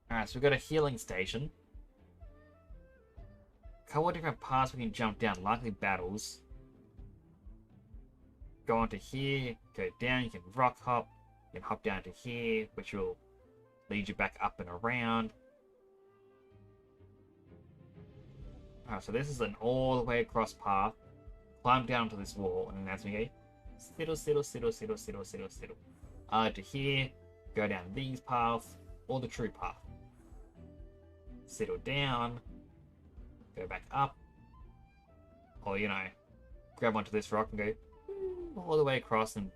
Alright, so we've got a healing station. Couple of different paths we can jump down, likely battles. Go onto here, go down, you can rock hop, you can hop down to here, which will lead you back up and around. Alright, so this is an all the way across path. Climb down to this wall, and as we go, sidle, sidle, sidle, sidle, sidle, sidle, sidle. To here, go down these paths, or the true path. Sidle down. Go back up, or you know, grab onto this rock and go all the way across and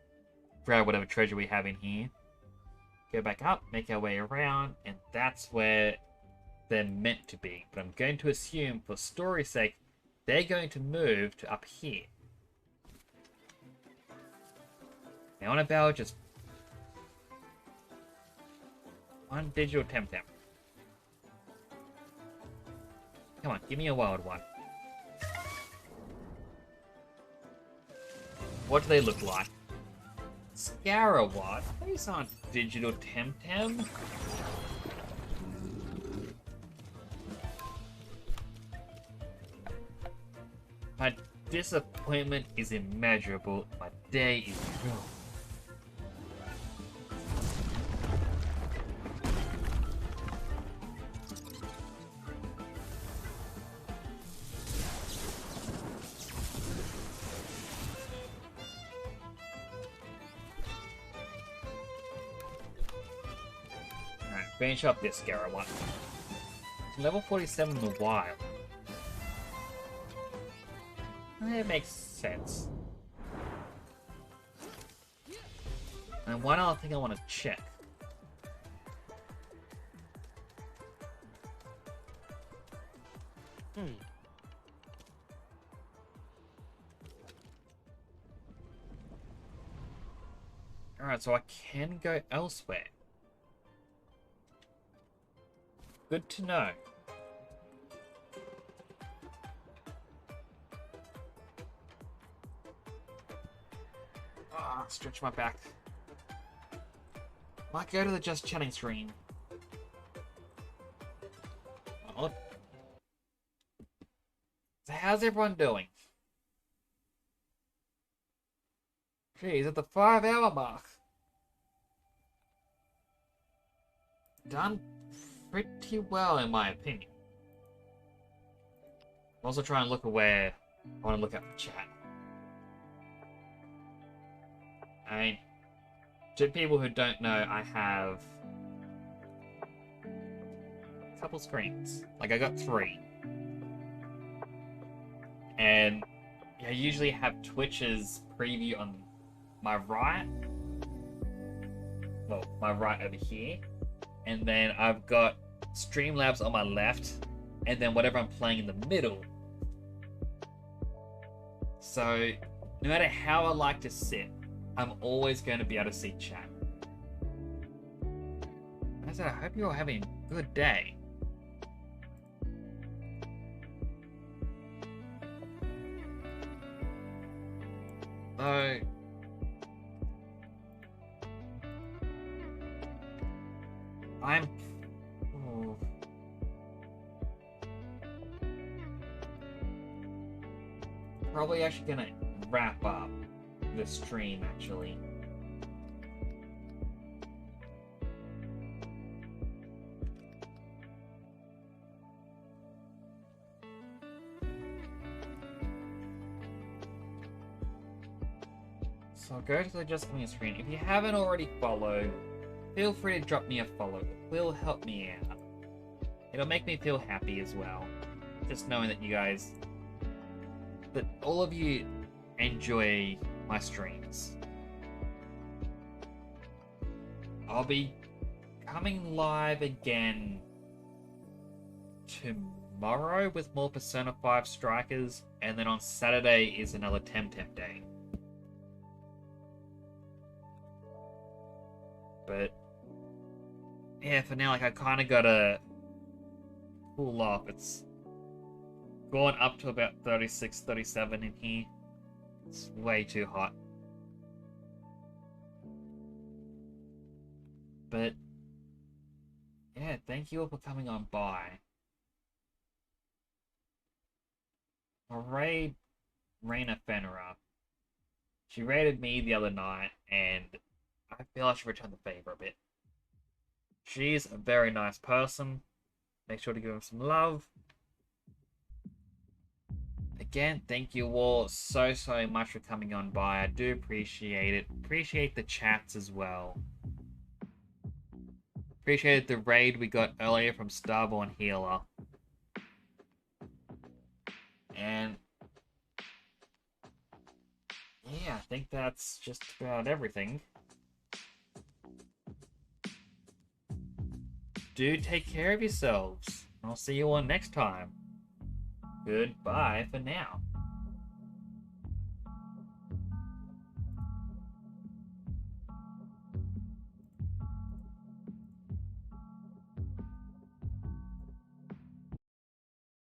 grab whatever treasure we have in here. Go back up, make our way around, and that's where they're meant to be. But I'm going to assume, for story's sake, they're going to move to up here. Now on a bow, just one digital Temtem. Come on, give me a wild one. What do they look like? Scarawat? These aren't digital Temtem. My disappointment is immeasurable. My day is ruined. Alright, finish up this Scarawat. Level 47 in the wild. It makes sense. And one other thing I want to check. Alright, so I can go elsewhere. Good to know. Stretch my back. Might go to the Just Chatting stream. Oh. So how's everyone doing? Geez, at the 5-hour mark. Done pretty well in my opinion. I'm also trying to look at where I want to look at the chat. To people who don't know, I have a couple screens. Like, I got 3. And I usually have Twitch's preview on my right. Well, my right over here. And then I've got Streamlabs on my left. And then whatever I'm playing in the middle. So, no matter how I like to sit, I'm always going to be able to see chat. I said, I hope you're all having a good day. So, I'm probably actually going to wrap up the stream, actually. So I'll go to the Just Chatting screen. If you haven't already followed, feel free to drop me a follow. It will help me out. It'll make me feel happy as well. Just knowing that you guys, that all of you enjoy my streams. I'll be coming live again tomorrow with more Persona 5 Strikers, and then on Saturday is another Temtem day. But yeah, for now, like, I kind of gotta cool off. It's gone up to about 36, 37 in here. It's way too hot. But yeah, thank you all for coming on by. I'll raid Raina Fenra. She raided me the other night, and I feel I should return the favor a bit. She's a very nice person. Make sure to give her some love. Again, thank you all so much for coming on by. I do appreciate it. Appreciate the chats as well. Appreciated the raid we got earlier from Starborn Healer. And yeah, I think that's just about everything. Do take care of yourselves. I'll see you all next time. Goodbye for now.